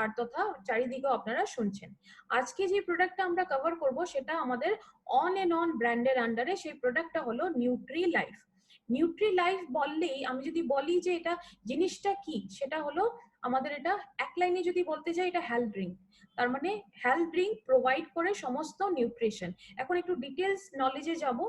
আর তথা চারিদিকেও আপনারা শুনছেন। আজকে যে প্রোডাক্টটা আমরা কভার করব সেটা আমাদের অন এন্ড অন ব্র্যান্ডের আন্ডারে, সেই প্রোডাক্টটা হলো নিউট্রি লাইফ। নিউট্রি লাইফ বললেই, আমি যদি বলি যে এটা জিনিসটা কি, সেটা হলো আমাদের এটা এক লাইনে যদি বলতে যাই, এটা হেলথ ড্রিঙ্ক। তার মানে হেলথ ড্রিঙ্ক প্রোভাইড করে সমস্ত নিউট্রিশন। এখন একটু ডিটেলস নলেজে যাব।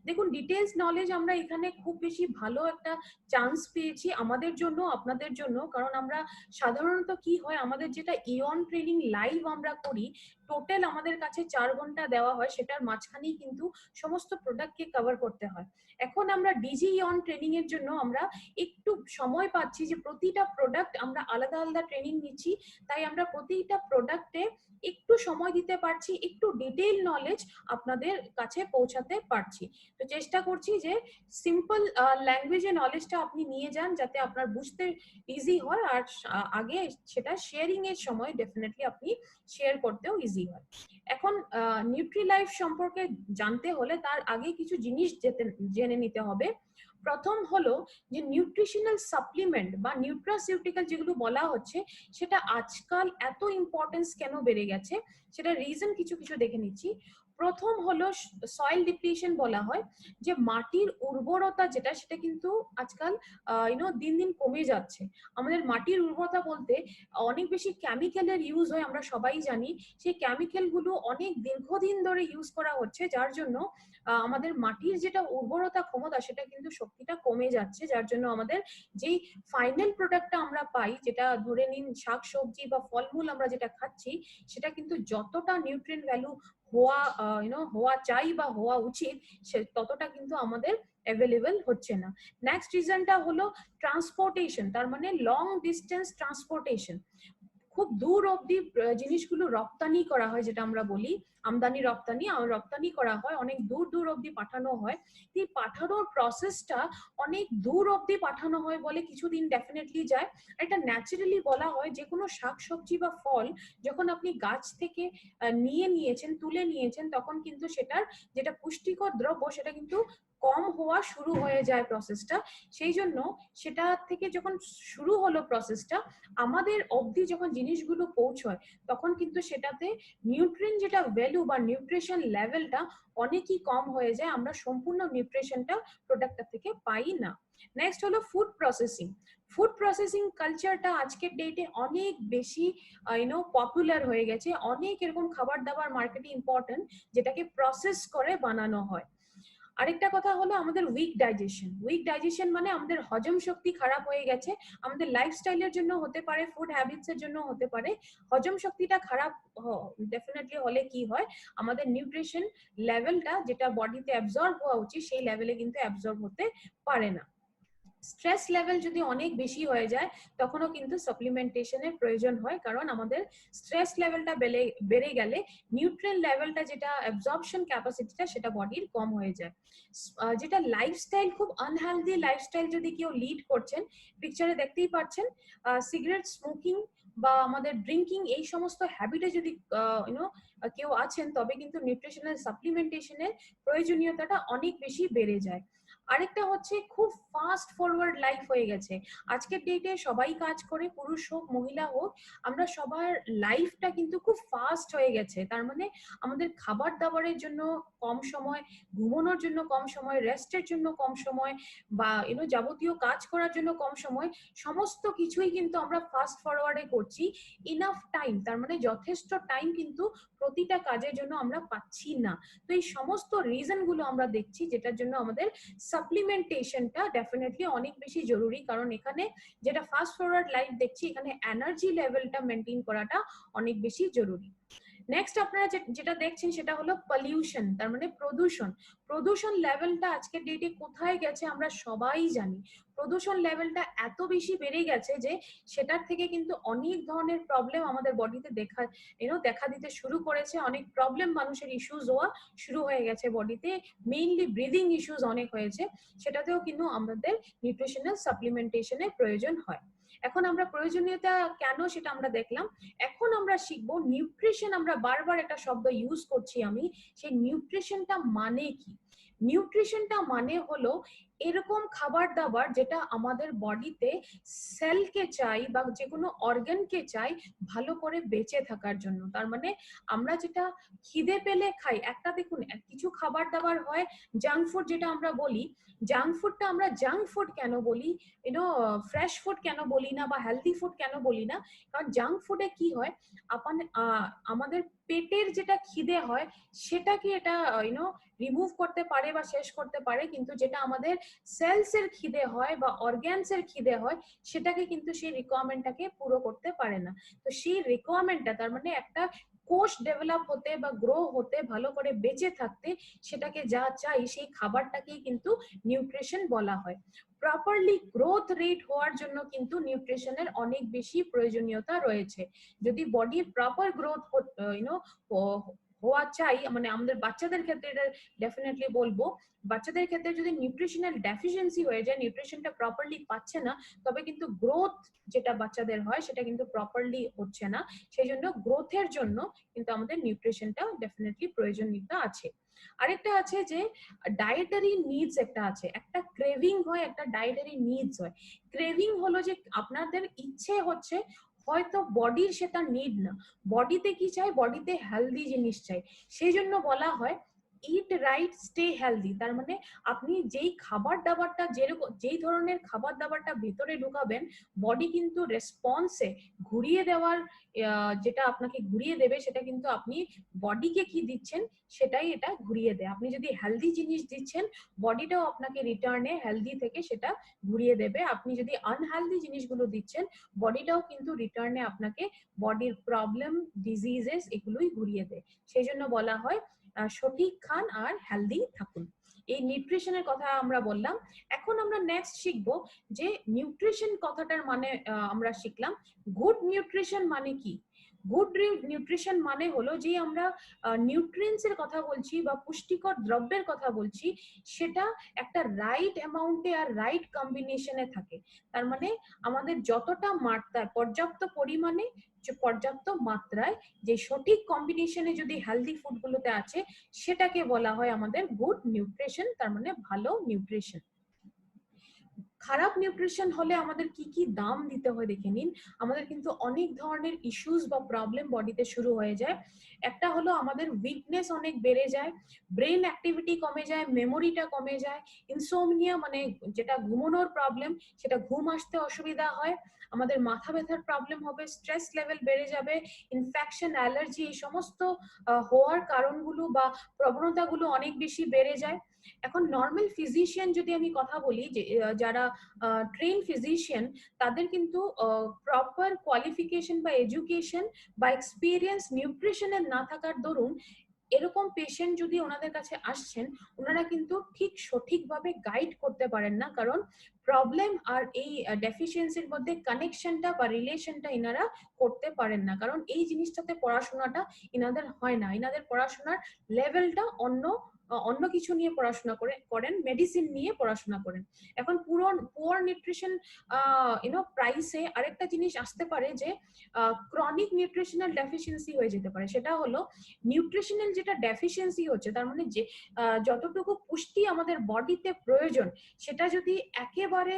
দেখুন, ডিটেলস নলেজ আমরা এখানে খুব বেশি ভালো একটা চান্স পেয়েছি আমাদের জন্য, আপনাদের জন্য। কারণ আমরা সাধারণত কি হয়, আমাদের যেটা ইয়ন ট্রেনিং লাইভ আমরা করি, টোটাল আমাদের কাছে 4 ঘন্টা দেওয়া হয়, সেটার মাঝখানেই কিন্তু সমস্ত প্রোডাক্টকে কভার করতে হয়। এখন আমরা ডিজি ইয়ন ট্রেনিং এর জন্য আমরা একটু সময় পাচ্ছি, যে প্রতিটা প্রোডাক্ট আমরা আলাদা আলাদা ট্রেনিং নিচ্ছি, তাই আমরা প্রতিটা প্রোডাক্টে একটু সময় দিতে পারছি, একটু ডিটেইল নলেজ আপনাদের কাছে পৌঁছাতে পারছি। তো চেষ্টা করছি যে সিম্পল ল্যাঙ্গুয়েজে নলেজটা আপনি নিয়ে যান, যাতে আপনার বুঝতে ইজি হয়, আর আগে সেটা শেয়ারিং এর সময় ডেফিনেটলি আপনি শেয়ার করতেও ইজি হয়। এখন নিউট্রি লাইফ সম্পর্কে জানতে হলে তার আগে কিছু জিনিস জেনে নিতে হবে। প্রথম হলো যে নিউট্রিশনাল সাপ্লিমেন্ট বা নিউট্রাসিউটিক্যাল যেগুলো বলা হচ্ছে, সেটা আজকাল এত ইম্পর্টেন্স কেন বেড়ে গেছে, সেটা রিজন কিছু কিছু দেখে নিচ্ছি। প্রথম হলো সয়েল ডিপ্লিশন বলা হয়, যে মাটির উর্বরতা যেটা, সেটা কিন্তু আজকাল দিন দিন কমে যাচ্ছে। আমাদের মাটির উর্বরতা বলতে অনেক বেশি কেমিক্যালের ইউজ হয়, আমরা সবাই জানি। সেই কেমিক্যাল গুলো অনেক দীর্ঘদিন ধরে ইউজ করা হচ্ছে, যার জন্য আমাদের মাটির যেটা উর্বরতা ক্ষমতা, সেটা কিন্তু শক্তিটা কমে যাচ্ছে। যার জন্য আমাদের যেই ফাইনাল প্রোডাক্টটা আমরা পাই, যেটা ধরে নিন শাকসবজি বা ফলমূল আমরা যেটা খাচ্ছি, সেটা কিন্তু যতটা নিউট্রিয়েন্ট ভ্যালু হওয়া চাই বা হওয়া উচিত, সে ততটা কিন্তু আমাদের অ্যাভেলেবল হচ্ছে না। নেক্সট রিজনটা হলো ট্রান্সপোর্টেশন, তার মানে লং ডিস্টেন্স ট্রান্সপোর্টেশন। খুব দূর অব্দি জিনিসগুলো রপ্তানি করা হয়, যেটা আমরা বলি আমদানি রপ্তানি, রপ্তানি করা হয়, অনেক দূর দূর অব্দি পাঠানো হয়। এই পাঠানোর প্রসেসটা অনেক দূর অব্দি পাঠানো হয় বলে কিছুদিন ডেফিনেটলি যায়। এটা ন্যাচারালি বলা হয়, যে কোনো শাকসবজি বা ফল যখন আপনি গাছ থেকে নিয়েছেন, তুলে নিয়েছেন, তখন কিন্তু সেটার যেটা পুষ্টিকর দ্রব্য, সেটা কিন্তু কম হওয়া শুরু হয়ে যায় প্রসেসটা। সেই জন্য সেটা থেকে যখন শুরু হলো প্রসেসটা, আমাদের অবধি যখন জিনিসগুলো পৌঁছয়, তখন কিন্তু সেটাতে নিউট্রিয়েন্ট যেটা ভ্যালু বা নিউট্রিশন লেভেলটা অনেকই কম হয়ে যায়, আমরা সম্পূর্ণ নিউট্রিশনটা প্রোডাক্টটা থেকে পাই না। নেক্সট হলো ফুড প্রসেসিং। ফুড প্রসেসিং কালচারটা আজকের ডেটে অনেক বেশি পপুলার হয়ে গেছে। অনেক এরকম খাবার দাবার মার্কেটে ইম্পর্টেন্ট, যেটাকে প্রসেস করে বানানো হয়। আরেকটা কথা হলো আমাদের উইক ডাইজেশন। উইক ডাইজেশন মানে আমাদের হজম শক্তি খারাপ হয়ে গেছে। আমাদের লাইফস্টাইলের জন্য হতে পারে, ফুড হ্যাবিটস এর জন্য হতে পারে। হজম শক্তিটা খারাপ ডেফিনেটলি হলে কি হয়, আমাদের নিউট্রিশন লেভেলটা যেটা বডিতে অ্যাবজর্ব হওয়া উচিত, সেই লেভেলে কিন্তু অ্যাবজর্ব হতে পারে না। স্ট্রেস লেভেল যদি অনেক বেশি হয়ে যায়, তখনও কিন্তু সাপ্লিমেন্টেশনের প্রয়োজন হয়, কারণ আমাদের স্ট্রেস লেভেলটা বেড়ে গেলে নিউট্রিয়েন্ট লেভেলটা, যেটা অ্যাবজর্পশন ক্যাপাসিটিটা, সেটা বডির কম হয়ে যায়। যেটা লাইফস্টাইল, খুব আনহেলদি লাইফস্টাইল যদি কেউ লিড করছেন, পিকচারে দেখতেই পাচ্ছেন, সিগারেট স্মোকিং বা আমাদের ড্রিঙ্কিং, এই সমস্ত হ্যাবিটে যদি কেউ আছেন, তবে কিন্তু নিউট্রিশনাল সাপ্লিমেন্টেশনের প্রয়োজনীয়তাটা অনেক বেশি বেড়ে যায়। আরেকটা হচ্ছে, খুব ফাস্ট ফরওয়ার্ড লাইফ হয়ে গেছে আজকের ডেটে। সবাই কাজ করে, পুরুষ হোক মহিলা হোক, আমরা সবার লাইফটা কিন্তু খুব ফাস্ট হয়ে গেছে। তার মানে আমাদের খাবার দাবারের জন্য কম সময়, ঘুমানোর জন্য কম সময়, রেস্টের জন্য কম সময়, বা যাবতীয় কাজ করার জন্য কম সময়, সমস্ত কিছুই কিন্তু আমরা ফাস্ট ফরওয়ার্ডে করছি। ইনাফ টাইম, তার মানে যথেষ্ট টাইম কিন্তু প্রতিটা কাজের জন্য আমরা পাচ্ছি না। তো এই সমস্ত রিজন গুলো আমরা দেখছি, যেটার জন্য আমাদের সাপ্লিমেন্টেশনটা ডেফিনেটলি অনেক বেশি জরুরি। কারণ এখানে যেটা ফাস্ট ফরওয়ার্ড লাইফ দেখছি, এখানে এনার্জি লেভেলটা মেনটেন করাটা অনেক বেশি জরুরি। নেক্সট আপনারা যেটা দেখছেন, সেটা হলো পলিউশন, তার মানে প্রদূষণ। প্রদূষণ লেভেলটা আজকের ডেটে কোথায় গেছে আমরা সবাই জানি। প্রদূষণ লেভেলটা এত বেশি বেড়ে গেছে যে সেটার থেকে কিন্তু অনেক ধরনের প্রবলেম আমাদের বডিতে দেখা দিতে শুরু করেছে। অনেক প্রবলেম, মানুষের ইস্যুজ হওয়া শুরু হয়ে গেছে বডিতে। মেইনলি ব্রিদিং ইস্যুজ অনেক হয়েছে, সেটাতেও কিন্তু আমাদের নিউট্রিশনাল সাপ্লিমেন্টেশনের প্রয়োজন হয়। এখন আমরা প্রয়োজনীয়তা কেন, সেটা আমরা দেখলাম। এখন আমরা শিখবো নিউট্রিশন। আমরা বারবার একটা শব্দ ইউজ করছি আমি, সেই নিউট্রিশনটা মানে কি। নিউট্রিশনটা মানে হলো এরকম খাবার দাবার যেটা আমাদের বডিতে সেলকে চাই বা যে কোনো অর্গানকে চাই ভালো করে বেঁচে থাকার জন্য। তার মানে আমরা যেটা খিদে পেলে খাই, একটা দেখুন কিছু খাবার দাবার হয় জাঙ্ক ফুড যেটা আমরা বলি, জাঙ্ক ফুডটা আমরা জাঙ্ক ফুড কেন বলি, ইউনো ফ্রেশ ফুড কেন বলি না বা হেলদি ফুড কেন বলি না? কারণ জাঙ্ক ফুডে কি হয়, আমাদের পেটের যেটা খিদে হয় সেটাকে এটা রিমুভ করতে পারে বা শেষ করতে পারে, কিন্তু যেটা আমাদের সেলস এর খিদে হয় বা অর্গ্যানস এর খিদে হয় সেটাকে কিন্তু সেই রিকোয়ারমেন্টটাকে পুরো করতে পারে না। তো সেই রিকোয়ারমেন্টটা, তার মানে একটা কোষ ডেভেলপ হতে বা গ্রো হতে, ভালো করে বেঁচে থাকতে সেটাকে যা চাই সেই খাবারটাকেই কিন্তু নিউট্রিশন বলা হয়। প্রপারলি গ্রোথ রেট হওয়ার জন্য কিন্তু নিউট্রিশনের অনেক বেশি প্রয়োজনীয়তা রয়েছে। যদি বডির প্রপার গ্রোথ হওয়া চাই, মানে আমাদের বাচ্চাদের ক্ষেত্রে এটা ডেফিনেটলি বলবো, বাচ্চাদের ক্ষেত্রে যদি নিউট্রিশনাল ডেফিসিয়েন্সি হয়ে যায়, নিউট্রিশনটা প্রপারলি পাচ্ছে না, তবে কিন্তু গ্রোথ যেটা বাচ্চাদের হয় সেটা কিন্তু প্রপারলি হচ্ছে না। সেই জন্য গ্রোথের জন্য কিন্তু আমাদের নিউট্রিশনটা ডেফিনেটলি প্রয়োজনীয়তা আছে। আরেকটা আছে যে ডায়েটারি নিডস একটা আছে, একটা ক্রেভিং হয়, একটা ডায়েটারি নিডস হয়। ক্রেভিং হলো যে আপনাদের ইচ্ছে হচ্ছে, হয়তো বডির সেটা নিড না, বডিতে কি চাই, বডিতে হেলদি জিনিস চাই, সেই জন্য বলা হয় ইট রাইট স্টে হেলদি। তার মানে আপনি যেই খাবার দাবারটা, যেরকম যেই ধরনের খাবার দাবারটা ভিতরে ঢুকাবেন, বডি কিন্তু রেসপন্সে ঘুরিয়ে দেওয়ার, যেটা আপনাকে ঘুরিয়ে দেবে সেটা কিন্তু আপনি বডিকে কি দিচ্ছেন সেটাই এটা ঘুরিয়ে দেয়। আপনি যদি হেলদি জিনিস দিচ্ছেন, বডিটাও আপনাকে রিটার্নে হেলদি থেকে সেটা ঘুরিয়ে দেবে। আপনি যদি আনহেলদি জিনিসগুলো দিচ্ছেন, বডিটাও কিন্তু রিটার্নে আপনাকে বডির প্রবলেম, ডিজিজেস এগুলোই ঘুরিয়ে দেয়। সেই জন্য বলা হয় সঠিক খান আর হেলদি থাকুন। এই নিউট্রিশনের কথা আমরা বললাম। এখন আমরা নেক্সট শিখবো যে নিউট্রিশন কথাটার মানে আমরা শিখলাম গুড নিউট্রিশন মানে কি। গুড নিউট্রিশন মানে হলো যে আমরা নিউট্রিয়েন্টস এর কথা বলছি বা পুষ্টিকর দ্রব্যের কথা বলছি, সেটা একটা রাইট অ্যামাউন্টে আর রাইট কম্বিনেশনে থাকে। তার মানে আমাদের যতটা মাত্রায়, পর্যাপ্ত পরিমাণে, পর্যাপ্ত মাত্রায়, যে সঠিক কম্বিনেশনে যদি হেলদি ফুড গুলোতে আছে সেটাকে বলা হয় আমাদের গুড নিউট্রিশন, তার মানে ভালো নিউট্রিশন। খারাপ নিউট্রিশন হলে আমাদের কি কি দাম দিতে হয় দেখে নিন। আমাদের কিন্তু অনেক ধরনের ইস্যুস বা প্রবলেম বডিতে শুরু হয়ে যায়। একটা হলো আমাদের উইকনেস অনেক বেড়ে যায়, ব্রেন অ্যাক্টিভিটি কমে যায়, মেমোরিটা কমে যায়, ইনসোমনিয়া মানে যেটা ঘুমানোর প্রবলেম, সেটা ঘুম আসতে অসুবিধা হয়, আমাদের মাথা ব্যথার প্রবলেম হবে, স্ট্রেস লেভেল বেড়ে যাবে, ইনফেকশন, অ্যালার্জি, এই সমস্ত হওয়ার কারণগুলো বা প্রবণতাগুলো অনেক বেশি বেড়ে যায়। এখন নর্মাল ফিজিশিয়ান যদি আমি কথা বলি, যে যারা ট্রেন ফিজিশিয়ান, তাদের কিন্তু প্রপার কোয়ালিফিকেশন বা এডুকেশন বা এক্সপিরিয়েন্স নিউট্রিশনের না থাকার দরুন এরকম পেশেন্ট যদি ওনাদের কাছে আসছেন, ওনারা কিন্তু ঠিক সঠিকভাবে গাইড করতে পারেন না, কারণ প্রবলেম আর এই ডেফিসিয়েন্সির মধ্যে কানেকশনটা বা রিলেশনটা ইনারা করতে পারেন না, কারণ এই জিনিসটাতে পড়াশোনাটা ইনাদের হয় না। ইনাদের পড়াশোনার লেভেলটা অন্য অন্য কিছু নিয়ে পড়াশোনা করেন, মেডিসিন নিয়ে পড়াশোনা করেন। এখন পুয়ার নিউট্রিশন প্রাইসে আরেকটা জিনিস আসতে পারে যে ক্রনিক নিউট্রিশনাল ডেফিসিয়েন্সি হয়ে যেতে পারে। সেটা হলো নিউট্রিশনাল যেটা ডেফিসিয়েন্সি হচ্ছে, তার মানে যে যতটুকু পুষ্টি আমাদের বডিতে প্রয়োজন, সেটা যদি একেবারে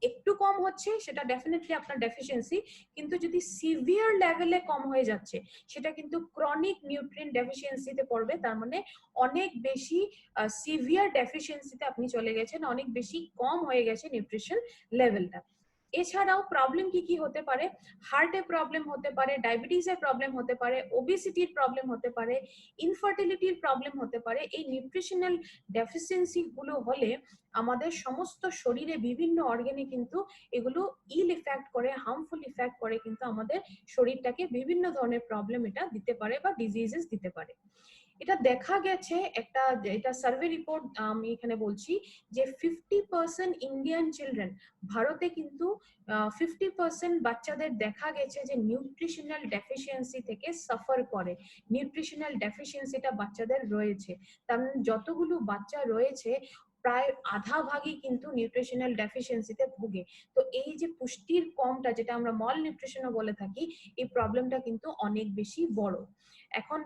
একটু কম হচ্ছে, সেটা ডেফিনেটলি আপনার ডেফিসিয়েন্সি, কিন্তু যদি সিভিয়ার লেভেলে কম হয়ে যাচ্ছে, সেটা কিন্তু ক্রনিক নিউট্রিয়েন্ট ডেফিসিয়েন্সিতে পড়বে। তার মানে অনেক বেশি সিভিয়ার ডেফিসিয়েন্সিতে আপনি চলে গেছেন, অনেক বেশি কম হয়ে গেছে নিউট্রিশন লেভেলটা। এছাড়াও প্রবলেম কি কি হতে পারে, হার্টে প্রবলেম হতে পারে, ডায়াবেটিসের প্রবলেম হতে পারে, ওবেসিটির প্রবলেম হতে পারে, ইনফার্টিলিটির প্রবলেম হতে পারে। এই নিউট্রিশনাল ডেফিসিয়েন্সি গুলো হলে আমাদের সমস্ত শরীরে বিভিন্ন অর্গানে কিন্তু এগুলো ইল ইফেক্ট করে, হার্মফুল ইফেক্ট করে, কিন্তু আমাদের শরীরটাকে বিভিন্ন ধরনের প্রবলেম এটা দিতে পারে বা ডিজিজেস দিতে পারে। এটা দেখা গেছে, এটা সার্ভে রিপোর্ট আমি এখানে বলছি, যে 50% ইন্ডিয়ান চিলড্রেন, ভারতে কিন্তু 50% বাচ্চাদের দেখা গেছে যে নিউট্রিশনাল ডেফিসিয়েন্সি থেকে সাফার করে। নিউট্রিশনাল ডেফিসিয়েন্সিটা বাচ্চাদের রয়েছে। তার মানে যতগুলো বাচ্চা রয়েছে, প্রায় আধা ভাগই কিন্তু নিউট্রিশনাল ডেফিসিয়েন্সিতে ভোগে। তো এই যে পুষ্টির কমটা, যেটা আমরা মল নিউট্রিশনও বলে থাকি, এই প্রবলেমটা কিন্তু অনেক বেশি বড়। এখন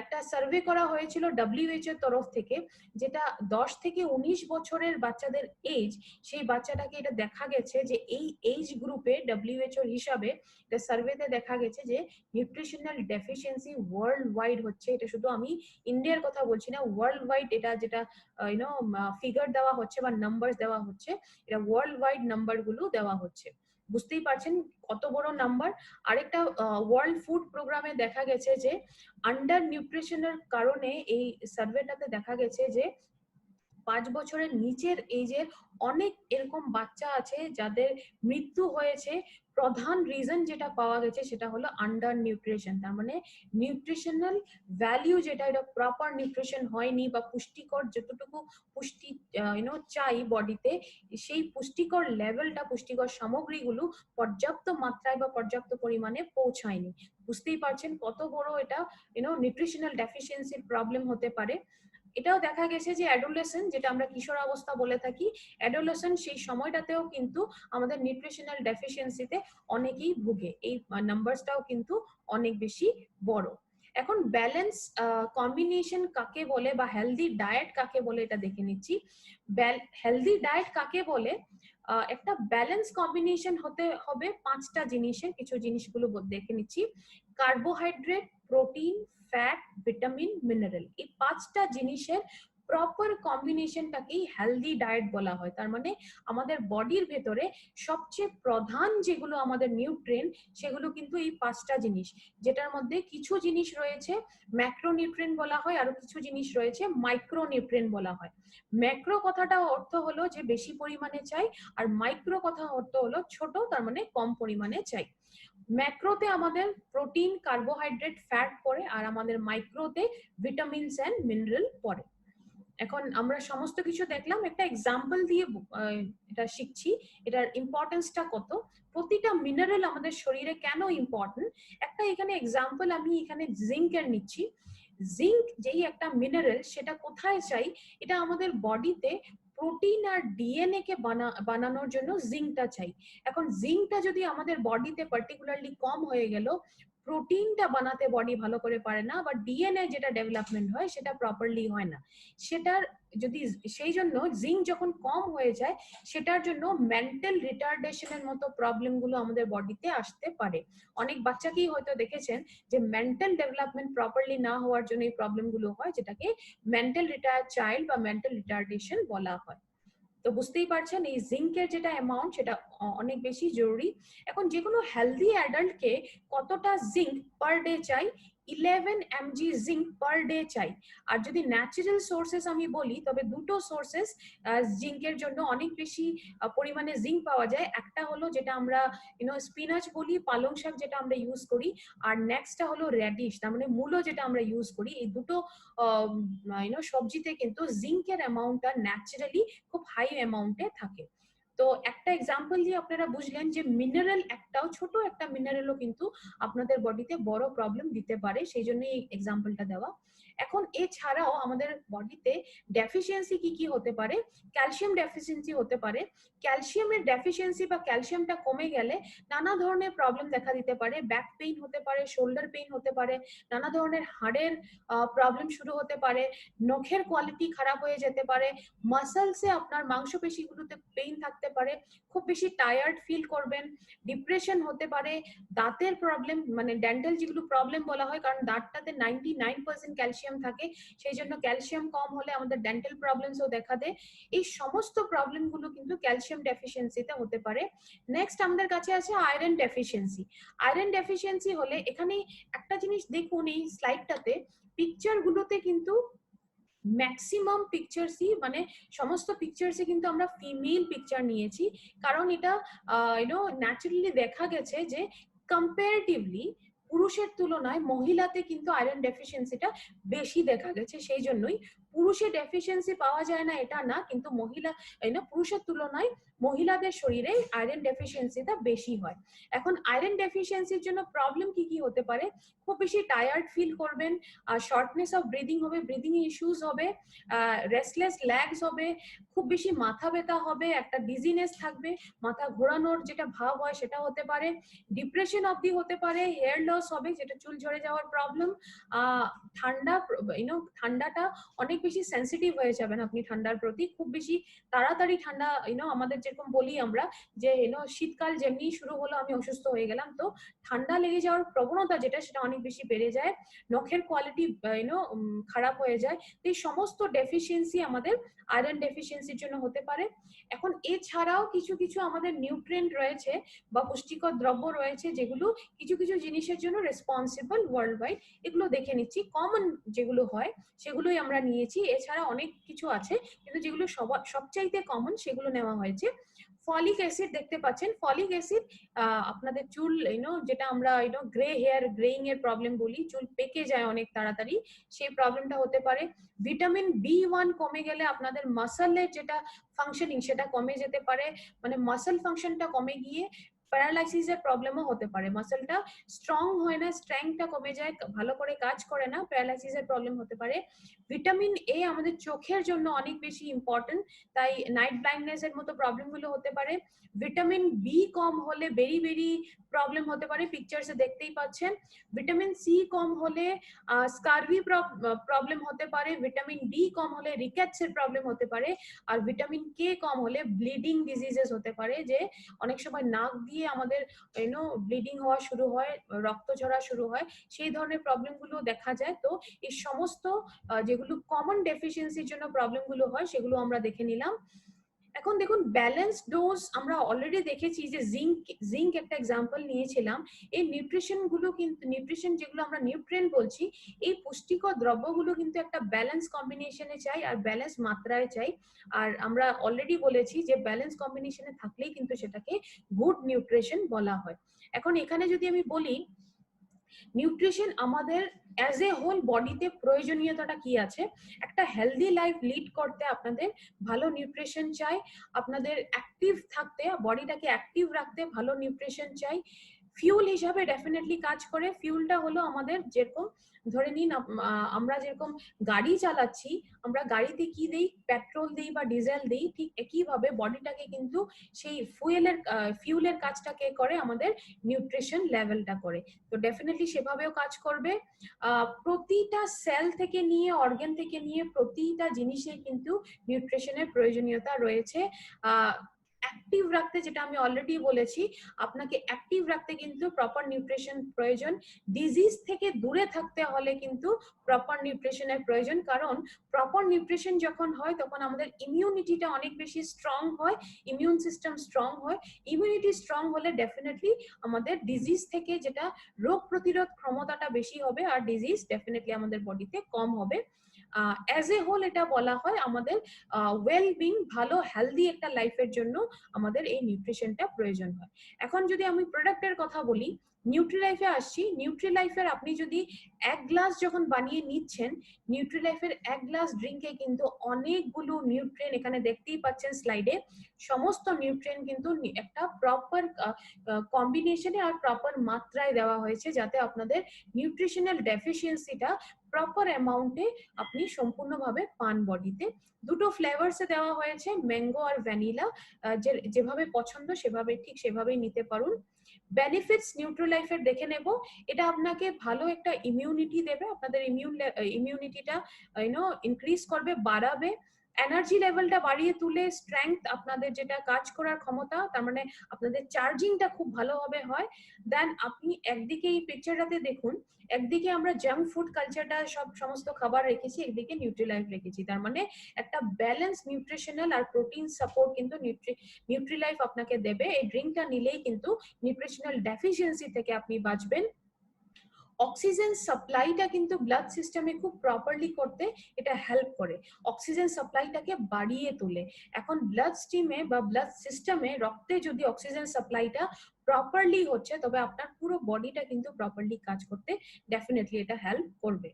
একটা সার্ভে করা হয়েছিল ডব্লিউএইচও তরফ থেকে, যেটা 10 থেকে 19 বছরের বাচ্চাদের এজ, সেই বাচ্চাটাকে এটা দেখা গেছে যে এই এজ গ্রুপে ডব্লিউএইচওর হিসাবে এটা সার্ভেতে দেখা গেছে যে নিউট্রিশনাল ডেফিসিয়েন্সি ওয়ার্ল্ড ওয়াইড হচ্ছে। এটা শুধু আমি ইন্ডিয়ার কথা বলছি না, ওয়ার্ল্ড ওয়াইড এটা যেটা ফিগার দেওয়া হচ্ছে বা নাম্বার দেওয়া হচ্ছে, এটা ওয়ার্ল্ড ওয়াইড নাম্বার গুলো দেওয়া হচ্ছে। বুঝতেই পারছেন কত বড় নাম্বার। আরেকটা ওয়ার্ল্ড ফুড প্রোগ্রামে দেখা গেছে যে আন্ডার নিউট্রিশনের কারণে এই সার্ভেটাতে দেখা গেছে যে 5 বছরের নিচের এজের অনেক এরকম বাচ্চা আছে যাদের মৃত্যু হয়েছে। প্রধান রিজন যেটা পাওয়া গেছে সেটা হলো আন্ডার নিউট্রিশন। তার মানে নিউট্রিশনাল ভ্যালিউ যেটা, এটা প্রপার নিউট্রিশন হয়নি, বা পুষ্টিকর যতটুকু পুষ্টি চাই বডিতে, সেই পুষ্টিকর লেভেলটা, পুষ্টিকর সামগ্রীগুলো পর্যাপ্ত মাত্রায় বা পর্যাপ্ত পরিমাণে পৌঁছায়নি। বুঝতেই পারছেন কত বড় এটা নিউট্রিশনাল ডেফিসিয়েন্সির প্রবলেম হতে পারে। এটাও দেখা গেছে যে অ্যাডোলেসেন্ট, যেটা আমরা কিশোরাবস্থা বলে থাকি, অ্যাডোলেসেন্ট সেই সময়টাতেও কিন্তু আমাদের নিউট্রিশনাল ডেফিসিয়েন্সিতে অনেকেই ভুগে। এই নাম্বারটাও কিন্তু অনেক বেশি বড়। এখন ব্যালেন্স কম্বিনেশন কাকে বলে বা হেলদি ডায়েট কাকে বলে এটা দেখে নিচ্ছি। হেলদি ডায়েট কাকে বলে? একটা ব্যালেন্স কম্বিনেশন হতে হবে 5টা জিনিসের। কিছু জিনিসগুলো দেখে নিচ্ছি। Carbohydrate, protein, fat, vitamin, mineral, এই 5টা জিনিসের প্রপার কম্বিনেশনটাকেই হেলদি ডায়েট বলা হয়। তার মানে আমাদের বডির ভেতরে সবচেয়ে প্রধান যেগুলো আমাদের নিউট্রিয়েন্ট, সেগুলো কিন্তু এই 5টা জিনিস, যেটার মধ্যে কিছু জিনিস রয়েছে ম্যাক্রোনিউট্রিয়েন্ট বলা হয়, আর কিছু জিনিস রয়েছে মাইক্রোনিউট্রিয়েন্ট বলা হয়। ম্যাক্রো কথাটা অর্থ হলো যে বেশি পরিমাণে চাই, আর মাইক্রো কথা অর্থ হলো ছোট, তার মানে কম পরিমাণে চাই। ম্যাক্রোতে আমাদের প্রোটিন, কার্বোহাইড্রেট, ফ্যাট পড়ে, আর আমাদের মাইক্রোতে ভিটামিনস এন্ড মিনারেল পড়ে। এখন আমরা সমস্ত কিছু দেখলাম, একটা এক্সাম্পল দিয়ে এটা শিখছি, এটার ইম্পর্টেন্সটা কত, প্রতিটা মিনারেল আমাদের শরীরে কেন ইম্পর্টেন্ট। একটা এখানে এক্সাম্পল আমি এখানে জিঙ্কের নিচ্ছি। জিঙ্ক যেই একটা মিনারেল, সেটা কোথায় চাই? এটা আমাদের বডিতে প্রোটিন আর ডিএনএ কে বানানোর জন্য জিঙ্কটা চাই। এখন জিঙ্কটা যদি আমাদের বডিতে পার্টিকুলারলি কম হয়ে গেল, প্রোটিনটা বানাতে বডি ভালো করে পারে না, বা ডিএনএ যেটা ডেভেলপমেন্ট হয় সেটা প্রপারলি হয় না। সেটার যদি সেই জন্য জিঙ্ক যখন কম হয়ে যায়, সেটার জন্য মেন্টাল রিটার্ডেশনের মতো প্রবলেম গুলো আমাদের বডিতে আসতে পারে। অনেক বাচ্চাকেই হয়তো দেখেছেন যে মেন্টাল ডেভেলপমেন্ট প্রপারলি না হওয়ার জন্য এই প্রবলেম গুলো হয়, যেটাকে মেন্টাল রিটায়ার্ড চাইল্ড বা মেন্টাল রিটার্ডেশন বলা হয়। তো বুঝতেই পারছেন এই জিঙ্কের যেটা অ্যামাউন্ট, সেটা অনেক বেশি জরুরি। এখন যে কোনো হেলদি অ্যাডাল্টকে কতটা জিঙ্ক পার ডে চাই? 11 mg জিঙ্ক পার ডে চাই। আর যদি ন্যাচারাল সোর্সেস আমি বলি, তবে দুটো সোর্সেস জিঙ্কের জন্য অনেক বেশি পরিমাণে জিঙ্ক পাওয়া যায়। একটা হলো যেটা আমরা স্পিনাচ বলি, পালং শাক যেটা আমরা ইউজ করি, আর নেক্সটটা হলো রেডিশ, তার মানে মূলো যেটা আমরা ইউজ করি। এই দুটো সবজিতে কিন্তু জিঙ্কের অ্যামাউন্টটা ন্যাচারালি খুব হাই অ্যামাউন্টে থাকে। তো একটা এক্সাম্পল দিয়ে আপনারা বুঝলেন যে মিনারেল, একটাও ছোট একটা মিনারেলও কিন্তু আপনাদের বডিতে বড় প্রবলেম দিতে পারে, সেই জন্য এই এক্সাম্পলটা দেওয়া। এখন এছাড়াও আমাদের বডিতে ডেফিসিয়েন্সি কি কি হতে পারে? ক্যালসিয়াম ডেফিসিয়েন্সি হতে পারে। ক্যালসিয়ামের ডেফিসিয়েন্সি বা ক্যালসিয়ামটা কমে গেলে নানা ধরনের প্রবলেম দেখা দিতে পারে। ব্যাক পেইন হতে পারে, শোল্ডার পেইন হতে পারে, নানা ধরনের হাড়ের প্রবলেম শুরু হতে পারে, নখের কোয়ালিটি খারাপ হয়ে যেতে পারে, মাসলসে আপনার মাংসপেশিগুলোতে পেইন থাকতে পারে, খুব বেশি টায়ার্ড ফিল করবেন, ডিপ্রেশন হতে পারে, দাঁতের প্রবলেম, মানে ডেন্টাল যেগুলো প্রবলেম বলা হয়, কারণ দাঁতটাতে 99% ক্যালসিয়াম থাকে, সেই জন্য ক্যালসিয়াম কম হলে আমাদের ডেন্টাল প্রবলেমসও দেখা দেয়। এই সমস্ত প্রবলেমগুলো কিন্তু ক্যালসিয়াম ডেফিসিয়েন্সিতে হতে পারে। নেক্সট আমাদের কাছে আছে আয়রন ডেফিসিয়েন্সি। আয়রন ডেফিসিয়েন্সি হলে এখানে একটা জিনিস দেখুন, এই স্লাইডটাতে পিকচার গুলোতে কিন্তু ম্যাক্সিমাম পিকচারসই, মানে সমস্ত পিকচারসে কিন্তু আমরা ফিমেল পিকচার নিয়েছি, কারণ এটা ন্যাচারালি দেখা গেছে যে কম্পারেটিভলি পুরুষের তুলনায় মহিলাতে কিন্তু আয়রন ডেফিসিয়েন্সিটা বেশি দেখা গেছে, সেই জন্যই পুরুষে ডেফিসিয়েন্সি পাওয়া যায় না এটা না, কিন্তু মহিলা পুরুষের তুলনায় মহিলাদের শরীরে আয়রন ডেফিসিয়েন্সিটা বেশি হয়। এখন আয়রন ডেফিসিয়েন্সির জন্য প্রবলেম কি কি হতে পারে? খুব বেশি টায়ার্ড ফিল করবেন, শর্টনেস অফ ব্রিদিং হবে, ব্রিদিং ইস্যুস হবে, রেস্টলেস ল্যাগস হবে, খুব বেশি মাথা ব্যথা হবে, একটা ডিজিনেস থাকবে, মাথা ঘোরানোর যেটা ভাব হয় সেটা হতে পারে, ডিপ্রেশন অবধি হতে পারে, হেয়ার লস হবে যেটা চুল ঝরে যাওয়ার প্রবলেম, ঠান্ডা ঠান্ডাটা অনেক বেশি সেন্সিটিভ হয়ে যাবেন আপনি ঠান্ডার প্রতি, খুব বেশি তাড়াতাড়ি ঠান্ডা আমাদের যেরকম বলি আমরা যে শীতকাল যেমনি শুরু হলো আমি অসুস্থ হয়ে গেলাম, তো ঠান্ডা লেগে যাওয়ার প্রবণতা যেটা সেটা অনেক বেশি বেড়ে যায়, নখের কোয়ালিটি খারাপ হয়ে যায়। তো এই সমস্ত ডেফিসিয়েন্সি আমাদের আয়রন ডেফিসিয়েন্সির জন্য হতে পারে। এখন এছাড়াও কিছু কিছু আমাদের নিউট্রিয়েন্ট রয়েছে বা পুষ্টিকর দ্রব্য রয়েছে যেগুলো কিছু কিছু জিনিসের জন্য রেসপন্সিবল ওয়ার্ল্ড ওয়াইড, এগুলো দেখে নিচ্ছি। কমন যেগুলো হয় সেগুলোই আমরা নিয়েছি, এছাড়া অনেক কিছু আছে কিন্তু যেগুলো সবচাইতে কমন সেগুলো নেওয়া হয়েছে। ফলিক অ্যাসিড দেখতে পাচ্ছেন, ফলিক অ্যাসিড আপনাদের চুল যেটা আমরা গ্রে হেয়ার গ্রেইং এর প্রবলেম বলি, চুল পেকে যায় অনেক তাড়াতাড়ি, সেই প্রবলেমটা হতে পারে। ভিটামিন B1 কমে গেলে আপনাদের মাসলের যেটা ফাংশনিং সেটা কমে যেতে পারে, মানে মাসল ফাংশনটা কমে গিয়ে প্যারালাইসিসের প্রবলেমও হতে পারে, মাসলটা স্ট্রং হয় না, স্ট্রেংথটা কমে যায়, ভালো করে কাজ করে না, প্যারালাইসিসের প্রবলেম হতে পারে। ভিটামিন A আমাদের চোখের জন্য অনেক বেশি ইম্পর্টেন্ট, তাই নাইট ব্লাইন্ডনেস এর মতো প্রবলেম গুলো হতে পারে। ভিটামিন B কম হলে বেরি বেরি প্রবলেম হতে পারে, পিকচারসে দেখতেই পাচ্ছেন। ভিটামিন C কম হলে স্কারভি প্রবলেম হতে পারে, ভিটামিন D কম হলে রিকেটস এর প্রবলেম হতে পারে, আর ভিটামিন K কম হলে ব্লিডিং ডিজিজেস হতে পারে, যে অনেক সময় নাক দিয়ে আমাদের ব্লিডিং হওয়া শুরু হয়, রক্ত ঝরা শুরু হয়, সেই ধরনের প্রবলেম গুলো দেখা যায়। তো এই সমস্ত যেগুলো কমন ডেফিসিয়েন্সির জন্য প্রবলেম গুলো হয় সেগুলো আমরা দেখে নিলাম। এখন দেখুন ব্যালেন্স ডোজ আমরা অলরেডি দেখেছি যে জিঙ্ক একটা এক্সাম্পল নিয়েছিলাম। এই নিউট্রিশন গুলো কিন্তু, নিউট্রিশন যেগুলো আমরা নিউট্রিয়েন্ট বলছি, এই পুষ্টিকর দ্রব্যগুলো কিন্তু একটা ব্যালেন্স কম্বিনেশনে চাই আর ব্যালেন্স মাত্রায় চাই। আর আমরা অলরেডি বলেছি যে ব্যালেন্স কম্বিনেশনে থাকলেই কিন্তু সেটাকে গুড নিউট্রিশন বলা হয়। এখন এখানে যদি আমি বলি নিউট্রিশন আমাদের অ্যাজ এ হোল বডিতে প্রয়োজনীয়তাটা কি আছে, একটা হেলদি লাইফ লিড করতে আপনাদের ভালো নিউট্রিশন চাই, আপনাদের অ্যাক্টিভ থাকতে, বডিটাকে অ্যাক্টিভ রাখতে ভালো নিউট্রিশন চাই। ফিউল হিসাবে ডেফিনেটলি কাজ করে, ফিউলটা হলো আমাদের যেরকম ধরে নিন আমরা যেরকম গাড়ি চালাচ্ছি, আমরা গাড়িতে কি দেই, পেট্রোল দেই বা ডিজেল দেই, ঠিক একইভাবে বডিটাকে কিন্তু সেই ফিউলের কাজটাকে করে আমাদের নিউট্রিশন লেভেলটা করে, তো ডেফিনেটলি সেভাবেও কাজ করবে। প্রতিটা সেল থেকে নিয়ে অর্গান থেকে নিয়ে প্রতিটা জিনিসে কিন্তু নিউট্রিশনের প্রয়োজনীয়তা রয়েছে। অ্যাক্টিভ রাখতে, যেটা আমি অলরেডি বলেছি, আপনাকে অ্যাক্টিভ রাখতে কিন্তু প্রপার নিউট্রিশন প্রয়োজন। ডিজিজ থেকে দূরে থাকতে হলে কিন্তু প্রপার নিউট্রিশনের প্রয়োজন, কারণ প্রপার নিউট্রিশন যখন হয় তখন আমাদের ইমিউনিটিটা অনেক বেশি স্ট্রং হয়, ইমিউন সিস্টেম স্ট্রং হয়, ইমিউনিটি স্ট্রং হলে ডেফিনেটলি আমাদের ডিজিজ থেকে যেটা রোগ প্রতিরোধ ক্ষমতাটা বেশি হবে আর ডিজিজ ডেফিনেটলি আমাদের বডিতে কম হবে। অ্যাজ এ হোল এটা বলা হয় আমাদের ওয়েল বিং, ভালো হেলদি একটা লাইফের জন্য আমাদের এই নিউট্রিশনটা প্রয়োজন হয়। এখন যদি আমি প্রোডাক্টের কথা বলি, নিউট্রিলাইফে আসছি। নিউট্রিলাইফের আপনি যদি 1 গ্লাস যখন বানিয়ে নিচ্ছেন, নিউট্রিলাইফের 1 গ্লাস ড্রিঙ্কে কিন্তু অনেকগুলো নিউট্রিয়েন্ট, এখানে দেখতেই পাচ্ছেন স্লাইডে, সমস্ত নিউট্রিয়েন্ট কিন্তু একটা প্রপার কম্বিনেশনে আর প্রপার মাত্রায় দেওয়া হয়েছে, যাতে আপনাদের নিউট্রিশনাল ডেফিসিয়েন্সিটা প্রপার অ্যামাউন্টে আপনি সম্পূর্ণভাবে পান বডিতে। দুটো ফ্লেভারসে দেওয়া হয়েছে, ম্যাঙ্গো আর ভ্যানিলা, যেভাবে পছন্দ সেভাবে ঠিক সেভাবেই নিতে পারুন। বেনিফিটস নিউট্রিলাইফের দেখে নেব। এটা আপনাকে ভালো একটা ইমিউনিটি দেবে, আপনাদের ইমিউনিটিটা ইনক্রিজ করবে, বাড়াবে, এনার্জি লেভেলটা বাড়িয়ে তুলে, স্ট্রেংথ, আপনাদের যেটা কাজ করার ক্ষমতা, তার মানে আপনাদের চার্জিংটা খুব ভালোভাবে হয়। দেন আপনি একদিকে এই পিকচারটাতে দেখুন, একদিকে আমরা জাঙ্ক ফুড কালচারটা সমস্ত খাবার রেখেছি, একদিকে নিউট্রিলাইফ রেখেছি, তার মানে একটা ব্যালেন্স নিউট্রিশনাল আর প্রোটিন সাপোর্ট কিন্তু নিউট্রিলাইফ আপনাকে দেবে। এই ড্রিঙ্কটা নিলেই কিন্তু নিউট্রিশনাল ডেফিসিয়েন্সি থেকে আপনি বাঁচবেন। অক্সিজেন সাপ্লাইটা কিন্তু ব্লাড সিস্টেমে খুব প্রপারলি করতে এটা হেল্প করে, অক্সিজেন সাপ্লাইটাকে বাড়িয়ে তোলে। এখন ব্লাড স্ট্রিমে বা ব্লাড সিস্টেমে, রক্তে যদি অক্সিজেন সাপ্লাইটা প্রপারলি হচ্ছে, তবে আপনার পুরো বডিটা কিন্তু প্রপারলি কাজ করতে ডেফিনেটলি এটা হেল্প করবে।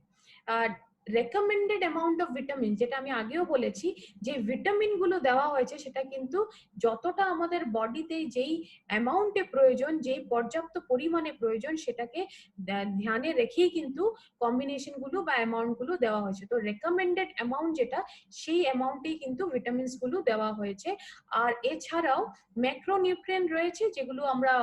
আর রেকমেন্ডেড অ্যামাউন্ট অফ ভিটামিন, যেটা আমি আগেও বলেছি, যে ভিটামিন গুলো দেওয়া হয়েছে সেটা কিন্তু যতটা আমাদের বডিতে যেই অ্যামাউন্টে প্রয়োজন, যেই পর্যাপ্ত পরিমাণে প্রয়োজন, সেটাকে ধ্যানে রেখেই কিন্তু কম্বিনেশন গুলো বা অ্যামাউন্ট গুলো দেওয়া হয়েছে। তো রেকমেন্ডেড অ্যামাউন্ট যেটা, সেই অ্যামাউন্টেই কিন্তু ভিটামিনস গুলো দেওয়া হয়েছে। আর এছাড়াও ম্যাক্রোনিউট্রিয়েন্ট রয়েছে যেগুলো আমরা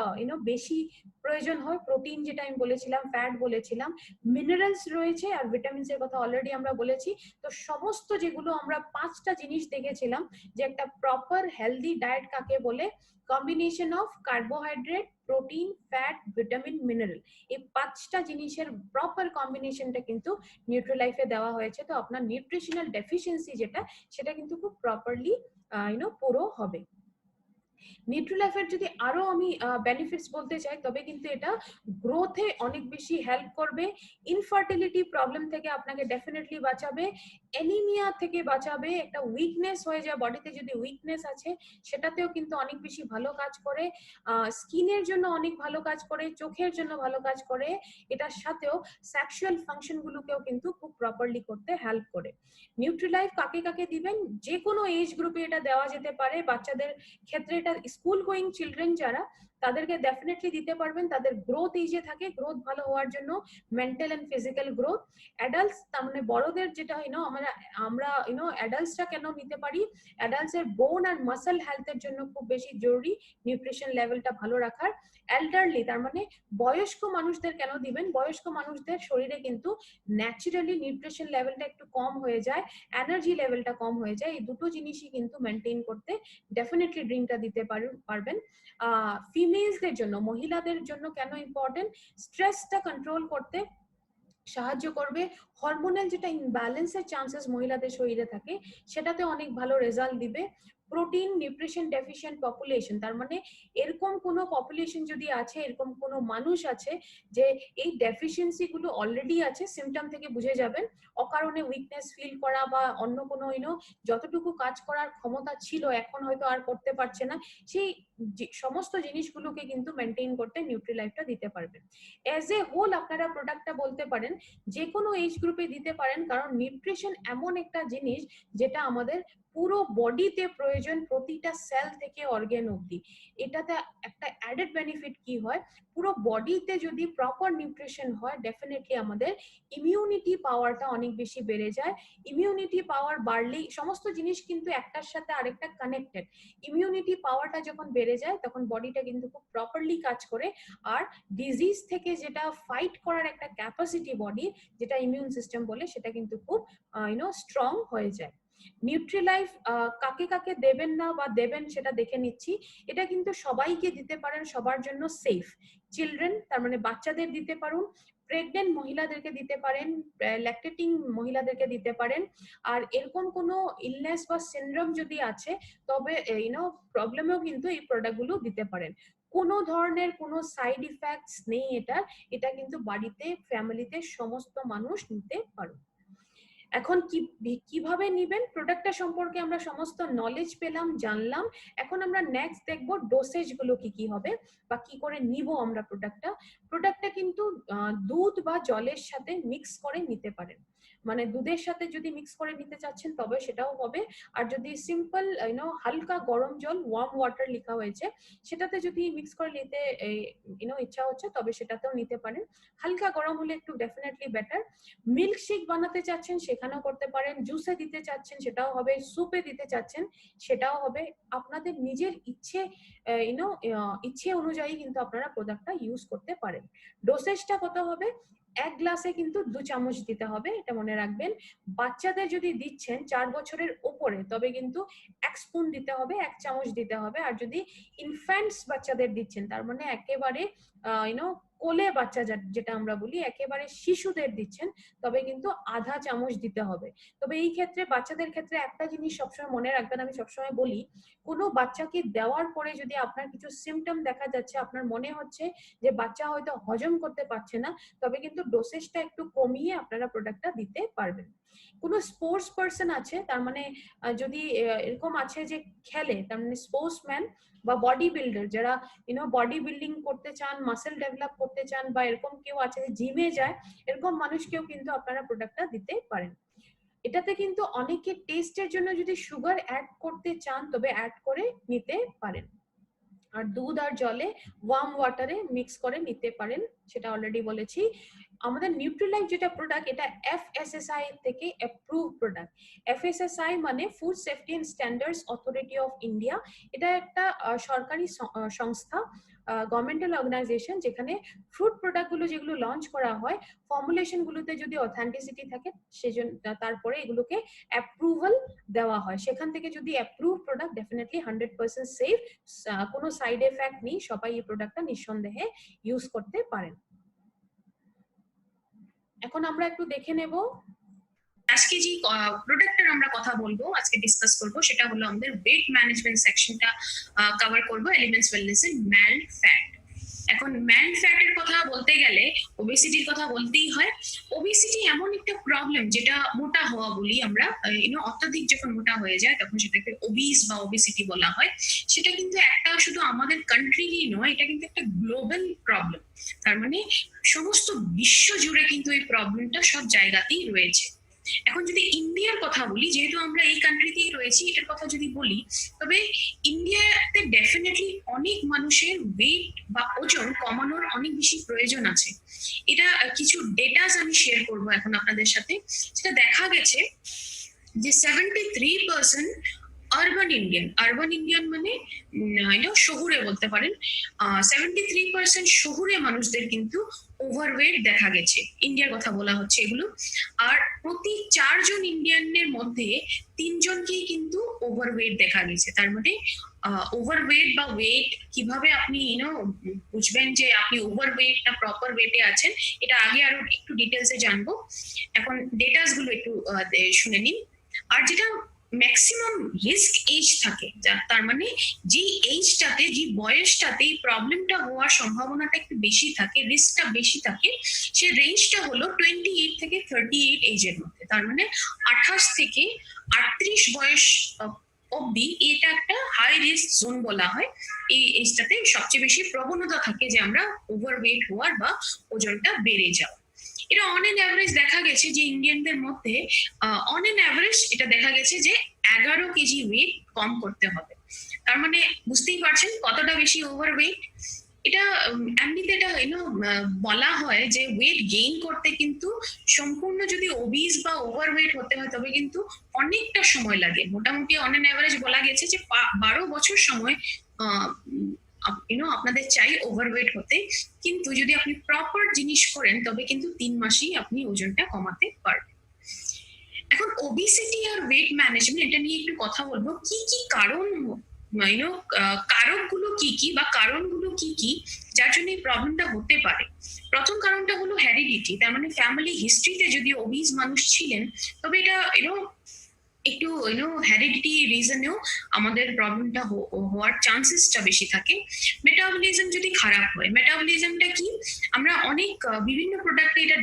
বেশি প্রয়োজন হয়, প্রোটিন যেটা আমি বলেছিলাম, ফ্যাট বলেছিলাম, মিনারেলস রয়েছে, আর ভিটামিনস এর কথা অলরেডি আমরা বলেছি। তো সমস্ত যেগুলো আমরা 5টা জিনিস দেখেছিলাম যে একটা প্রপার হেলদি ডায়েট কাকে বলে, combination of carbohydrate, protein, fat, vitamin, mineral, এই 5টা জিনিসের প্রপার কম্বিনেশনটা কিন্তু নিউট্রিলাইফে দেওয়া হয়েছে। তো আপনার নিউট্রিশনাল ডেফিসিয়েন্সি যেটা, সেটা কিন্তু খুব প্রপারলি পুরো হবে। নিউট্রিলাইফের যদি আরো আমি বেনিফিটস বলতে চাই, তবে কিন্তু এটা গ্রোথে অনেক বেশি হেল্প করবে, ইনফার্টিলিটি প্রবলেম থেকে আপনাকে ডেফিনেটলি বাঁচাবে, অ্যানিমিয়া থেকে বাঁচাবে, একটা উইকনেস হয়ে যায় বডিতে, যদি উইকনেস আছে সেটাতেও কিন্তু অনেক বেশি ভালো কাজ করে, স্কিনের জন্য অনেক ভালো কাজ করে, চোখের জন্য ভালো কাজ করে, এটার সাথেও সেক্সুয়াল ফাংশন গুলোকেও কিন্তু খুব প্রপারলি করতে হেল্প করে। নিউট্রিলাইফ কাকে কাকে দিবেন? যে কোনো এজ গ্রুপে এটা দেওয়া যেতে পারে। বাচ্চাদের ক্ষেত্রে এটা স্কুল গোয়িং চিলড্রেন যারা, তাদেরকে ডেফিনেটলি দিতে পারবেন, তাদের গ্রোথ এজে থাকে, গ্রোথ ভালো হওয়ার জন্য, mental and physical growth. Adults, তার মানে বড়দের যেটা আমরা আমরা অ্যাডাল্টসটা কেন নিতে পারি, অ্যাডাল্টস এর বোন আর মাসল হেলথের জন্য খুব বেশি জরুরি নিউট্রিশন লেভেলটা ভালো রাখার। এল্ডারলি, তার মানে বয়স্ক মানুষদের কেন দিবেন, বয়স্ক মানুষদের শরীরে কিন্তু ন্যাচারালি নিউট্রিশন লেভেলটা একটু কম হয়ে যায়, এনার্জি লেভেলটা কম হয়ে যায়, এই দুটো জিনিসই কিন্তু মেনটেন করতে ডেফিনেটলি ড্রিঙ্কটা দিতে পারবেন। ফিমেলসদের জন্য, মহিলাদের জন্য কেন ইম্পর্টেন্ট, স্ট্রেসটা কন্ট্রোল করতে সাহায্য করবে, হরমোনাল যেটা ইমব্যালেন্সের চান্সেস মহিলাদের শরীরে থাকে সেটাতে অনেক ভালো রেজাল্ট দিবে। প্রোটিন নিউট্রিশন ডেফিশিয়েন্ট পপুলেশন, তার মানে এরকম কোনো পপুলেশন যদি আছে, এরকম কোনো মানুষ আছে যে এই ডেফিসিয়েন্সি গুলো অলরেডি আছে, সিমটম থেকে বুঝে যাবেন, অকারণে উইকনেস ফিল করা বা অন্য কোনো যতটুকু কাজ করার ক্ষমতা ছিল এখন হয়তো আর করতে পারছে না, সেই সমস্ত জিনিসগুলোকে কিন্তু মেনটেন করতে নিউট্রিলাইফটা দিতে পারবেন। এজ এ হোল আপনারা প্রোডাক্টটা বলতে পারেন যে কোনো এজ গ্রুপে দিতে পারেন, কারণ নিউট্রিশন এমন একটা জিনিস যেটা আমাদের পুরো বডিতে প্রয়োজন, প্রতিটা সেল থেকে অর্গান অবধি। এটাতে একটা অ্যাডেড বেনিফিট কি হয়, পুরো বডিতে যদি প্রপার নিউট্রিশন হয়, ডেফিনেটলি আমাদের ইমিউনিটি পাওয়ারটা অনেক বেশি বেড়ে যায়। ইমিউনিটি পাওয়ার বাড়লেই, সমস্ত জিনিস কিন্তু একটার সাথে আরেকটা কানেক্টেড, ইমিউনিটি পাওয়ারটা যখন বেড়ে যায় তখন বডিটা কিন্তু খুব প্রপারলি কাজ করে, আর ডিজিজ থেকে যেটা ফাইট করার একটা ক্যাপাসিটি বডি, যেটা ইমিউন সিস্টেম বলে, সেটা কিন্তু খুব স্ট্রং হয়ে যায়। নিউট্রিলাইফ কাকে কাকে দেবেন না বা দেবেন সেটা দেখে নিচ্ছি। এটা কিন্তু সবাইকে দিতে পারেন, সবার জন্য সেফ। চিলড্রেন, তার মানে বাচ্চাদের দিতে পারুন, প্রেগনেন্ট মহিলাদেরকে দিতে পারেন, ল্যাকটেটিং মহিলাদেরকে দিতে পারেন, আর এরকম কোনো ইলনেস বা সিনড্রোম যদি আছে তবে প্রবলেমেও কিন্তু এই প্রোডাক্টগুলো দিতে পারেন। কোনো ধরনের কোনো সাইড ইফেক্টস নেই এটা কিন্তু বাড়িতে, ফ্যামিলিতে সমস্ত মানুষ নিতে পারো। এখন কিভাবে নিবেন, প্রোডাক্টটা সম্পর্কে আমরা সমস্ত নলেজ পেলাম, জানলাম। এখন আমরা নেক্সট দেখব ডোসেজ গুলো কি কি হবে বা কি করে নিব আমরা প্রোডাক্টটা কিন্তু দুধ বা জলের সাথে মিক্স করে নিতে পারেন, মানে দুধের সাথে যদি মিক্স করে নিতে চাচ্ছেন তবে সেটাও হবে, আর যদি সিম্পল হালকা গরম জল, ওয়ার্ম ওয়াটার লেখা হয়েছে, সেটাতে যদি মিক্স করে নিতে ইচ্ছা হচ্ছে তবে সেটাতেও নিতে পারেন। হালকা গরম হলে একটু ডেফিনেটলি বেটার। মিল্ক শেক বানাতে চাচ্ছেন সেখানেও করতে পারেন, জুসে দিতে চাচ্ছেন সেটাও হবে, সুপে দিতে চাচ্ছেন সেটাও হবে, আপনাদের নিজের ইচ্ছে অনুযায়ী কিন্তু আপনারা প্রোডাক্টটা ইউজ করতে পারেন। ডোসেজটা কত হবে, 1 গ্লাসে কিন্তু 2 চামচ দিতে হবে, এটা মনে রাখবেন। বাচ্চাদের যদি দিচ্ছেন 4 বছরের উপরে তবে কিন্তু 1 স্পুন দিতে হবে, 1 চামচ দিতে হবে, আর যদি ইনফ্যান্টস বাচ্চাদের দিচ্ছেন, তার মানে একেবারে কোলে বাচ্চা যেটা আমরা বলি, একেবারে শিশুদের দিচ্ছেন, তবে কিন্তু আধা চামচ দিতে হবে। তবে এই ক্ষেত্রে বাচ্চাদের ক্ষেত্রে একটা জিনিস সবসময় মনে রাখবেন, আমি সবসময় বলি, কোনো বাচ্চাকে দেওয়ার পরে যদি আপনার কিছু সিমটম দেখা যাচ্ছে, আপনার মনে হচ্ছে যে বাচ্চা হয়তো হজম করতে পারছে না, তবে কিন্তু ডোসেজটা একটু কমিয়ে আপনারা প্রোডাক্টটা দিতে পারবেন। কোনো স্পোর্টস পারসন আছে, তার মানে যদি এরকম আছে যে খেলে, তার মানে স্পোর্টসম্যান বা বডি বিল্ডার, যারা বডি বিল্ডিং করতে চান, মাসেল ডেভেলপ করতে করতে চান বা এরকম কেউ আছে যে জিমে যায়, এরকম মানুষকেও কিন্তু আপনারা প্রোডাক্টটা দিতে পারেন। এটাতে কিন্তু অনেকে টেস্টের জন্য যদি সুগার অ্যাড করতে চান তবে অ্যাড করে নিতে পারেন। আর দুধ আর জলে ওয়ার্ম ওয়াটারে মিক্স করে নিতে পারেন, সেটা অলরেডি বলেছি। আমাদের নিউট্রিলাইফ যেটা প্রোডাক্ট, এটা FSSAI থেকে অ্যাপ্রুভ প্রোডাক্ট। FSSAI মানে food safety and standards authority of India. এটা একটা সরকারি সংস্থা, গভর্নমেন্টাল অর্গানাইজেশন, যেখানে ফ্রুট প্রোডাক্ট গুলো যেগুলো লঞ্চ করা হয়, ফর্মুলেশন গুলোতে যদি অথেন্টিসিটি থাকে সেজন্য তারপরে এগুলোকে অ্যাপ্রুভাল দেওয়া হয়। সেখান থেকে যদি অ্যাপ্রুভ প্রোডাক্ট, ডেফিনেটলি 100% সেফ, কোনো সাইড এফেক্ট নেই, সবাই এই প্রোডাক্টটা নিঃসন্দেহে ইউজ করতে পারেন। এখন আমরা একটু দেখে নেব আজকে যে প্রোডাক্টের আমরা কথা বলবো, আজকে ডিসকাস করব, সেটা হলো আমাদের ওয়েট ম্যানেজমেন্ট সেকশনটা কভার করব, এলিমেন্টস ওয়েলনেসের ম্যাল ফ্যাট। এখন ম্যাল ফ্যাটের কথা বলতে গেলে ওবেসিটির কথা বলতেই হয়। ওবেসিটি এমন একটা প্রবলেম যেটা মোটা হওয়া বলি আমরা, অত্যাধিক যখন মোটা হয়ে যায় তখন সেটাকে ওবিস বা ওবেসিটি বলা হয়। সেটা কিন্তু একটা শুধু আমাদের কান্ট্রিরই নয়, এটা কিন্তু একটা গ্লোবাল প্রবলেম। তার মানে সমস্ত বিশ্ব জুড়ে কিন্তু এই প্রবলেমটা সব জায়গাতেই রয়েছে। এখন যদি ইন্ডিয়ার কথা বলি, যেহেতু আমরা এই কান্ট্রিতেই রয়েছি, এটার কথা যদি বলি, তবে ইন্ডিয়াতে ডেফিনেটলি অনেক মানুষের ওয়েট বা ওজন কমানোর অনেক বেশি প্রয়োজন আছে। এটা কিছু ডেটাস আমি শেয়ার করবো এখন আপনাদের সাথে। সেটা দেখা গেছে যে 73% আরবান ইন্ডিয়ান মানে শহুরে বলতে পারেন, 73% শহুরে মানুষদের কিন্তু ওভারওয়েট দেখা গেছে। ইন্ডিয়ার কথা বলা হচ্ছে এগুলো। আর প্রতি 4 জন ইন্ডিয়ানের মধ্যে 3 জনকেই কিন্তু ওভারওয়েট দেখা গেছে। তার মানে ওভারওয়েট বা ওয়েট কিভাবে আপনি বুঝবেন যে আপনি ওভারওয়েট না প্রপার ওয়েটে আছেন, এটা আগে আরো একটু ডিটেলসে জানবো। এখন ডেটাস গুলো একটু শুনে নিন। আর যেটা ম্যাক্সিমাম রিস্ক এজ থাকে, তার মানে যে এইজটাতে, যে বয়সটাতে এই প্রবলেমটা হওয়ার সম্ভাবনাটা একটু বেশি থাকে, রিস্কটা বেশি থাকে, সে রেঞ্জটা হলো 28 থেকে 38 এজের মধ্যে। তার মানে 28 থেকে 38 বয়স অব্দি এটা একটা হাই রিস্ক জোন বলা হয়। এই এজটাতে সবচেয়ে বেশি প্রবণতা থাকে যে আমরা ওভারওয়েট হওয়ার বা ওজনটা বেড়ে যাওয়া। এটা অন এন অ্যাভারেজ দেখা গেছে যে ইন্ডিয়ানদের মধ্যে অন এন অ্যাভারেজ এটা দেখা গেছে যে 11 কেজি ওয়েট কম করতে হবে। তার মানে বুঝতেই পারছেন কতটা বেশি ওভারওয়েট। এটা এমনিতে এটা বলা হয় যে ওয়েট গেইন করতে কিন্তু সম্পূর্ণ যদি ওবিস বা ওভারওয়েট হতে হয় তবে কিন্তু অনেকটা সময় লাগে। মোটামুটি অন এন অ্যাভারেজ বলা গেছে যে 12 বছর সময় আপনাদের চাই ওভারওয়েট হতে। কিন্তু যদি আপনি প্রপার জিনিস করেন তবে কিন্তু 3 মাসেই আপনি ওজনটা কমাতে পারবেন। এখন ওবেসিটি আর ওয়েট ম্যানেজমেন্ট, এটা নিয়ে একটু কথা বলবো। কি কি কারণ, কারকগুলো কি কি বা কারণগুলো কি কি যার জন্য এই প্রবলেমটা হতে পারে। প্রথম কারণটা হলো হেরিডিটি। তার মানে ফ্যামিলি হিস্ট্রিতে যদি ওবিস মানুষ ছিলেন তবে এটা একটু হেরিডিটি রিজনেও আমাদের প্রবলেমটা হওয়ার চান্সেসটা বেশি থাকে। মেটাবলিজম যদি খারাপ হয়, মেটাবলিজমটা কি আমরা অনেক বিভিন্ন প্রোডাক্টে এটা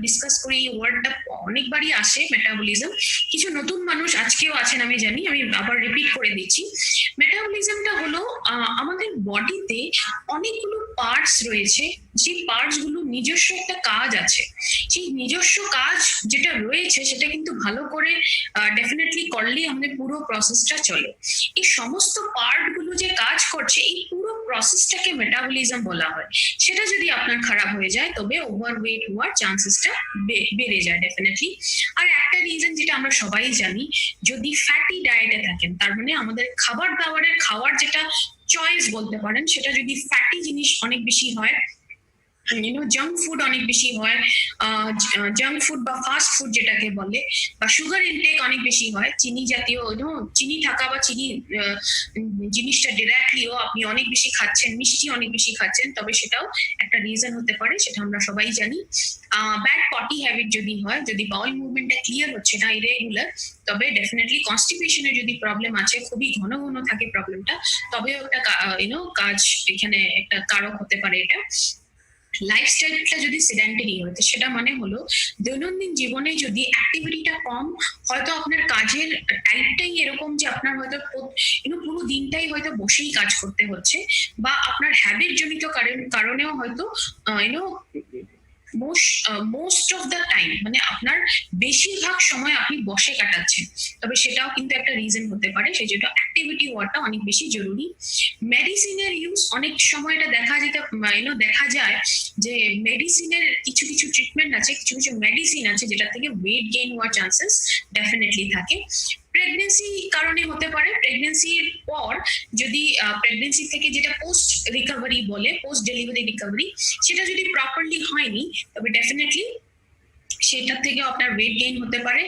ডিসকাস করি, এই ওয়ার্ডটা অনেকবারই আসে মেটাবলিজম। কিছু নতুন মানুষ আজকেও আছেন আমি জানি, আমি আবার রিপিট করে দিচ্ছি। মেটাবলিজমটা হলো আমাদের বডিতে অনেকগুলো পার্টস রয়েছে, যে পার্টস গুলো নিজস্ব একটা কাজ আছে। সেই নিজস্ব কাজ যেটা রয়েছে সেটা কিন্তু ভালো করে ডেফিনেটলি করলে আমাদের পুরো প্রসেসটা চলে। এই সমস্ত পার্ট গুলো যে কাজ করছে, এই পুরো প্রসেসটাকে মেটাবলিজম বলা হয়। সেটা যদি আপনার খারাপ হয়ে যায় তবে ওভারওয়েট হওয়ার চান্সেসটা বেড়ে যায় ডেফিনেটলি। আর একটা রিজন যেটা আমরা সবাই জানি, যদি ফ্যাটি ডায়েটে থাকেন, তার মানে আমাদের খাবার দাবারের খাওয়ার যেটা চয়েস বলতে পারেন, সেটা যদি ফ্যাটি জিনিস অনেক বেশি হয়, জাঙ্ক ফুড অনেক বেশি হয়, জাঙ্ক ফুড বা ফাস্ট ফুড যেটাকে বলে, বা সুগার ইনটেক অনেক বেশি হয়, চিনি জাতীয় চিনি থাকা বা চিনি জিনিসটা ডিরেক্টলিও আপনি অনেক বেশি খাচ্ছেন, মিষ্টি অনেক বেশি খাচ্ছেন, তবে সেটাও একটা রিজন হতে পারে, সেটা আমরা সবাই জানি। ব্যাড পটি হ্যাবিট যদি হয়, যদি বাউল মুভমেন্টটা ক্লিয়ার হচ্ছে না, ইরেগুলার, তবে ডেফিনেটলি কনস্টিপেশনের যদি প্রবলেম আছে, খুবই ঘন ঘন থাকে প্রবলেমটা, তবেও একটা কাজ এখানে একটা কারক হতে পারে এটা। লাইফস্টাইলটা যদি সেডেন্টারি হয়, সেটা মানে হলো দৈনন্দিন জীবনে যদি অ্যাক্টিভিটিটা কম, হয়তো আপনার কাজের টাইপটাই এরকম যে আপনার হয়তো পুরো দিনটাই হয়তো বসেই কাজ করতে হচ্ছে, বা আপনার হ্যাবিট জনিত কারণেও হয়তো মোস্ট অফ দ্য টাইম মানে আপনার বেশিরভাগ সময় আপনি বসে কাটাচ্ছেন, তবে সেটাও কিন্তু একটা রিজন হতে পারে। সেই জন্য অ্যাক্টিভিটি হওয়াটা অনেক বেশি জরুরি। মেডিসিনের ইউজ অনেক সময় এটা দেখা যায় যে মেডিসিনের কিছু কিছু ট্রিটমেন্ট আছে, কিছু কিছু মেডিসিন আছে যেটা থেকে ওয়েট গেইন হওয়ার চান্সেস ডেফিনেটলি থাকে। প্রেগনেন্সি কারণে হতে পারে, প্রেগনেন্সির পর যদি প্রেগনেন্সি থেকে যেটা পোস্ট রিকভারি বলে, পোস্ট ডেলিভারি রিকভারি, সেটা যদি প্রপারলি হয়নি তবে ডেফিনেটলি সেটা থেকে আপনার ওয়েট গেইন হতে পারে।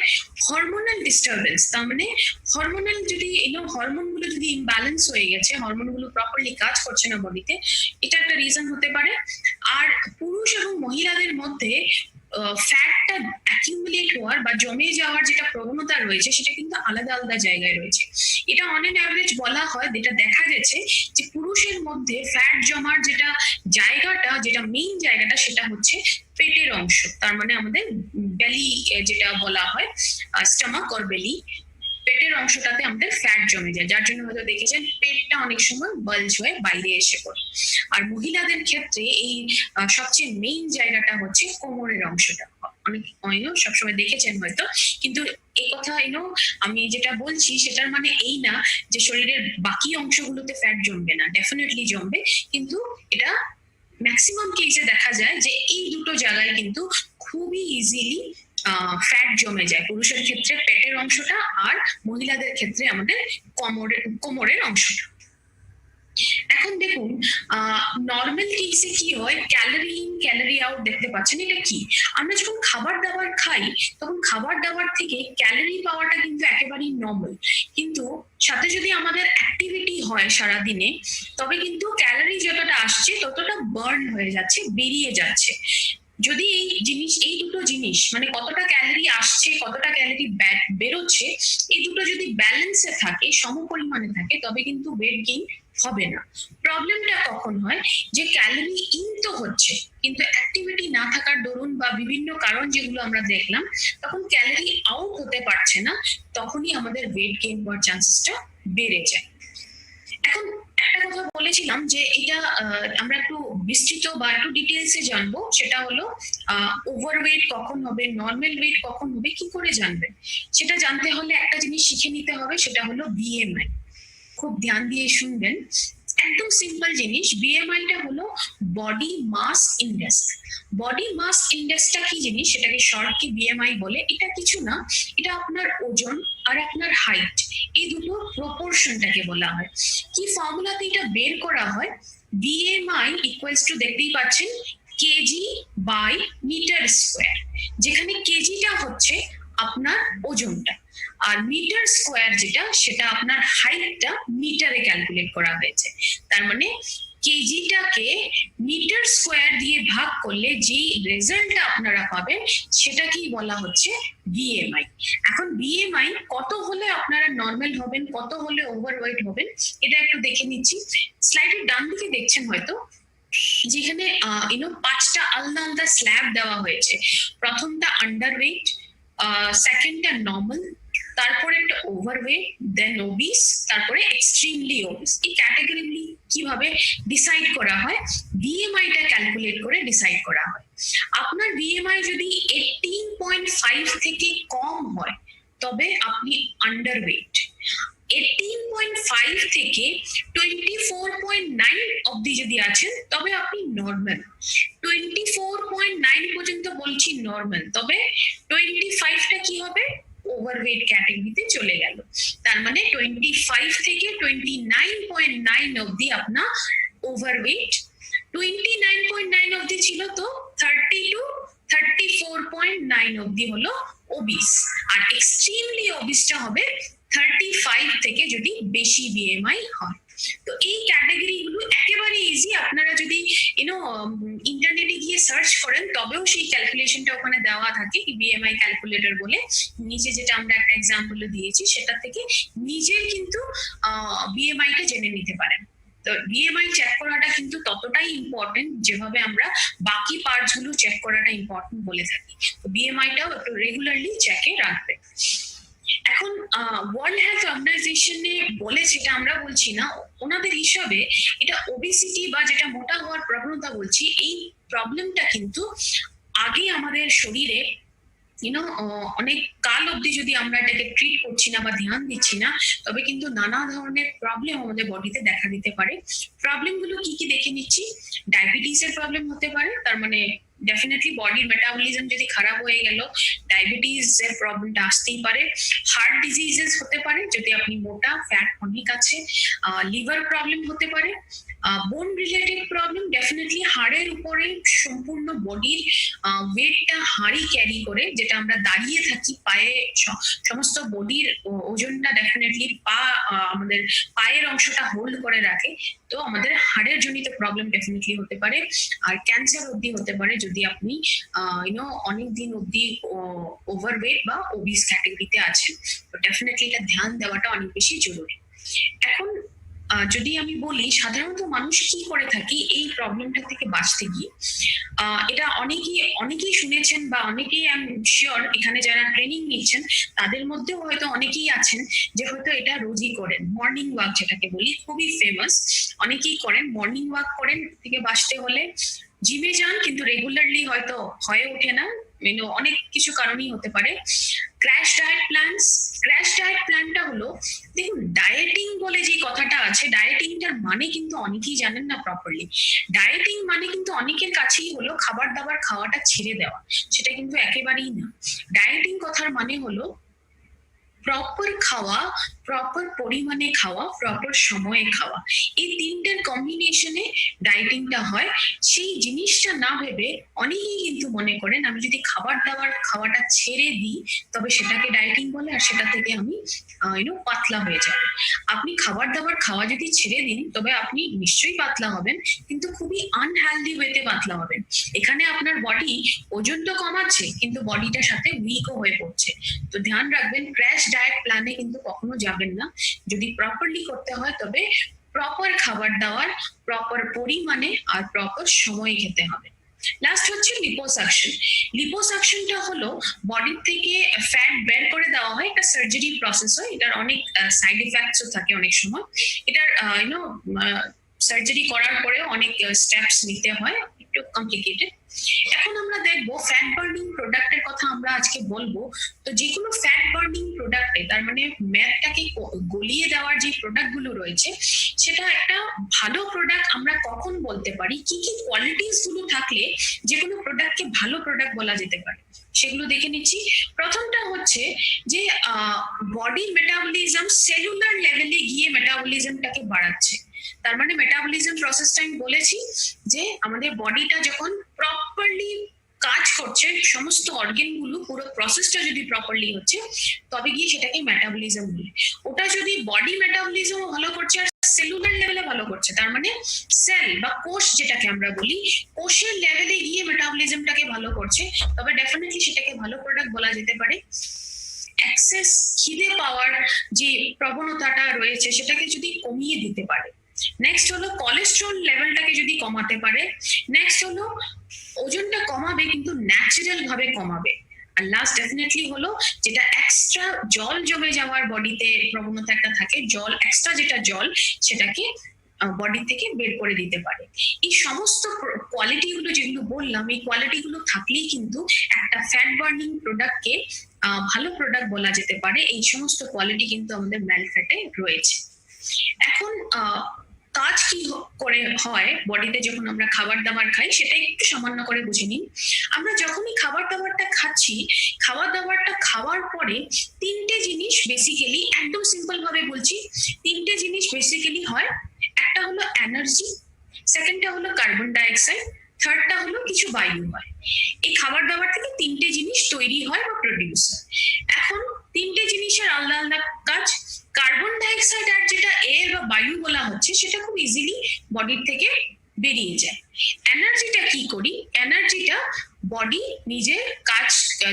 হরমোনাল ডিস্টারবেন্স, তার মানে হরমোনাল যদি হরমোনগুলো যদি ইমব্যালেন্স হয়ে গেছে, হরমোনগুলো প্রপারলি কাজ করছে না বডিতে, এটা একটা রিজন হতে পারে। আর পুরুষ এবং মহিলাদের মধ্যে ফ্যাটটা অ্যাকিউমুলেট হওয়ার বা জমে যাওয়ার যেটা প্রবণতা রয়েছে সেটা কিন্তু আলাদা আলাদা জায়গায় রয়েছে। এটা অন এন অ্যাভারেজ বলা হয়, যেটা দেখা গেছে যে পুরুষের মধ্যে ফ্যাট জমার যেটা জায়গাটা, যেটা মেইন জায়গাটা, সেটা হচ্ছে পেটের অংশ, তার মানে আমাদের বেলি যেটা বলা হয়, স্টমাক অর বেলি, পেটের অংশটাতে আমাদের ফ্যাট জমে যায়, যার জন্য হয়তো দেখেছেন পেটটা অনেক সময় বাল্জ হয়ে বাইরে এসে পড়ে। আর মহিলাদের ক্ষেত্রে এই সবচেয়ে মেইন জায়গাটা হচ্ছে কোমরের অংশটা, অনেক সবসময় দেখেছেন হয়তো। কিন্তু এই কথা আমি যেটা বলছি সেটার মানে এই না যে শরীরের বাকি অংশগুলোতে ফ্যাট জমবে না, ডেফিনেটলি জমবে, কিন্তু এটা ম্যাক্সিমাম কেসে দেখা যায় যে এই দুটো জায়গায় কিন্তু খুবই ইজিলি ফ্যাট জমে যায়, পুরুষের ক্ষেত্রে পেটের অংশটা আর মহিলাদের ক্ষেত্রে আমাদের কোমরের অংশটা। এখন দেখুন নর্মাল কেসে কি হয়, ক্যালোরি ইন ক্যালোরি আউট দেখতে পাচ্ছেন। এটা কি, আমরা যখন খাবার দাবার খাই তখন খাবার দাবার থেকে ক্যালোরি পাওয়াটা কিন্তু একেবারেই নর্মাল, কিন্তু সাথে যদি আমাদের অ্যাক্টিভিটি হয় সারা দিনে তবে কিন্তু ক্যালোরি যতটা আসছে ততটা বার্ন হয়ে যাচ্ছে, বেরিয়ে যাচ্ছে। যদি এই দুটো জিনিস মানে কতটা ক্যালোরি আসছে কতটা ক্যালোরি বেরোচ্ছে, এই দুটো যদি ব্যালেন্সে থাকে, সমপরিমাণে থাকে, তবে কিন্তু ওয়েট গেইন হবে না। প্রবলেমটা কখন হয়, যে ক্যালোরি ইন তো হচ্ছে কিন্তু অ্যাক্টিভিটি না থাকার দরুন বা বিভিন্ন কারণ যেগুলো আমরা দেখলাম, তখন ক্যালোরি আউট হতে পারছে না, তখনই আমাদের ওয়েট গেইন হওয়ার চান্সেসটা বেড়ে যায়। এখন একটা কথা বলেছিলাম যে এটা আমরা একটু বিস্তৃত বা একটু ডিটেলসে জানবো, সেটা হলো ওভারওয়েট কখন হবে, নর্মাল ওয়েট কখন হবে, কি করে জানবেন। সেটা জানতে হলে একটা জিনিস শিখে নিতে হবে, সেটা হলো বিএমআই। খুব ধ্যান দিয়ে শুনবেন, একদম সিম্পল জিনিস। বিএমআইটা হলো body mass index. Body mass ইন্ডেক্সটা কি জিনিস, সেটাকে শর্ট কি বিএমআই বলে। এটা কিছু না, এটা আপনার ওজন আর আপনার হাইট, এই দুটো প্রপোর্শনটাকে বলা হয়। কি ফর্মুলাতে এটা বের করা হয়, বিএমআই ইকুয়ালস টু, দেখতেই পাচ্ছেন, কেজি বাই মিটার স্কোয়ার, যেখানে কেজিটা হচ্ছে আপনার ওজনটা আর মিটার স্কোয়ার যেটা, সেটা আপনার হাইটটা মিটারে ক্যালকুলেট করা হয়েছে। তার মানে কেজিটাকে মিটার স্কোয়ার দিয়ে ভাগ করলে যেই রেজাল্টটা আপনারা পাবেন সেটাকেই বলা হচ্ছে বিএমআই। এখন বিএমআই কত হলে আপনারা নর্মাল হবেন, কত হলে ওভারওয়েট হবেন, এটা একটু দেখে নিচ্ছি। স্লাইডের ডান দিকে দেখছেন হয়তো, যেখানে পাঁচটা আলাদা আলাদা স্ল্যাব দেওয়া হয়েছে। প্রথমটা আন্ডারওয়েট, সেকেন্ডটা নর্মাল, তারপরে একটা ওভারওয়েট, দেন ওবিস, তারপরে এক্সট্রিমলি ওবিস। এই ক্যাটাগরিগুলি কিভাবে ডিসাইড করা হয়, বিএমআইটা ক্যালকুলেট করে ডিসাইড করা হয়। আপনার বিএমআই যদি 18.5 থেকে কম হয় তবে আপনি আন্ডারওয়েট, 18.5 থেকে 24.9 অবধি যদি আছেন তবে আপনি নর্মাল, 24.9 পর্যন্ত বলছি নর্মাল, তবে 25টা কি হবে, ওভারওয়েট ক্যাটাগরিতে চলে গেল। তার মানে 25 থেকে 29.9 অবধি আপনার ওভারওয়েট, 29.9 অবধি ছিল তো 30 টু 34.9 অবধি হলো ওবিস, আর এক্সট্রিমলি ওবিসটা হবে 35 থেকে যদি বেশি বিএমআই হয়। তো এই ক্যাটাগরি গুলো একেবারে ইজি, আপনারা যদি ইন্টারনেটে গিয়ে সার্চ করেন তবেও সেই ক্যালকুলেশনটা ওখানে দেওয়া থাকে, বিএমআই ক্যালকুলেটর বলে। নিচে যেটা আমরা একটা এক্সাম্পল দিয়েছি সেটা থেকে নিজের কিন্তু বিএমআইটা জেনে নিতে পারেন। তো বিএমআই চেক করাটা কিন্তু ততটাই ইম্পর্টেন্ট যেভাবে আমরা বাকি পার্টস গুলো চেক করাটা ইম্পর্টেন্ট বলে থাকি। তো বিএমআইটাও একটু রেগুলারলি চেকে রাখবে। এখন ওয়ার্ল্ড হেলথ অর্গানাইজেশনে বলে, যেটা আমরা বলছি না, ওনাদের হিসাবে এটা ওবেসিটি বা যেটা মোটা হওয়ার প্রবণতা বলছি, এই প্রবলেমটা কিন্তু আগে আমাদের শরীরে অনেক কাল অবধি যদি আমরা এটাকে ট্রিট করছি না বা ধ্যান দিচ্ছি না, তবে কিন্তু নানা ধরনের প্রবলেম আমাদের বডিতে দেখা দিতে পারে। প্রবলেম গুলো কি কি দেখে নিচ্ছি। ডায়াবেটিস এর প্রবলেম হতে পারে, তার মানে ডেফিনেটলি বডির মেটাবলিজম যদি খারাপ হয়ে গেল, ডায়াবেটিস এর প্রবলেমটা আসতেই পারে। হার্ট ডিজিজেস হতে পারে যদি আপনি মোটা, ফ্যাট অনেক আছে। লিভার প্রবলেম হতে পারে। বোন রিলেটেড প্রবলেম, ডেফিনেটলি হাড়ের উপরে সম্পূর্ণ বডির ওয়েটটা হাড়ি ক্যারি করে, যেটা আমরা দাঁড়িয়ে থাকি পায়ে, সমস্ত বডির ওজনটা ডেফিনেটলি আমাদের পায়ের অংশটা হোল্ড করে রাখে। তো আমাদের হাড়ের জনিত প্রবলেম ডেফিনেটলি হতে পারে। আর ক্যান্সার অবধি হতে পারে যদি আপনি অনেক দিন অবধি ওভারওয়েট বা ওবিস ক্যাটাগরিতে আছেন। তো ডেফিনেটলি এটা ধ্যান দেওয়াটা অনেক বেশি জরুরি। এখন যদি আমি বলি সাধারণত মানুষ কি করে থাকি এই প্রবলেমটা থেকে বাঁচতে গিয়ে, এটা অনেকেই শুনেছেন বা অনেকেই আমি শিওর এখানে যারা ট্রেনিং নিচ্ছেন তাদের মধ্যেও হয়তো অনেকেই আছেন যে হয়তো এটা রোজই করেন। মর্নিং ওয়াক যেটাকে বলি, খুবই ফেমাস, অনেকেই করেন। মর্নিং ওয়াক করেন থেকে বাঁচতে হলে জিমে যান, কিন্তু রেগুলারলি হয়তো হয়ে ওঠে না, অনেক কিছু কারণই হতে পারে। ক্র্যাশ ডায়েট প্ল্যানটা হলো, দেখুন ডায়েটিং বলে যে কথাটা আছে, ডায়েটিংটার মানে কিন্তু অনেকেই জানেন না প্রপারলি। ডায়েটিং মানে কিন্তু অনেকের কাছেই হলো খাবার দাবার খাওয়াটা ছেড়ে দেওয়া, সেটা কিন্তু একেবারেই না। ডায়েটিং কথার মানে হলো প্রপার খাওয়া, প্রপার পরিমাণে খাওয়া, প্রপার সময়ে খাওয়া। এই তিনটের কম্বিনেশনে ডায়েটিংটা হয়। সেই জিনিসটা না ভেবে অনেকেই কিন্তু মনে করেন আমি যদি খাবার দাবার খাওয়াটা ছেড়ে দিই তবে সেটাকে ডায়েটিং বলে, আর সেটা থেকে আমি পাতলা হয়ে যাব। আপনি খাবার দাবার খাওয়া যদি ছেড়ে দিন তবে আপনি নিশ্চয়ই পাতলা হবেন, কিন্তু খুবই আনহেলদি ওয়েতে পাতলা হবেন। এখানে আপনার বডি ওজন তো কমাচ্ছে, কিন্তু বডিটার সাথে উইকও হয়ে পড়ছে। তো ধ্যান রাখবেন, ক্র্যাশ ডায়েট প্ল্যানে কিন্তু কখনো যাবেন না। যদি প্রপারলি করতে হয় তবে প্রপার খাবার দাবার, প্রপার পরিমাণে আর প্রপার সময়ে খেতে হবে। লাস্ট হচ্ছে লিপোসাকশন। লিপোসাকশনটা হলো বডির থেকে ফ্যাট বের করে দেওয়া হয়, একটা সার্জারি প্রসেস হয়। এটার অনেক সাইড এফেক্টসও থাকে অনেক সময়। এটার সার্জারি করার পরেও অনেক স্টেপস নিতে হয়, একটু কমপ্লিকেটেড। এখন আমরা দেখবো ফ্যাট বার্নিং প্রোডাক্টের কথা আমরা আজকে বলবো। তো যে কোনো ফ্যাট বার্নিং প্রোডাক্টে, তার মানে ম্যাটটাকে গলিয়ে দেওয়ার যে প্রোডাক্ট গুলো রয়েছে, সেটা একটা ভালো প্রোডাক্ট আমরা কখন বলতে পারি, কি কি কোয়ালিটিস গুলো থাকলে যে কোনো প্রোডাক্টকে ভালো প্রোডাক্ট বলা যেতে পারে, সেগুলো দেখে নিচ্ছি। প্রথমটা হচ্ছে যে বডির মেটাবলিজম সেলুলার লেভেলে গিয়ে মেটাবলিজমটাকে বাড়াচ্ছে। তার মানে মেটাবলিজম প্রসেসটা আমি বলেছি যে আমাদের বডিটা যখন প্রপারলি কাজ করছে, সমস্ত অর্গান গুলো পুরো প্রসেসটা যদি প্রপারলি হচ্ছে তবে গিয়ে সেটাকে মেটাবলিজম বলে। ওটা যদি বডি মেটাবলিজম ভালো করছে আর সেলুলার লেভেলে ভালো করছে, তার মানে সেল বা কোষ যেটাকে আমরা বলি, কোষের লেভেলে গিয়ে মেটাবলিজমটাকে ভালো করছে, তবে ডেফিনেটলি সেটাকে ভালো প্রোডাক্ট বলা যেতে পারে। অ্যাক্সেস খিদে পাওয়ার যে প্রবণতাটা রয়েছে সেটাকে যদি কমিয়ে দিতে পারে। নেক্সট হলো কোলেস্টেরল লেভেলটাকে যদি কমাতে পারে। নেক্সট হলো ওজনটা কমাবে কিন্তু ন্যাচারাল ভাবে কমাবে। আর লাস্ট ডেফিনেটলি হলো যেটা এক্সট্রা জল জমে যাওয়ার বডিতে প্রবণতা একটা থাকে, জল এক্সট্রা যেটা জল সেটাকে বডি থেকে বের করে দিতে পারে। এই সমস্ত কোয়ালিটি গুলো যেগুলো বললাম, এই কোয়ালিটি গুলো থাকলেই কিন্তু একটা ফ্যাট বার্নিং প্রোডাক্টকে ভালো প্রোডাক্ট বলা যেতে পারে। এই সমস্ত কোয়ালিটি কিন্তু আমাদের ম্যালফ্যাটে রয়েছে। এখন কাজ কি করে হয় বডিতে যখন আমরা খাবার দাবার খাই সেটা একটু সামান্য করে বুঝে নিন। আমরা যখনই খাবার দাবারটা খাচ্ছি, খাবার দাবারটা খাওয়ার পরে তিনটে জিনিস বেসিক্যালি, একদম সিম্পল ভাবে বলছি, তিনটে জিনিস বেসিক্যালি হয়। একটা হলো এনার্জি, সেকেন্ডটা হলো কার্বন ডাইঅক্সাইড, থার্ডটা হলো কিছু বায়ু হয়। এই খাবার দাবার থেকে তিনটে জিনিস তৈরি হয় বা প্রডিউস হয়। এখন তিনটে জিনিসের আলাদা আলাদা কাজ। কার্বন ডাইঅক্সাইড আর যেটা এয়ার বা বায়ু বলা হচ্ছে সেটা খুব ইজিলি বডির থেকে বেরিয়ে যায়। এনার্জিটা কি করি, এনার্জিটা বডি নিজের কাজ,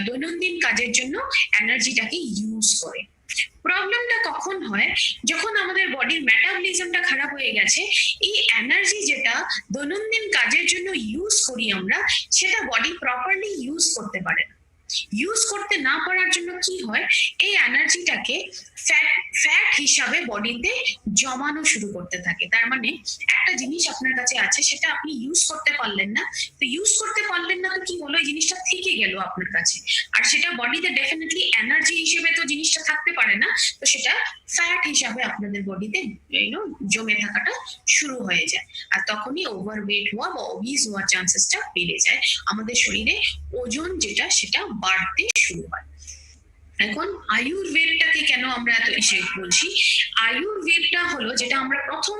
দৈনন্দিন কাজের জন্য এনার্জিটাকে ইউজ করে। প্রবলেমটা কখন হয়, যখন আমাদের বডির মেটাবলিজমটা খারাপ হয়ে গেছে, এই এনার্জি যেটা দৈনন্দিন কাজের জন্য ইউজ করি আমরা, সেটা বডি প্রপারলি ইউজ করতে পারে না। ইউজ করতে না পারার জন্য কি হয়, এই এনার্জিটাকে ফ্যাট হিসাবে বডিতে জমানো শুরু করতে থাকে। তার মানে একটা জিনিস আপনার কাছে আছে, সেটা আপনি ইউজ করতে পারলেন না, তো ইউজ করতে পারলেন না তো কি হলো, এই জিনিসটা থেকে গেল আপনার কাছে, আর সেটা বডিতে ডেফিনেটলি এনার্জি হিসেবে তো জিনিসটা থাকতে পারে না, তো সেটা ফ্যাট হিসাবে আপনাদের বডিতে জমে থাকাটা শুরু হয়ে যায়। আর তখনই ওভারওয়েট হওয়া বা ওবিজ হওয়ার চান্সেসটা বেড়ে যায়, আমাদের শরীরে ওজন যেটা সেটা বাড়তে শুরু হয়। এখন আয়ুর্বেদটাকে কেন আমরা এত এসে বলছি, আয়ুর্বেদটা হলো যেটা আমরা প্রথম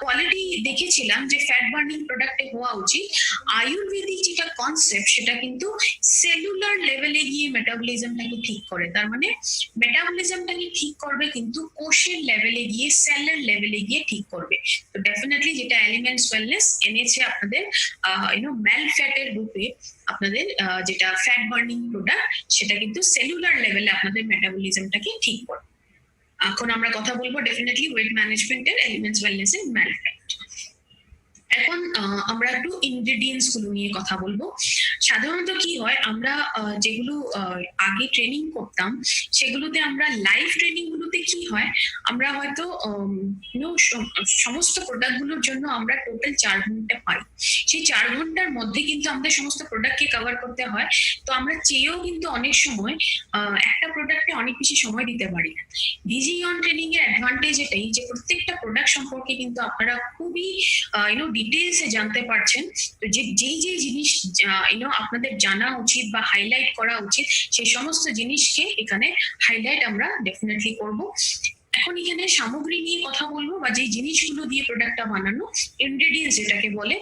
কোয়ালিটি দেখেছিলাম যে ফ্যাট বার্নিং প্রোডাক্টে হওয়া উচিত, আয়ুর্বেদিক যেটা কনসেপ্ট সেটা কিন্তু সেলুলার লেভেলে গিয়ে মেটাবলিজমটাকে ঠিক করে। তার মানে মেটাবলিজমটাকে ঠিক করবে কিন্তু কোষের লেভেলে গিয়ে, সেলের লেভেলে গিয়ে ঠিক করবে। তো ডেফিনেটলি যেটা এলিমেন্টস ওয়েলনেস এনেছে আপনাদের ম্যাল ফ্যাটের রূপে, আপনাদের যেটা ফ্যাট বার্নিং প্রোডাক্ট, সেটা কিন্তু সেলুলার লেভেলে আপনাদের মেটাবলিজমটাকে ঠিক করে। এখন আমরা কথা বলবো ডেফিনেটলি ওয়েট ম্যানেজমেন্টের, এলিমেন্টস ওয়েলনেস এর ম্যাল ফ্যাট। এখন আমরা একটু ইনগ্রেডিয়েন্টস গুলো নিয়ে কথা বলবো। সাধারণত কি হয়, আমরা যেগুলো আগে ট্রেনিং করতাম, সেগুলোতে আমরা লাইভ ট্রেনিং গুলোতে কি হয়, আমরা হয়তো সমস্ত প্রোডাক্ট গুলোর জন্য আমরা টোটাল 4 ঘন্টা পাই। সেই 4 ঘন্টার মধ্যে কিন্তু আমাদের সমস্ত প্রোডাক্টকে কভার করতে হয়, তো আমরা চেয়েও কিন্তু অনেক সময় একটা প্রোডাক্টে অনেক বেশি সময় দিতে পারি না। ডিজি অন ট্রেনিং এর অ্যাডভান্টেজ এটাই যে প্রত্যেকটা প্রোডাক্ট সম্পর্কে কিন্তু আপনারা খুবই ডিটেলসে জানতে পারছেন। তো যেই জিনিস আপনাদের জানা উচিত বা হাইলাইট করা উচিত, সেই সমস্ত জিনিসকে এখানে হাইলাইট আমরা ডেফিনেটলি করব। এখন এখানে সামগ্রী নিয়ে কথা বলবো, বা যে জিনিসগুলো দিয়ে প্রোডাক্টটা বানানো, ইনগ্রেডিয়েন্টস যেটাকে বলে।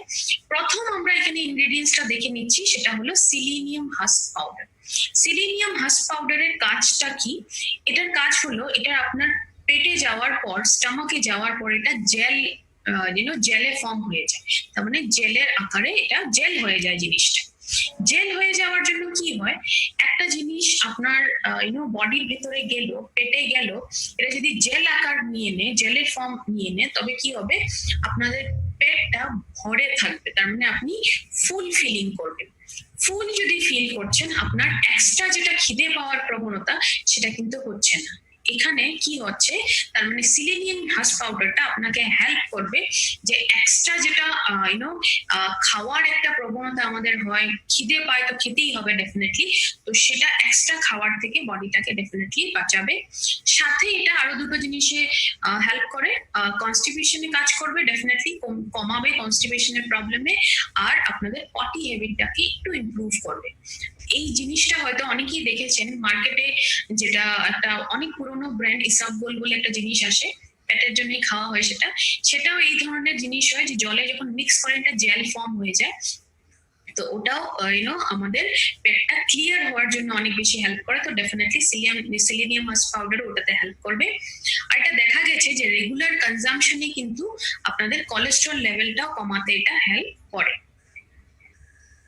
প্রথম আমরা এখানে ইনগ্রেডিয়েন্টসটা দেখে নিচ্ছি, সেটা হলো selenium husk powder. Selenium husk পাউডারের কাজটা কি? এটার কাজ হলো, এটা আপনার পেটে যাওয়ার পর, স্টমাকে যাওয়ার পর এটা জেল জেলে ফর্ম হয়ে যায়। তার মানে জেলের আকারে এটা জেল হয়ে যায়। জিনিসটা জেল হয়ে যাওয়ার জন্য কি হয়, একটা জিনিস আপনার বডির ভিতরে গেল, পেটে গেল, এটা যদি জেল আকার নিয়ে নেয়, জেলের ফর্ম নিয়ে নেয়, তবে কি হবে, আপনাদের পেটটা ভরে থাকবে। তার মানে আপনি ফুল ফিলিং করবেন। ফুল যদি ফিল করছেন, আপনার এক্সট্রা যেটা খিদে পাওয়ার প্রবণতা, সেটা কিন্তু হচ্ছে না। এখানে কি হচ্ছে, তার মানে সিলিনিয়াম হাস্ক পাউডারটা আপনাকে হেল্প করবে যে এক্সট্রা যেটা খাওয়ার একটা প্রবণতা আমাদের হয়, খিদে পায় তো খেতেই হবে ডেফিনেটলি, তো সেটা এক্সট্রা খাওয়ার থেকে বডিটাকে ডেফিনেটলি বাঁচাবে। সাথে এটা আরো দুটো জিনিসে হেল্প করে, কনস্টিপেশনে কাজ করবে, ডেফিনেটলি কমাবে কনস্টিপেশনের প্রবলেমে, আর আপনাদের পটি হ্যাবিটটাকে একটু ইমপ্রুভ করবে। এই জিনিসটা হয়তো অনেকেই দেখেছেন মার্কেটে, যেটা একটা অনেক পুরনো ব্র্যান্ড ইসাবগোল বলে একটা জিনিস আসে, পেটের জন্য খাওয়া হয়, সেটাও এই ধরনের জিনিস হয় যে জলে যখন মিক্স করে একটা জেল ফর্ম হয়ে যায়। তো ওটাও আমাদের পেটটা ক্লিয়ার হওয়ার জন্য অনেক বেশি হেল্প করে। তো ডেফিনেটলি সিলিনিয়াম হাস্ক পাউডার ওটাতে হেল্প করবে। আর এটা দেখা গেছে যে রেগুলার কনজাম্পশনে কিন্তু আপনাদের কোলেস্টেরল লেভেলটাও কমাতে এটা হেল্প করে।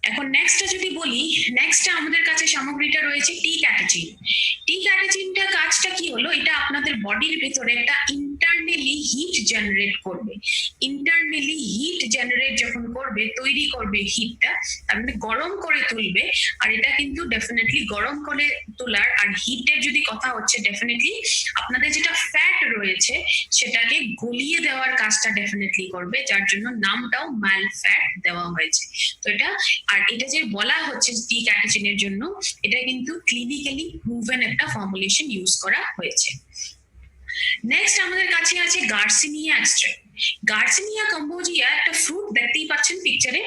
এখন নেক্সটটা যদি বলি, নেক্সটটা আমাদের কাছে সামগ্রীটা রয়েছে টি ক্যাটেচিন। টি ক্যাটেচিনটা কাজটা কি হলো, এটা আপনাদের বডির ভিতরে একটা ইন্টারনালি হিট জেনারেট করবে। ইন্টারনালি হিট জেনারেট যখন করবে, তৈরি করবে হিটটা, তার মানে গরম করে তুলবে। আর এটা কিন্তু ডেফিনেটলি গরম করে তোলার আর হিটের যদি কথা হচ্ছে, ডেফিনেটলি আপনাদের যেটা ফ্যাট রয়েছে সেটাকে গলিয়ে দেওয়ার কাজটা ডেফিনেটলি করবে, যার জন্য নামটাও ম্যাল ফ্যাট দেওয়া হয়েছে। তো এটা, আর এটা যে বলা হচ্ছে টি ক্যাটেচিনের জন্য, এটা কিন্তু ক্লিনিক্যালি প্রুভেন একটা ফর্মুলেশন ইউজ করা হয়েছে। নেক্সট আমাদের কাছে আছে গার্সিনিয়া এক্সট্রাক্ট। গার্সিনিয়া কম্বোজিয়া একটা ফ্রুট, দেখতেই পাচ্ছেন পিকচারে,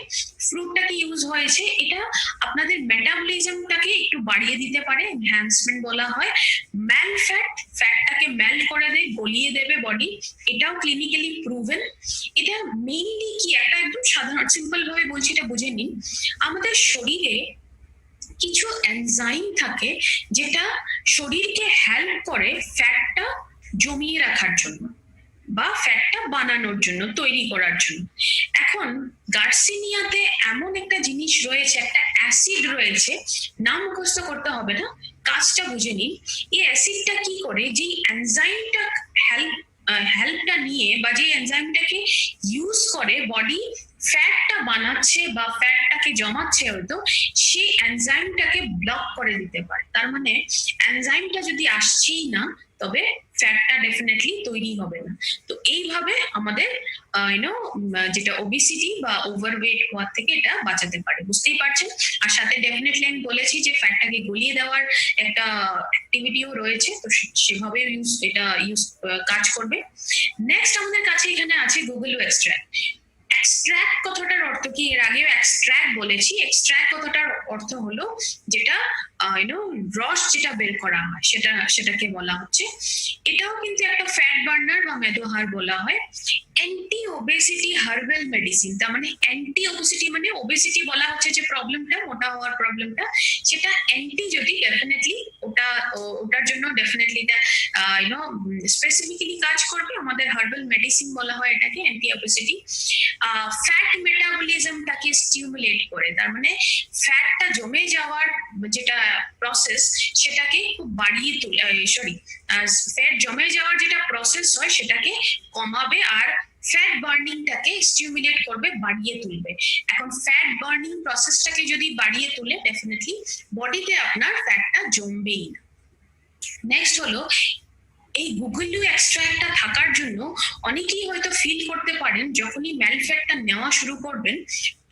ফ্রুটটাকে ইউজ হয়েছে। এটা আপনাদের মেটাবলিজমটাকে একটু বাড়িয়ে দিতে পারে, এনহ্যান্সমেন্ট বলা হয়। ম্যাল ফ্যাটটাকে মেল্ট করে দেয়, গলিয়ে দেবে বডি, এটাও ক্লিনিক্যালি প্রুভেন। এটা মেইনলি কি, একটা একদম সাধারণ সিম্পল ভাবে বলছি, এটা বুঝে নিন। আমাদের শরীরে কিছু এনজাইম থাকে যেটা শরীরকে হেল্প করে ফ্যাটটা জমিয়ে রাখার জন্য। বা ফ্যাটটা বানানোর জন্য, তৈরি করার জন্য। এখন গার্সিনিয়াতে এমন একটা জিনিস রয়েছে, একটা অ্যাসিড রয়েছে, নাম মুখস্থ করতে হবে না, কাজটা বুঝে নিন। এই অ্যাসিডটা কি করে, যে এনজাইমটা হেল্পটা নিয়ে বা যে এনজাইমটাকে ইউজ করে বডি ফ্যাটটা বানাচ্ছে বা ফ্যাটটাকে জমাচ্ছে হয়তো, সেই এনজাইমটাকে ব্লক করে দিতে পারে। তার মানে এনজাইমটা যদি আসছেই না, তবে ফ্যাটটা ডেফিনেটলি তৈরি হবে না। তো এইভাবে আমাদের যেটা ওবেসিটি বা ওভারওয়েট হওয়ার থেকে এটা বাঁচাতে পারে, বুঝতেই পারছেন। আর সাথে ডেফিনেটলি আমি বলেছি যে ফ্যাটটাকে গলিয়ে দেওয়ার একটা অ্যাক্টিভিটিও রয়েছে, তো সেভাবে এটা কাজ করবে। নেক্সট আমাদের কাছে এখানে আছে গুগল এক্সট্র্যাক্ট। এক্সট্র্যাক্ট কথাটার অর্থ কি, এর আগেও এক্সট্র্যাক্ট বলেছি। এক্সট্র্যাক্ট কথাটার অর্থ হলো যেটা রস যেটা বের করা হয় সেটাকে বলা হচ্ছে। এটাও কিন্তু একটা ফ্যাট বার্নার বা মেদোহার বলা হয়। অ্যান্টি ওবেসিটি হার্বাল মেডিসিন, তার মানে অ্যান্টি ওবেসিটি মানে ওবেসিটি বলা হচ্ছে যে প্রবলেমটা, মোটা হওয়ার প্রবলেমটা, সেটা অ্যান্টি যদি ডেফিনেটলি ওটার জন্য ডেফিনেটলি এটা স্পেসিফিক্যালি কাজ করবে। আমাদের হার্বাল মেডিসিন বলা হয় এটাকে, অ্যান্টি ওবেসিটি। ফ্যাট মেটাবলিজমটাকে স্টিমুলেট করে, তার মানে ফ্যাটটা জমে যাওয়ার যেটা প্রসেস সেটাকে খুব বাড়িয়ে তুলে, ফ্যাট জমে যাওয়ার যেটা প্রসেস হয় সেটাকে কমাবে, আর ফ্যাট বার্নিংটাকে স্টিমুলেট করবে, বাড়িয়ে তুলবে। এখন ফ্যাট বার্নিং প্রসেসটাকে যদি বাড়িয়ে তুলে, ডেফিনেটলি বডিতে আপনার ফ্যাটটা জমবেই না। নেক্সট হলো এই গুগলু এক্সট্রাক্টটা থাকার জন্য অনেকেই হয়তো ফিল করতে পারেন, যখনই ম্যালফ্যাটটা নেওয়া শুরু করবেন,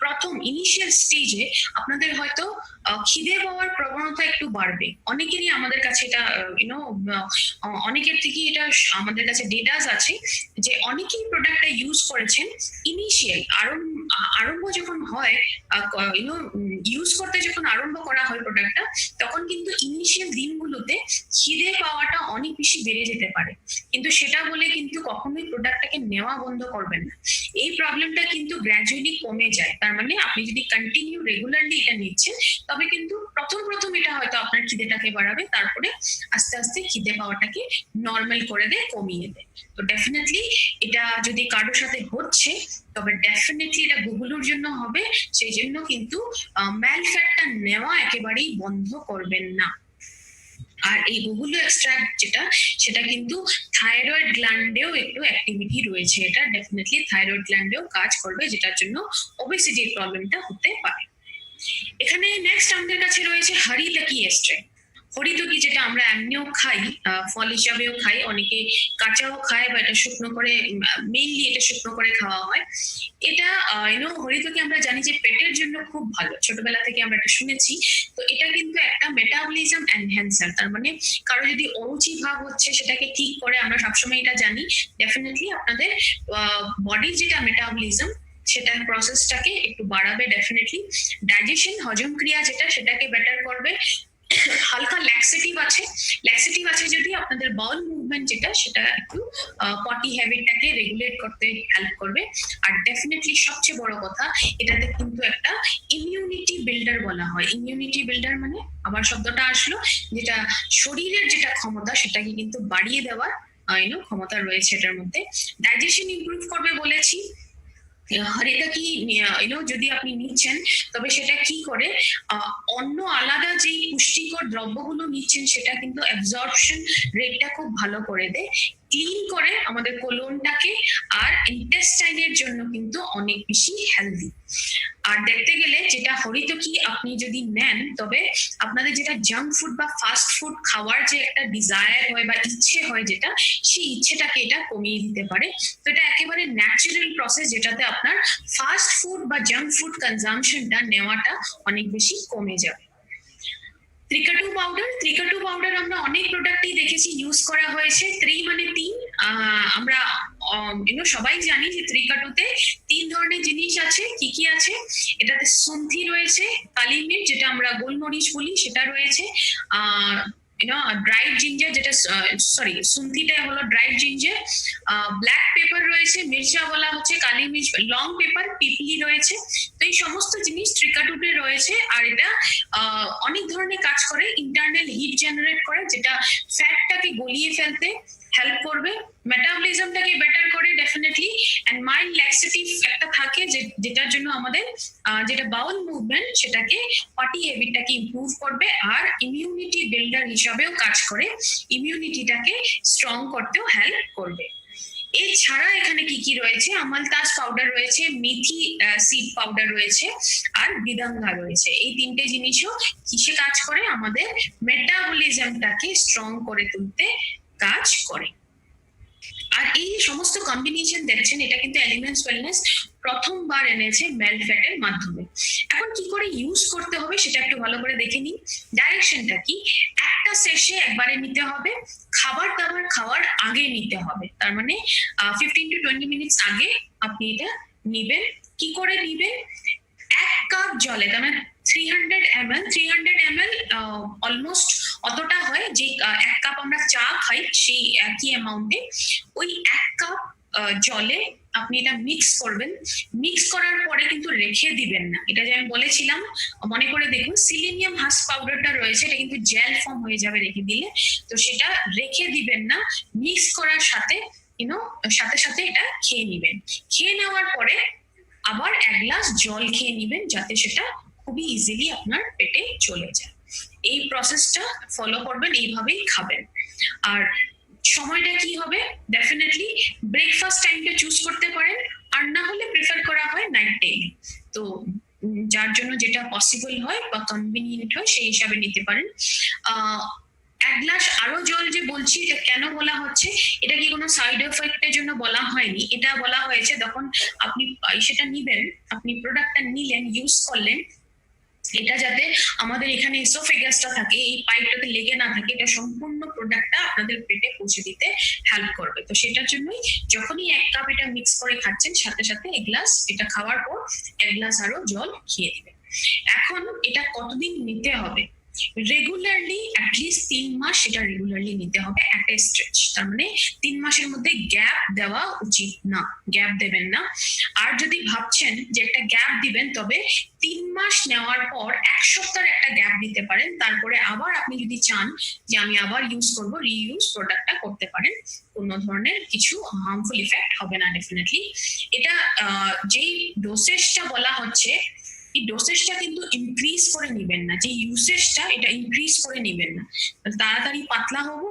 প্রথম ইনিশিয়াল স্টেজে আপনাদের হয়তো খিদে পাওয়ার প্রবণতা একটু বাড়বে। অনেকেরই আমাদের কাছে এটা অনেকের থেকে এটা আমাদের কাছে ডেটাস আছে যে অনেকেই প্রোডাক্টটা ইউজ করেছেন। ইনিশিয়াল আরম্ভ যখন হয়, ইউজ করতে যখন আরম্ভ করা হয় প্রোডাক্টটা, তখন কিন্তু ইনিশিয়াল দিনগুলোতে খিদে পাওয়াটা অনেক বেশি বেড়ে যেতে পারে, কিন্তু সেটা বলে কিন্তু কখনোই প্রোডাক্টটাকে নেওয়া বন্ধ করবেন না। এই প্রবলেমটা কিন্তু গ্র্যাজুয়ালি কমে যায়। তার মানে আপনি যদি কন্টিনিউ রেগুলারলি এটা নিচ্ছেন, তবে কিন্তু প্রথম এটা হয়তো আপনার খিদেটাকে বাড়াবে, তারপরে আস্তে আস্তে খিদে পাওয়াটাকে নর্মাল করে দেয়, কমিয়ে দেয়। তো ডেফিনেটলি এটা যদি কারোর সাথে হচ্ছে, তবে ডেফিনেটলি এটা গুগলুর জন্য হবে। সেই জন্য কিন্তু ম্যালফ্যাটটা নেওয়া একেবারেই বন্ধ করবেন না। আর এই গুগলু এক্সট্রাক্ট যেটা, সেটা কিন্তু থাইরয়েড গ্ল্যান্ডেও একটু অ্যাক্টিভিটি রয়েছে, এটা ডেফিনেটলি থাইরয়েড গ্ল্যান্ডেও কাজ করবে, যেটার জন্য ওবেসিটির প্রবলেমটা হতে পারে। এখানে নেক্সট আমাদের কাছে রয়েছে হরিতকি এক্সট্রাক্ট। হরিতকি যেটা আমরা এমনিও খাই, ফল হিসাবেও খাই, অনেকে কাঁচাও খায়, বা এটা শুকনো করে, মেইনলি এটা শুকনো করে খাওয়া হয়। এটা হরিতকি আমরা জানি যে পেটের জন্য খুব ভালো, ছোটবেলা থেকে আমরা এটা শুনেছি। তো এটা কিন্তু একটা মেটাবলিজম এনহ্যান্সার, তার মানে কারো যদি অরুচি ভাব হচ্ছে সেটাকে ঠিক করে, আমরা সবসময় এটা জানি। ডেফিনেটলি আপনাদের বডির যেটা মেটাবলিজম, সেটার প্রসেসটাকে একটু বাড়াবে, ডেফিনেটলি ডাইজেশন, হজম ক্রিয়া যেটা, সেটাকে বেটার করবে। হালকা ল্যাক্সেটিভ আছে যদি আপনাদের বাউল মুভমেন্ট যেটা, সেটা একটু পটি হ্যাবিটটাকে রেগুলেট করতে হেল্প করবে। আর ডেফিনেটলি সবচেয়ে বড় কথা, এটাতে কিন্তু একটা ইমিউনিটি বিল্ডার বলা হয়। ইমিউনিটি বিল্ডার মানে আবার শব্দটা আসলো, যেটা শরীরের যেটা ক্ষমতা সেটাকে কিন্তু বাড়িয়ে দেওয়ার ক্ষমতা রয়েছে এটার মধ্যে। ডাইজেশন ইমপ্রুভ করবে বলেছি। এটা কি যদি আপনি নিচ্ছেন, তবে সেটা কি করে, অন্য আলাদা যেই পুষ্টিকর দ্রব্যগুলো নিচ্ছেন সেটা কিন্তু অ্যাবজর্পশন রেটটা খুব ভালো করে দেয়, ক্লিন করে আমাদের কোলনটাকে, আর ইন্টেস্টাইনের জন্য কিন্তু অনেক বেশি হেলদি। আর দেখতে গেলে যেটা হরিতকি আপনি যদি নেন, তবে আপনাদের যেটা জাঙ্ক ফুড বা ফাস্ট ফুড খাওয়ার যে একটা ডিজায়ার হয় বা ইচ্ছে হয়, যেটা সেই ইচ্ছেটাকে এটা কমিয়ে দিতে পারে। তো এটা একেবারে ন্যাচারাল প্রসেস, যেটাতে আপনার ফাস্ট ফুড বা জাঙ্ক ফুড কনজাম্পশনটা নেওয়াটা অনেক বেশি কমে যাবে। ত্রিকাটু পাউডার আমরা অনেক প্রোডাক্টই দেখেছি ইউজ করা হয়েছে। 3 মানে 3, আমরা সবাই জানি যে ত্রিকাটুতে 3 ধরনের জিনিস আছে। কি কি আছে? এটাতে সুন্থি রয়েছে, কালি মির্চ যেটা আমরা গোলমরিচ বলি সেটা রয়েছে, ড্রাইড জিঞ্জার, যেটা সুন্থিটা হলো ড্রাইড জিঞ্জার, ব্ল্যাক পেপার রয়েছে, মির্চা বলা হচ্ছে কালি মির্চ, লং পেপার পিপলি রয়েছে। তো এই সমস্ত জিনিস ত্রিকাটুতে রয়েছে। আর এটা অনেক ধরনের কাজ করে, ইন্টারনাল হিট জেনারেট করে, যেটা ফ্যাটটাকে গলিয়ে ফেলতে হেল্প করবে। মেটাবলিজমটাকে বেটার করে ডেফিনেটলি, এন্ড মাইল্ড ল্যাক্সেটিভ একটা থাকে যেটার জন্য আমাদের যেটা বাউল মুভমেন্ট সেটাকে পটি হ্যাবিটটাকে ইমপ্রুভ করবে, আর ইমিউনিটি বিল্ডার হিসাবেও কাজ করে, ইমিউনিটিটাকে স্ট্রং করতেও হেল্প করবে। এছাড়া এখানে কি কি রয়েছে, আমলতাজ পাউডার রয়েছে, মেথি সিড পাউডার রয়েছে, আর বিদাঙ্গা রয়েছে। এই তিনটে জিনিসও কিসে কাজ করে, আমাদের মেটাবলিজমটাকে স্ট্রং করে তুলতে কাজ করে। আর এই সমস্ত কম্বিনেশন দেখছেন, এটা কিন্তু এলিমেন্টস ওয়েলনেস প্রথমবার এনেছে মেলফ্যাটের মাধ্যমে। এখন কি করে ইউজ করতে হবে সেটা একটু ভালো করে দেখে নিন। ডাইরেকশনটা কি, একটা সেশে একবারে নিতে হবে, খাবার দাবার খাওয়ার আগে নিতে হবে, তার মানে 15 to 20 মিনিটস আগে আপনি এটা নিবেন। কি করে নিবেন, 1 কাপ জলে, তার মানে 300 ml অলমোস্ট অতটা হয় যে 1 কাপ আমরা চা খাই সেই একই অ্যামাউন্টে ওই 1 কাপ জলে আপনি এটা মিক্স করবেন। মিক্স করার পরে কিন্তু রেখে দিবেন না, এটা যে আমি বলেছিলাম মনে করে দেখুন, সিলেনিয়াম হাস্ক পাউডারটা রয়েছে, এটা কিন্তু জেল ফর্ম হয়ে যাবে রেখে দিলে, তো সেটা রেখে দিবেন না, মিক্স করার সাথে সাথে সাথে এটা খেয়ে নিবেন। খেয়ে নেওয়ার পরে আবার 1 গ্লাস জল খেয়ে নিবেন, যাতে সেটা খুবই ইজিলি আপনার পেটে চলে যায়। এই প্রসেসটা ফলো করবেন, এইভাবেই খাবেন। আর সময়টা কি হবে, ডেফিনেটলি ব্রেকফাস্ট টাইমটা চুজ করতে পারেন, আর না হলে প্রেফার করা হয় নাইট টাইমে। তো যার জন্য যেটা পসিবল হয় বা কনভিনিয়েন্ট হয় সেই হিসাবে নিতে পারেন। 1 গ্লাস আরো জল যে বলছি, এটা কেন বলা হচ্ছে, এটা কি কোনো সাইড এফেক্টের জন্য বলা হয়নি, এটা বলা হয়েছে যখন আপনি সেটা নিবেন, আপনি প্রোডাক্টটা নিলেন, ইউজ করলেন, এটা যাতে আমাদের এখানে এসোফেগাসটা থাকে, এই পাইপটাতে লেগে না থাকে, এটা সম্পূর্ণ প্রোডাক্টটা আপনাদের পেটে পৌঁছে দিতে হেল্প করবে। তো সেটার জন্যই যখনই 1 কাপ এটা মিক্স করে খাচ্ছেন, সাথে সাথে 1 গ্লাস এটা খাওয়ার পর 1 গ্লাস আরো জল খেয়ে দিবেন। এখন এটা কতদিন নিতে হবে, রেগুলারলি অ্যাটলিস্ট 3 মাস সেটা রেগুলারলি নিতে হবে অ্যাট এ স্ট্রেচ, তার মানে 3 মাসের মধ্যে গ্যাপ দেওয়া উচিত না, গ্যাপ দেবেন না। আর যদি ভাবছেন যে একটা গ্যাপ দিবেন, তবে 3 মাস নেওয়ার পর 1 সপ্তাহের একটা গ্যাপ দিতে পারেন, তারপরে আবার আপনি যদি চান যে আমি আবার ইউজ করব, রিইউজ প্রোডাক্টটা করতে পারেন, কোনো ধরনের কিছু হার্মফুল ইফেক্ট হবে না ডেফিনেটলি। এটা যেই ডোসেজটা বলা হচ্ছে, এই ডোসেজটা কিন্তু ইনক্রিজ করে নেবেন না, যে ইউসেজটা এটা ইনক্রিজ করে নেবেন না, তাড়াতাড়ি পাতলা হবো।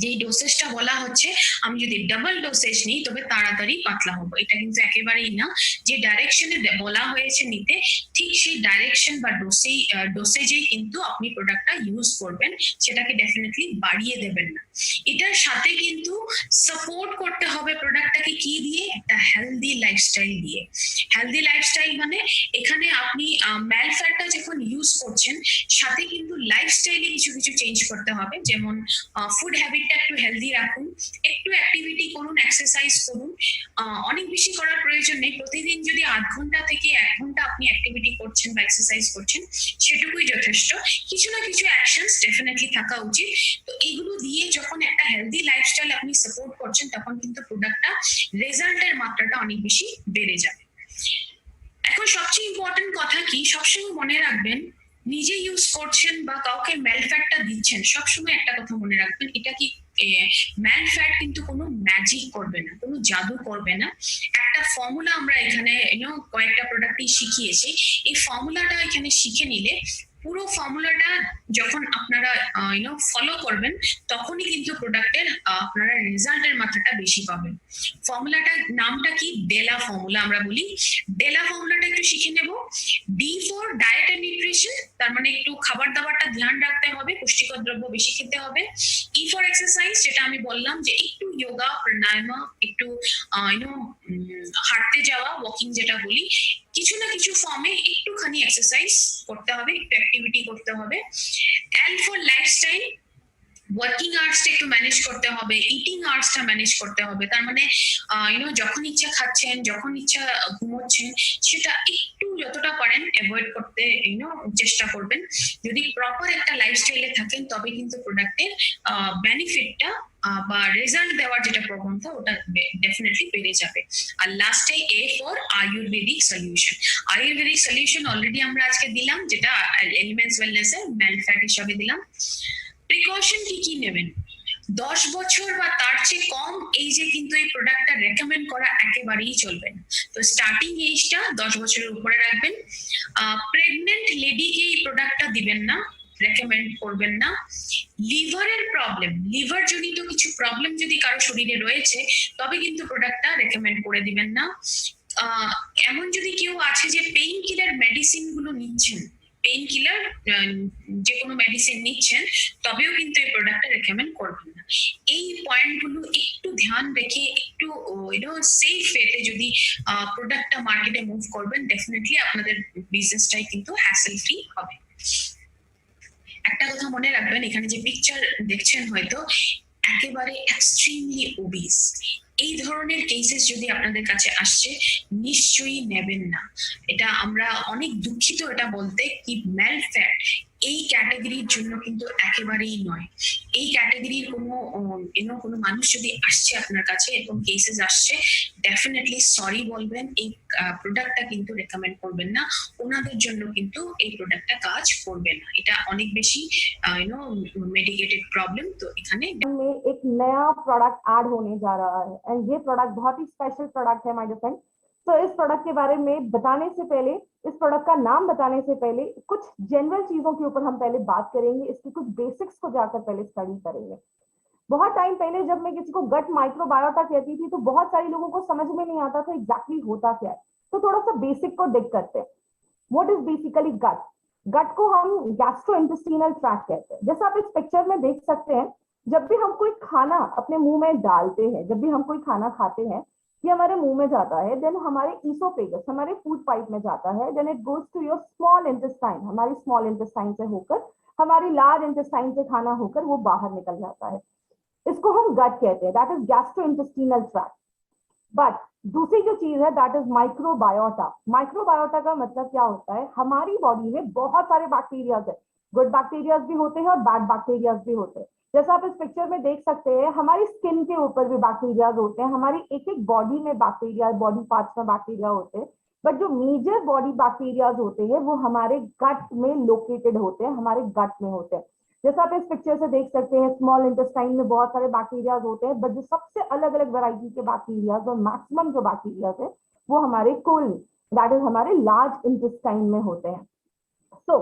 যে ডোসেজটা বলা হচ্ছে, আমি যদি ডাবল ডোসেজ নিই তবে তাড়াতাড়ি পাতলা হবো, এটা কিন্তু একেবারেই না। যে ডাইরেকশনে বলা হয়েছে নিতে, ঠিক সেই ডাইরেকশন বা ডোসেজেই কিন্তু আপনি প্রোডাক্টটা ইউজ করবেন, সেটাকে ডেফিনেটলি বাড়িয়ে দেবেন না। এটার সাথে কিন্তু সাপোর্ট করতে হবে প্রোডাক্টটাকে কি দিয়ে, একটা হেলদি লাইফস্টাইল দিয়ে। হেলদি লাইফস্টাইল মানে এখানে আপনি মেলফ্যাটটা যখন ইউজ করছেন, সাথে কিন্তু লাইফস্টাইলে কিছু কিছু চেঞ্জ করতে হবে, যেমন ফুড হ্যাবিটটা একটু হেলদি রাখুন, একটু অ্যাক্টিভিটি করুন, এক্সারসাইজ করুন। অনেক বেশি করার প্রয়োজন নেই, প্রতিদিন যদি 8 ঘন্টা থেকে 1 ঘন্টা আপনি অ্যাক্টিভিটি করছেন বা এক্সারসাইজ করছেন, সেটুকুই যথেষ্ট। কিছু না কিছু অ্যাকশনস ডেফিনেটলি থাকা উচিত। তো এগুলো দিয়ে যখন একটা হেলদি লাইফস্টাইল আপনি সাপোর্ট করছেন, তখন কিন্তু প্রোডাক্টটা রেজাল্টের মাত্রাটা অনেক বেশি বেড়ে যাবে। এখন সবচেয়ে ইম্পর্টেন্ট কথা কি, সবসময় মনে রাখবেন, নিজে ইউজ করছেন বা কাউকে মেলফ্যাটটা দিচ্ছেন, সবসময় একটা কথা মনে রাখবেন, এটা কি মেলফ্যাট কিন্তু কোনো ম্যাজিক করবে না, কোনো জাদু করবে না। একটা ফর্মুলা আমরা এখানে কয়েকটা প্রোডাক্টই শিখিয়েছি, এই ফর্মুলাটা এখানে শিখে নিলে, পুরো ফর্মুলাটা যখন আপনারা ফলো করবেন, তখনই কিন্তু প্রোডাক্টের আপনারা রেজাল্টের মাত্রাটা বেশি পাবেন। ফর্মুলাটার নামটা কি, ডেলা ফর্মুলা আমরা বলি। ডেলা ফর্মুলাটা একটু শিখে নেব। D for diet and nutrition, তার মানে একটু খাবার দাবারটা ধ্যান রাখতে হবে, পুষ্টিকর দ্রব্য বেশি খেতে হবে। ই ফর এক্সারসাইজ, যেটা আমি বললাম যে একটু যোগা, প্রাণায়াম, একটু হাঁটতে যাওয়া, ওয়াকিং যেটা বলি, কিছু না কিছু ফর্মে একটুখানি এক্সারসাইজ করতে হবে, একটু অ্যাক্টিভিটি করতে হবে। এল ফর লাইফস্টাইল, ওয়ার্কিং আওয়ার্সটা একটু ম্যানেজ করতে হবে, ইটিং আওয়ার্সটা ম্যানেজ করতে হবে, তার মানে যখন ইচ্ছা খাচ্ছেন, যখন ইচ্ছা ঘুমোচ্ছেন, সেটা একটু যতটা পারেন অ্যাভয়েড করতে চেষ্টা করবেন। যদি প্রপার একটা লাইফস্টাইলে থাকেন, তবে কিন্তু প্রোডাক্টের বেনিফিটটা বা রেজাল্ট দেওয়ার যেটা প্রবণতা, ওটা ডেফিনেটলি বেড়ে যাবে। আর লাস্টে A for Ayurvedic solution. Ayurvedic solution already আমরা আজকে দিলাম, যেটা এলিমেন্টস ওয়েলনেস এর মেলফ্যাট হিসাবে দিলাম। প্রিকশন কি কি নেবেন, 10 বছর বা তার চেয়ে কম এজে কিন্তু এই প্রোডাক্টটা রেকমেন্ড করা একেবারেই চলবে না। তো স্টার্টিং এজটা 10 বছরের উপরে রাখবেন। প্রেগনেন্ট লেডিকে এই প্রোডাক্টটা দিবেন না, রেকমেন্ড করবেন না। লিভারের প্রবলেম, লিভার জনিত কিছু প্রবলেম যদি কারো শরীরে রয়েছে তবে কিন্তু প্রোডাক্টটা রেকমেন্ড করে দিবেন না। এমন যদি কেউ আছে যে পেইন কিলার মেডিসিন গুলো নিচ্ছেন, পেইন কিলার যে কোনো মেডিসিন নিচ্ছেন, তবেও কিন্তু এই প্রোডাক্টটা রেকমেন্ড করবেন না। এই পয়েন্টগুলো একটু ধ্যান রেখে একটু সেফ ওয়েতে যদি প্রোডাক্টটা মার্কেটে মুভ করবেন, ডেফিনেটলি আপনাদের বিজনেসটাই কিন্তু হ্যাসেল ফ্রি হবে। একটা কথা মনে রাখবেন, এখানে যে পিকচার দেখছেন হয়তো একেবারে এক্সট্রিমলি ওবিস, এই ধরনের কেসেস যদি আপনাদের কাছে আসছে নিশ্চয়ই নেবেন না। এটা আমরা অনেক দুঃখিত এটা বলতে, কি ম্যাল ফ্যাট এই ক্যাটাগরির জন্য কিন্তু একেবারেই নয়। এই ক্যাটাগরির কোনো মানুষ যদি আসছে আপনার কাছে, এরকম কেসেস আসছে, ডেফিনেটলি সরি বলবেন, এই প্রোডাক্টটা কিন্তু রেকমেন্ড করবেন না, ওনাদের জন্য কিন্তু এই প্রোডাক্টটা কাজ করবে না। এটা অনেক বেশি मेडिकेटेड प्रॉब्लम। तो এখানে में एक नया प्रोडक्ट ऐड होने जा रहा है एंड ये प्रोडक्ट बहुत ही स्पेशल प्रोडक्ट है माय डियर फ्रेंड। तो इस प्रोडक्ट के बारे में बताने से पहले, इस प्रोडक्ट का नाम बताने से पहले कुछ जनरल चीजों के ऊपर हम पहले बात करेंगे, इसकी कुछ बेसिक्स को जाकर पहले स्टडी करेंगे। बहुत टाइम पहले जब मैं किसी को गट माइक्रोबायोटा कहती थी तो बहुत सारे लोगों को समझ में नहीं आता था एग्जैक्टली होता क्या है। तो थोड़ा सा बेसिक को देख करते हैं। व्हाट इज बेसिकली गट? गट को हम गैस्ट्रोइंटेस्टाइनल ट्रैक्ट कहते हैं। जैसा आप इस पिक्चर में देख सकते हैं, जब भी हम कोई खाना अपने मुंह में डालते हैं, जब भी हम कोई खाना खाते हैं, ये हमारे मुंह में जाता है, देन हमारे ईसोफेगस, हमारे फूड पाइप में जाता है, then it goes to your small intestine, हमारी स्मॉल इंटेस्टाइन से होकर हमारी लार्ज इंटेस्टाइन से खाना होकर वो बाहर निकल जाता है। इसको हम गट कहते हैं, that is gastrointestinal tract. But दूसरी जो चीज है दैट इज माइक्रोबायोटा। माइक्रोबायोटा का मतलब क्या होता है? हमारी बॉडी में बहुत सारे बैक्टीरियाज है, गुड बैक्टीरियाज भी होते हैं और बैड बैक्टीरियाज भी होते हैं। जैसा आप इस पिक्चर में देख सकते हैं, हमारी स्किन के ऊपर भी बैक्टीरियाज होते हैं, हमारी एक एक बॉडी में बैक्टीरिया, बॉडी पार्ट्स में बैक्टीरिया होते हैं, बट जो मेजर बॉडी बैक्टीरियाज होते हैं वो हमारे गट में लोकेटेड होते हैं, हमारे गट में होते हैं। जैसा आप इस पिक्चर से देख सकते हैं, स्मॉल इंटेस्टाइन में बहुत सारे बैक्टीरियाज होते हैं, बट जो सबसे अलग अलग वैरायटी के बैक्टीरियाज और मैक्सिमम जो बैक्टीरियाज है वो हमारे कोलन, दैट इज हमारे लार्ज इंटेस्टाइन में होते हैं। सो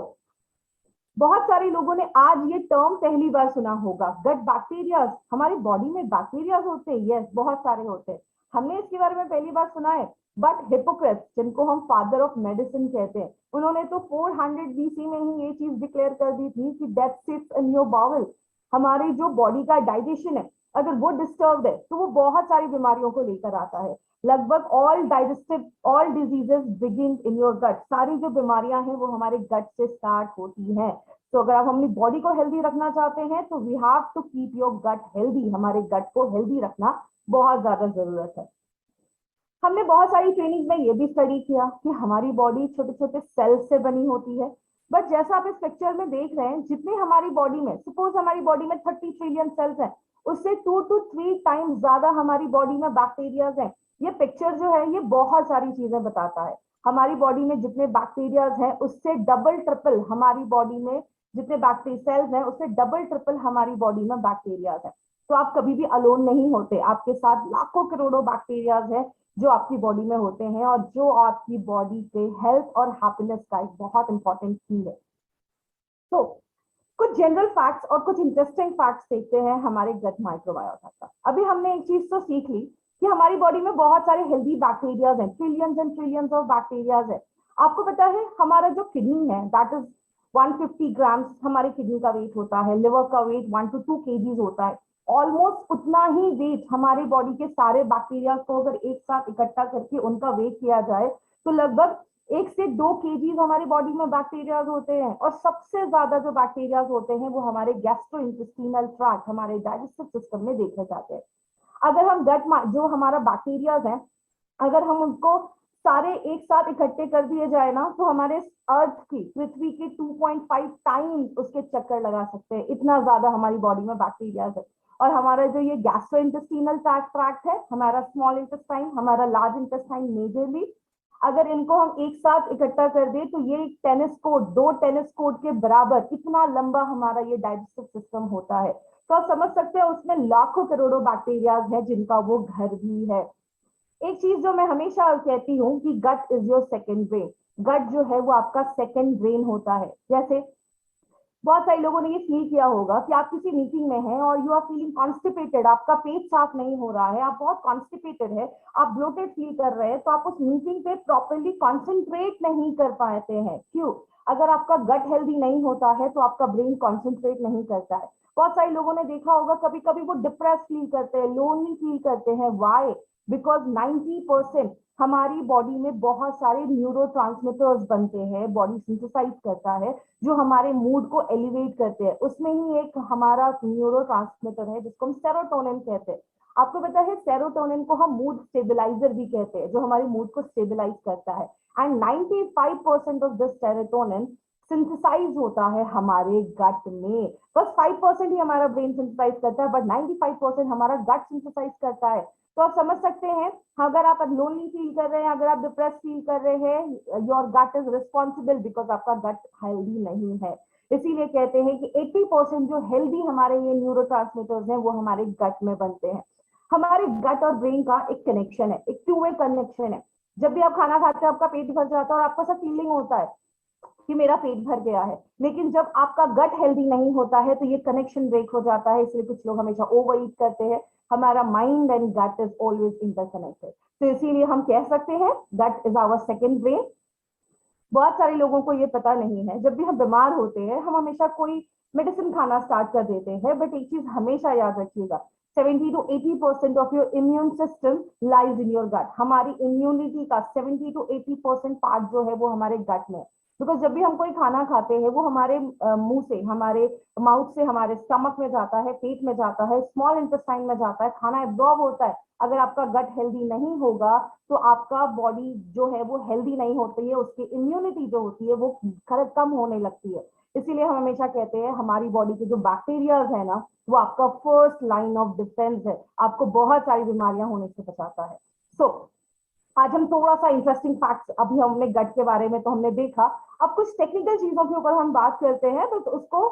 बहुत सारे लोगों ने आज ये टर्म पहली बार सुना होगा, गट बैक्टीरियाज। हमारी बॉडी में बैक्टीरियाज होते हैं, यस बहुत सारे होते हैं, हमने इसके बारे में पहली बार सुना है। बट हिपोक्रेट्स, जिनको हम फादर ऑफ मेडिसिन कहते हैं, उन्होंने तो 400 BC में ही ये चीज डिक्लेयर कर दी थी कि death sits in your bowel. हमारी जो बॉडी का डाइजेशन है अगर वो डिस्टर्ब है तो वो बहुत सारी बीमारियों को लेकर आता है। लगभग all diseases begin in your gut. सारी जो बीमारियां हैं वो हमारे गट से स्टार्ट होती हैं। तो अगर आप अपनी बॉडी को हेल्दी रखना चाहते हैं तो we have to keep your gut healthy. हमारे गट को हेल्दी रखना बहुत ज्यादा जरूरत है। हमने बहुत सारी ट्रेनिंग में ये भी स्टडी किया कि हमारी बॉडी छोटे छोटे सेल्स से बनी होती है, बट जैसा आप इस पिक्चर में देख रहे हैं, जितनी हमारी बॉडी में, सपोज हमारी बॉडी में 30 ट्रिलियन सेल्स हैं, उससे 2 to 3 टाइम्स ज्यादा हमारी बॉडी में बैक्टीरियाज हैं। ये पिक्चर जो है ये बहुत सारी चीजें बताता है। हमारी बॉडी में जितने बैक्टीरियाज हैं उससे डबल ट्रिपल हमारी बॉडी में जितने बैक्टीरिया सेल्स हैं उससे डबल ट्रिपल हमारी बॉडी में बैक्टीरियाज हैं। तो आप कभी भी अलोन नहीं होते, आपके साथ लाखों करोड़ों बैक्टीरियाज हैं जो आपकी बॉडी में होते हैं और जो आपकी बॉडी के हेल्थ और हैप्पीनेस का एक बहुत इंपॉर्टेंट की है। तो कुछ जनरल फैक्ट्स और कुछ इंटरेस्टिंग फैक्ट्स देखते हैं हमारे गट माइक्रोबायोटा का। अभी हमने एक चीज तो सीख ली कि हमारी बॉडी में बहुत सारे हेल्दी बैक्टीरियाज हैं, trillions and trillions of bacterias है। आपको पता है हमारा जो किडनी है दैट इज 150 ग्राम्स हमारे किडनी का वेट होता है, लिवर का वेट 1 to 2 kgs होता है। ऑलमोस्ट उतना ही वेट हमारी बॉडी के सारे बैक्टीरिया को अगर एक साथ इकट्ठा करके उनका वेट किया जाए तो लगभग 1 से 2 kgs हमारी बॉडी में बैक्टीरियाज होते हैं। और सबसे ज्यादा जो बैक्टीरियाज होते हैं वो हमारे गैस्ट्रोइंटेस्टाइनल ट्रैक्ट, हमारे डाइजेस्टिव सिस्टम में देखे जाते हैं। अगर हम गट जो हमारा बैक्टीरियाज है, अगर हम उनको सारे एक साथ इकट्ठे कर दिए जाए ना तो हमारे अर्थ की, पृथ्वी के 2.5 टाइम्स उसके चक्कर लगा सकते हैं, इतना ज्यादा हमारी बॉडी में बैक्टीरियाज है। और हमारा जो ये गैस्ट्रोइंटेस्टाइनल ट्रैक्ट है, हमारा स्मॉल इंटेस्टाइन, हमारा लार्ज इंटेस्टाइन मेजरली, अगर इनको हम एक साथ इकट्ठा कर दे तो ये टेनिस कोर्ट, 2 टेनिस कोर्ट के बराबर इतना लंबा हमारा ये डाइजेस्टिव सिस्टम होता है। तो आप समझ सकते हैं उसमें लाखों करोड़ों बैक्टीरियाज है जिनका वो घर भी है। एक चीज जो मैं हमेशा कहती हूँ कि गट इज योर सेकंड ब्रेन। गट जो है वो आपका सेकंड ब्रेन होता है। जैसे बहुत सारे लोगों ने ये फील किया होगा कि आप किसी मीटिंग में हैं और यू आर फीलिंग कॉन्स्टिपेटेड, आपका पेट साफ नहीं हो रहा है, आप बहुत कॉन्स्टिपेटेड है, आप ब्लोटेड फील कर रहे हैं, तो आप उस मीटिंग पे प्रॉपरली कॉन्सेंट्रेट नहीं कर पाते हैं। क्यों? अगर आपका गट हेल्दी नहीं होता है तो आपका ब्रेन कॉन्सेंट्रेट नहीं करता है। बहुत सारे लोगों ने देखा होगा कभी कभी वो डिप्रेस फील करते हैं, लोनली फील करते हैं। वाई? बिकॉज 90% हमारी बॉडी में बहुत सारे न्यूरोट्रांसमीटर्स बनते हैं, बॉडी सिंथेसाइज करता है जो हमारे मूड को एलिवेट करते हैं। उसमें ही एक हमारा न्यूरोट्रांसमीटर है जिसको हम सेरोटोनिन कहते हैं। आपको पता है सेरोटोनिन को हम मूड स्टेबलाइजर भी कहते हैं, जो हमारे मूड को स्टेबलाइज करता है। And 95% of this serotonin synthesize होता है हमारे गट में। बस 5% ही हमारा ब्रेन सिंथेसाइज करता है, बट 95% हमारा गट सिंथेसाइज करता है। तो आप समझ सकते हैं, अगर आप लोनली फील कर रहे हैं, अगर आप डिप्रेस फील कर रहे हैं, your gut is responsible because आपका गट हेल्दी नहीं है। इसीलिए कहते हैं कि 80% जो हेल्दी हमारे ये न्यूरोट्रांसमीटर्स हैं वो हमारे गट में बनते हैं। हमारे गट और ब्रेन का एक कनेक्शन है, एक टू वे कनेक्शन है। जब भी आप खाना खाते हैं आपका पेट भर जाता है और आपको ऐसा फीलिंग होता है कि मेरा पेट भर गया है, लेकिन जब आपका गट हेल्दी नहीं होता है तो ये कनेक्शन ब्रेक हो जाता है। इसलिए कुछ लोग हमेशा ओवर ईट करते हैं। हमारा mind and gut is always interconnected. तो इसीलिए हम कह सकते हैं gut is our second brain. बहुत सारे लोगों को ये पता नहीं है, जब भी हम बीमार होते हैं हम हमेशा कोई मेडिसिन खाना स्टार्ट कर देते हैं, बट एक चीज हमेशा याद रखिएगा, 70 to 80% of your immune system lies in your gut. हमारी इम्यूनिटी का 70 to 80% पार्ट जो है वो हमारे गट में है। बिकॉज जब भी हम कोई खाना खाते हैं वो हमारे मुंह से, हमारे माउथ से हमारे स्टमक में जाता है, पेट में जाता है, स्मॉल इंटेस्टाइन में जाता है, खाना एब्जॉर्ब होता है। अगर आपका गट हेल्दी नहीं होगा तो आपका बॉडी जो है वो हेल्दी नहीं होती है, उसकी इम्यूनिटी जो होती है वो कम होने लगती है। इसीलिए हम हमेशा कहते हैं हमारी बॉडी के जो बैक्टीरियाज है ना वो आपका फर्स्ट लाइन ऑफ डिफेंस है, आपको बहुत सारी बीमारियां होने से बचाता है। सो आज हम थोड़ा सा इंटरेस्टिंग फैक्ट्स, अभी हमने गट के बारे में तो हमने देखा, अब कुछ टेक्निकल चीजों के ऊपर हम बात करते हैं, तो उसको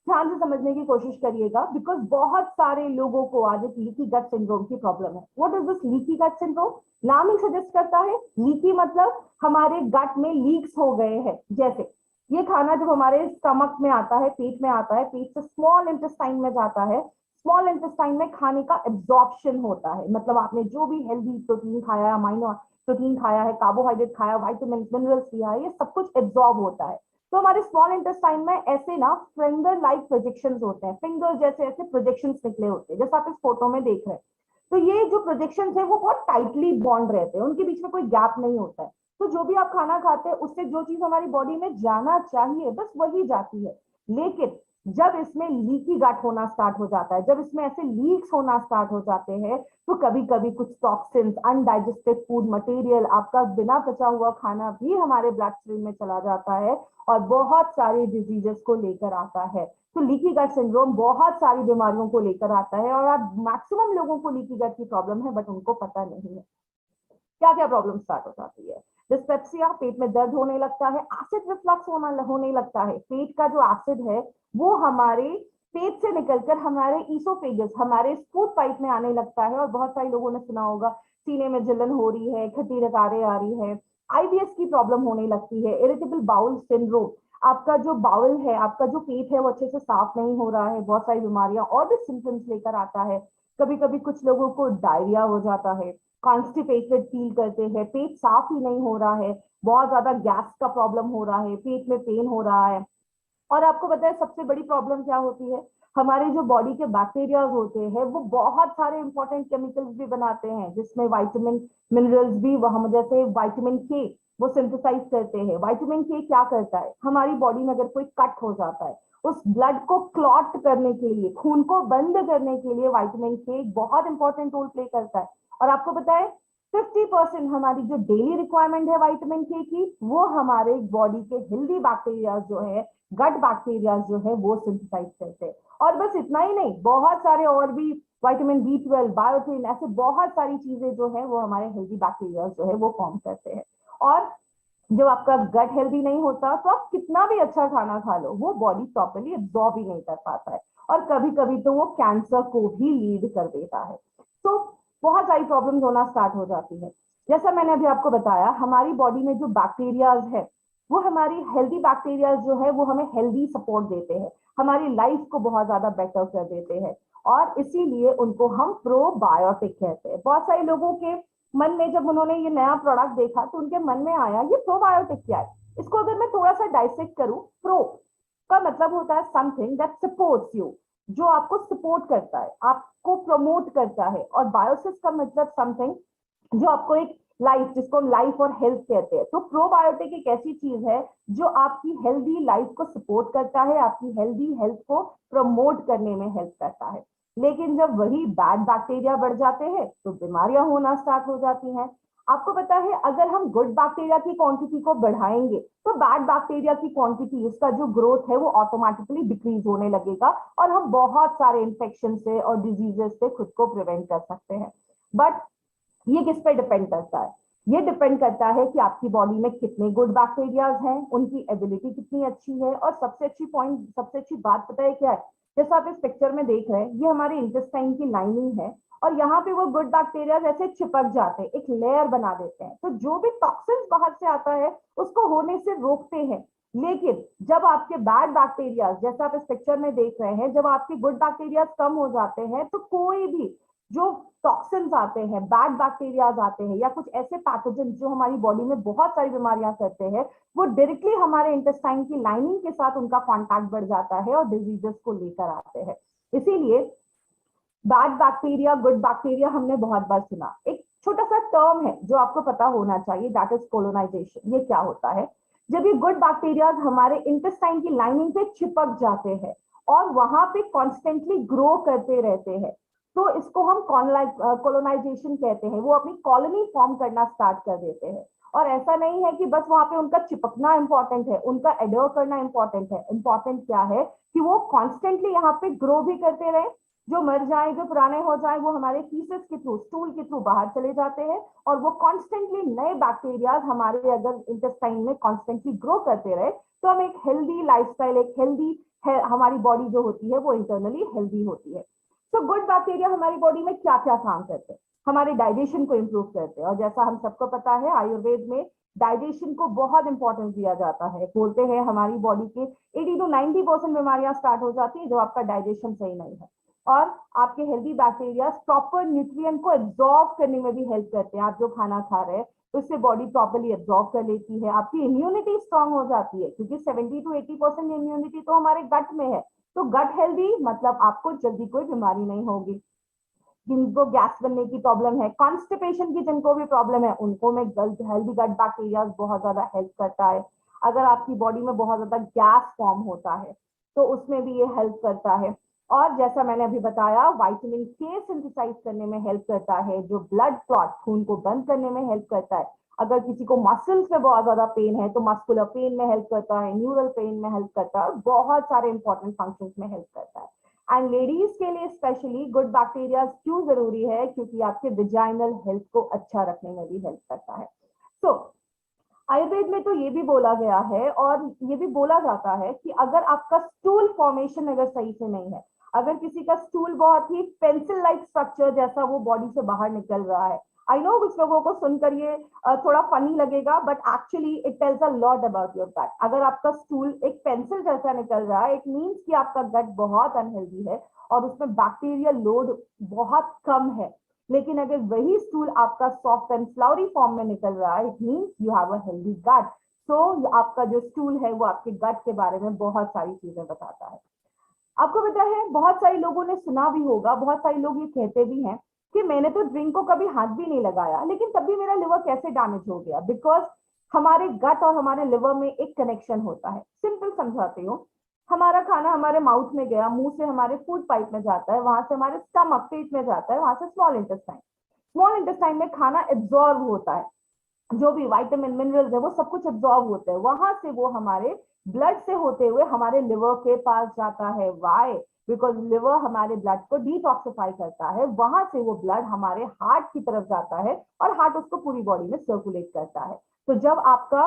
ध्यान से समझने की कोशिश करिएगा। बिकॉज बहुत सारे लोगों को आज एक लीकी गट सिंड्रोम की प्रॉब्लम है। What is this leaky gut syndrome? नाम ही सजेस्ट करता है, लीकी मतलब हमारे गट में लीक्स हो गए हैं। जैसे ये खाना जब हमारे स्टमक में आता है, पेट में आता है, पेट से स्मॉल इंटेस्टाइन में जाता है, स्मॉल इंटेस्टाइन में खाने का एब्जॉर्प्शन होता है। मतलब आपने जो भी हेल्दी प्रोटीन खाया, अमाइनो प्रोटीन खाया है, कार्बोहाइड्रेट खाया, विटामिन मिनरल्स लिया है, ये सब कुछ एब्जॉर्ब होता है। तो हमारे स्मॉल इंटेस्टाइन में ऐसे ना फिंगर लाइक प्रोजेक्शंस होते हैं, फिंगर जैसे ऐसे प्रोजेक्शंस निकले होते हैं, जैसे आप इस फोटो में देख रहे हैं। तो ये जो प्रोजेक्शंस है वो बहुत टाइटली बॉन्ड रहते हैं, उनके बीच में कोई गैप नहीं होता है। तो जो भी आप खाना खाते हैं उससे जो चीज हमारी बॉडी में जाना चाहिए बस वही जाती है। लेकिन जब इसमें लीकी गट होना स्टार्ट हो जाता है, जब इसमें ऐसे लीक्स होना स्टार्ट हो जाते हैं, तो कभी कभी कुछ टॉक्सिन्स, अनडाइजेस्टेड फूड मटेरियल, आपका बिना पचा हुआ खाना भी हमारे ब्लड स्ट्रीम में चला जाता है और बहुत सारी डिजीजेस को लेकर आता है। तो लीकी गट सिंड्रोम बहुत सारी बीमारियों को लेकर आता है और आज मैक्सिमम लोगों को लीकी गट की प्रॉब्लम है, बट उनको पता नहीं है। क्या क्या प्रॉब्लम स्टार्ट हो जाती है? डिस्पेप्सिया, पेट में दर्द होने लगता है, एसिड रिफ्लक्स होने लगता है। पेट का जो एसिड है वो हमारे पेट से निकलकर हमारे ईसोफेगस, हमारे फूड पाइप में आने लगता है। और बहुत सारे लोगों ने सुना होगा सीने में जलन हो रही है, खट्टी डकारें आ रही है, आईबीएस की प्रॉब्लम होने लगती है, इरिटेबल बाउल सिंड्रोम, आपका जो बाउल है, आपका जो पेट है वो अच्छे से साफ नहीं हो रहा है, बहुत सारी बीमारियां और भी सिम्टम्स लेकर आता है। कभी कभी कुछ लोगों को डायरिया हो जाता है, कॉन्स्टिपेटेड फील करते हैं, पेट साफ ही नहीं हो रहा है, बहुत ज्यादा गैस का प्रॉब्लम हो रहा है, पेट में पेन हो रहा है। और आपको पता है सबसे बड़ी प्रॉब्लम क्या होती है? हमारे जो बॉडी के बैक्टीरियाज होते हैं वो बहुत सारे इंपॉर्टेंट केमिकल्स भी बनाते हैं, जिसमें विटामिन मिनरल्स भी, वह जैसे विटामिन के वो सिंथेसाइज करते हैं। विटामिन के क्या करता है? हमारी बॉडी में अगर कोई कट हो जाता है, उस ब्लड को क्लॉट करने के लिए, खून को बंद करने के लिए विटामिन के एक बहुत इंपॉर्टेंट रोल प्ले करता है। और आपको पता है 50% हमारी जो डेली रिक्वायरमेंट है विटामिन के की, वो हमारे बॉडी के हेल्दी बैक्टीरिया जो है, गट बैक्टीरिया जो है, वो सिंथेसाइज करते हैं। और बस इतना ही नहीं, बहुत सारे और भी, विटामिन B12, बायोटिन, ऐसे बहुत सारी चीजें जो है वो हमारे हेल्दी बैक्टीरिया जो है वो फॉर्म करते हैं। और जब आपका गट हेल्दी नहीं होता तो आप कितना भी अच्छा खाना खा लो वो बॉडी प्रॉपर्ली एब्जॉर्ब ही नहीं कर पाता है। और कभी कभी तो वो कैंसर को भी लीड कर देता है। तो बहुत सारी प्रॉब्लम्स होना स्टार्ट हो जाती है। जैसा मैंने अभी आपको बताया, हमारी बॉडी में जो बैक्टीरियाज है वो हमारी हेल्दी बैक्टीरियाज जो है वो हमें हेल्दी सपोर्ट देते हैं, हमारी लाइफ को बहुत ज्यादा बेटर कर देते हैं, और इसीलिए उनको हम प्रोबायोटिक कहते हैं। बहुत सारे लोगों के मन में जब उन्होंने ये नया प्रोडक्ट देखा तो उनके मन में आया ये प्रोबायोटिक क्या है। इसको अगर मैं थोड़ा सा डाइसेक्ट करूं, प्रो का मतलब होता है समथिंग दैट सपोर्ट्स यू, जो आपको सपोर्ट करता है, आपको प्रमोट करता है, और बायोसिस का मतलब समथिंग जो आपको एक लाइफ, जिसको हम लाइफ और हेल्थ कहते हैं। तो प्रोबायोटिक एक ऐसी चीज है जो आपकी हेल्दी लाइफ को सपोर्ट करता है, आपकी हेल्दी हेल्थ को प्रमोट करने में हेल्प करता है। लेकिन जब वही बैड बैक्टीरिया बढ़ जाते हैं तो बीमारियां होना स्टार्ट हो जाती हैं। आपको पता है, अगर हम गुड बैक्टीरिया की क्वांटिटी को बढ़ाएंगे तो बैड बैक्टीरिया की क्वांटिटी, उसका जो ग्रोथ है वो ऑटोमेटिकली डिक्रीज होने लगेगा, और हम बहुत सारे इन्फेक्शन से और डिजीजेस से खुद को प्रिवेंट कर सकते हैं। बट ये किस पे डिपेंड करता है? ये डिपेंड करता है कि आपकी बॉडी में कितने गुड बैक्टीरियाज हैं, उनकी एबिलिटी कितनी अच्छी है, और सबसे अच्छी बात पता है क्या है? जैसा आप इस पिक्चर में देख रहे हैं, ये हमारे इंटेस्टाइन की लाइनिंग है, और यहाँ पे वो गुड बैक्टीरियाज ऐसे चिपक जाते हैं, एक लेयर बना देते हैं, तो जो भी टॉक्सिन्स बाहर से आता है उसको होने से रोकते हैं। लेकिन जब आपके बैड बैक्टीरियाज, जैसा आप इस पिक्चर में देख रहे हैं, जब आपके गुड बैक्टीरियाज कम हो जाते हैं तो कोई भी जो टॉक्सिन्स आते हैं, बैड बैक्टीरियाज आते हैं, या कुछ ऐसे पैथोजन जो हमारी बॉडी में बहुत सारी बीमारियां करते हैं, वो डायरेक्टली हमारे इंटेस्टाइन की लाइनिंग के साथ उनका कांटेक्ट बढ़ जाता है और डिजीजेस को लेकर आते हैं। इसीलिए बैड बैक्टीरिया, गुड बैक्टीरिया हमने बहुत बार सुना। एक छोटा सा टर्म है जो आपको पता होना चाहिए, दैट इज कोलोनाइजेशन। ये क्या होता है? जब ये गुड बैक्टीरिया हमारे इंटेस्टाइन की लाइनिंग पे चिपक जाते हैं और वहां पे कॉन्स्टेंटली ग्रो करते रहते हैं, तो इसको हम कोलोनाइजेशन कहते हैं। वो अपनी कॉलोनी फॉर्म करना स्टार्ट कर देते हैं। और ऐसा नहीं है कि बस वहां पे उनका चिपकना इंपॉर्टेंट है, उनका एडर करना इंपॉर्टेंट है। इंपॉर्टेंट क्या है कि वो कॉन्स्टेंटली यहाँ पे ग्रो भी करते रहे। जो मर जाए, जो पुराने हो जाए, वो हमारे फीसेस के थ्रू, स्टूल के थ्रू बाहर चले जाते हैं, और वो कॉन्स्टेंटली नए बैक्टीरिया हमारे अगर इंटेस्टाइन में कॉन्स्टेंटली ग्रो करते रहे तो हम एक हेल्दी लाइफस्टाइल, एक हेल्दी हमारी बॉडी जो होती है वो इंटरनली हेल्दी होती है। तो गुड बैक्टीरिया हमारी बॉडी में क्या क्या काम करते हैं? हमारे डाइजेशन को इंप्रूव करते हैं, और जैसा हम सबको पता है आयुर्वेद में डाइजेशन को बहुत इंपॉर्टेंस दिया जाता है। बोलते हैं हमारी बॉडी के 80 to 90% बीमारियां स्टार्ट हो जाती है जो आपका डाइजेशन सही नहीं है। और आपके हेल्दी बैक्टीरिया प्रॉपर न्यूट्रिएंट को एब्जॉर्ब करने में भी हेल्प करते हैं। आप जो खाना खा रहे हैं उससे बॉडी प्रॉपर्ली एब्जॉर्ब कर लेती है, आपकी इम्यूनिटी स्ट्रांग हो जाती है, क्योंकि 70 to 80% इम्यूनिटी तो हमारे गट में है। तो गट हेल्दी मतलब आपको जल्दी कोई बीमारी नहीं होगी। जिनको गैस बनने की प्रॉब्लम है, कॉन्स्टिपेशन की जिनको भी प्रॉब्लम है, उनको में हेल्दी गट बैक्टीरिया बहुत ज्यादा हेल्प करता है। अगर आपकी बॉडी में बहुत ज्यादा गैस फॉर्म होता है तो उसमें भी ये हेल्प करता है। और जैसा मैंने अभी बताया, विटामिन के सिंथेसाइज करने में हेल्प करता है, जो ब्लड क्लॉट, खून को बंद करने में हेल्प करता है। अगर किसी को मसल्स में बहुत ज्यादा पेन है तो मस्कुलर पेन में हेल्प करता है, न्यूरल पेन में हेल्प करता है, और बहुत सारे इंपॉर्टेंट फंक्शंस में हेल्प करता है। एंड लेडीज के लिए स्पेशली गुड बैक्टीरिया क्यों जरूरी है? क्योंकि आपके विजाइनल हेल्थ को अच्छा रखने में भी हेल्प करता है। तो आयुर्वेद में तो ये भी बोला गया है और ये भी बोला जाता है कि अगर आपका स्टूल फॉर्मेशन अगर सही से नहीं है, अगर किसी का स्टूल बहुत ही पेंसिल लाइक स्ट्रक्चर जैसा वो बॉडी से बाहर निकल रहा है, आई नो कुछ लोगों को सुनकर ये थोड़ा फनी लगेगा, but actually it tells a lot about your gut. अगर आपका स्टूल एक पेंसिल जैसा निकल रहा है, इट मीन्स कि आपका गट बहुत अनहेल्दी है और उसमें बैक्टीरियल लोड बहुत कम है। लेकिन अगर वही स्टूल आपका सॉफ्ट एंड फ्लावरी फॉर्म में निकल रहा है, it means you have a healthy gut. So आपका जो स्टूल है वो आपके गट के बारे में बहुत सारी चीजें बताता है। आपको पता है, बहुत सारे लोगों ने सुना भी होगा, बहुत सारे लोग ये कहते भी हैं कि मैंने तो ड्रिंक को कभी हाथ भी नहीं लगाया लेकिन तब भी मेरा लिवर कैसे डैमेज हो गया। बिकॉज हमारे गट और हमारे लिवर में एक कनेक्शन होता है। सिंपल समझाती हूँ, हमारा खाना हमारे माउथ में गया, मुंह से हमारे फूड पाइप में जाता है, वहां से हमारे स्टमक, पेट में जाता है, वहां से स्मॉल इंटेस्टाइन में खाना एब्जॉर्ब होता है, जो भी विटामिन मिनरल्स है वो सब कुछ एब्जॉर्ब होते हैं, वहां से वो हमारे ब्लड से होते हुए हमारे लिवर के पास जाता है। व्हाई? बिकॉज लिवर हमारे ब्लड को डिटॉक्सिफाई करता है, वहां से वो ब्लड हमारे हार्ट की तरफ जाता है और हार्ट उसको पूरी बॉडी में सर्कुलेट करता है। तो जब आपका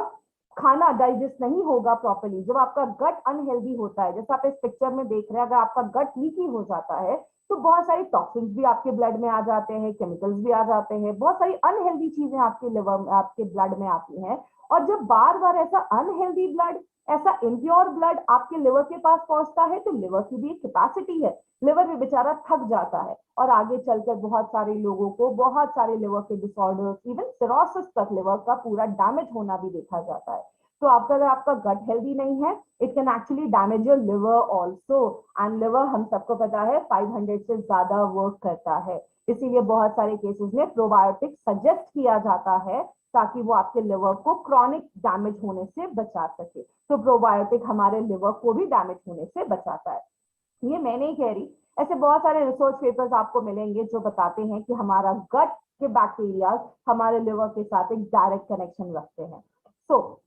खाना डाइजेस्ट नहीं होगा प्रॉपर्ली, जब आपका गट अनहेल्दी होता है, जैसे आप इस पिक्चर में देख रहे हैं, अगर आपका गट लीकी हो जाता है तो बहुत सारी टॉक्सिन्स भी आपके ब्लड में आ जाते हैं, केमिकल्स भी आ जाते हैं, बहुत सारी अनहेल्दी चीजें आपके लिवर में, आपके ब्लड में आती हैं। और जब बार बार ऐसा अनहेल्दी ब्लड, ऐसा इम्प्योर ब्लड आपके लिवर के पास पहुंचता है, तो लिवर की भी एक कैपेसिटी है, लिवर भी बेचारा थक जाता है, और आगे चलकर बहुत सारे लोगों को बहुत सारे लिवर के डिसऑर्डर्स, इवन सिरोसिस तक, लिवर का पूरा डैमेज होना भी देखा जाता है। तो आपका अगर आपका गट हेल्दी नहीं है, it can actually damage your liver also, and liver हम सबको पता है 500 से ज्यादा वर्क करता है, इसीलिए बहुत सारे केसेस में प्रोबायोटिक सजेस्ट किया जाता है ताकि वो आपके लिवर को क्रॉनिक डैमेज होने से बचा सके। तो प्रोबायोटिक हमारे लिवर को भी डैमेज होने से बचाता है। ये मैं नहीं कह रही, ऐसे बहुत सारे रिसर्च पेपर्स आपको मिलेंगे जो बताते हैं कि हमारा गट के बैक्टीरिया हमारे लिवर के साथ एक डायरेक्ट कनेक्शन रखते हैं। सो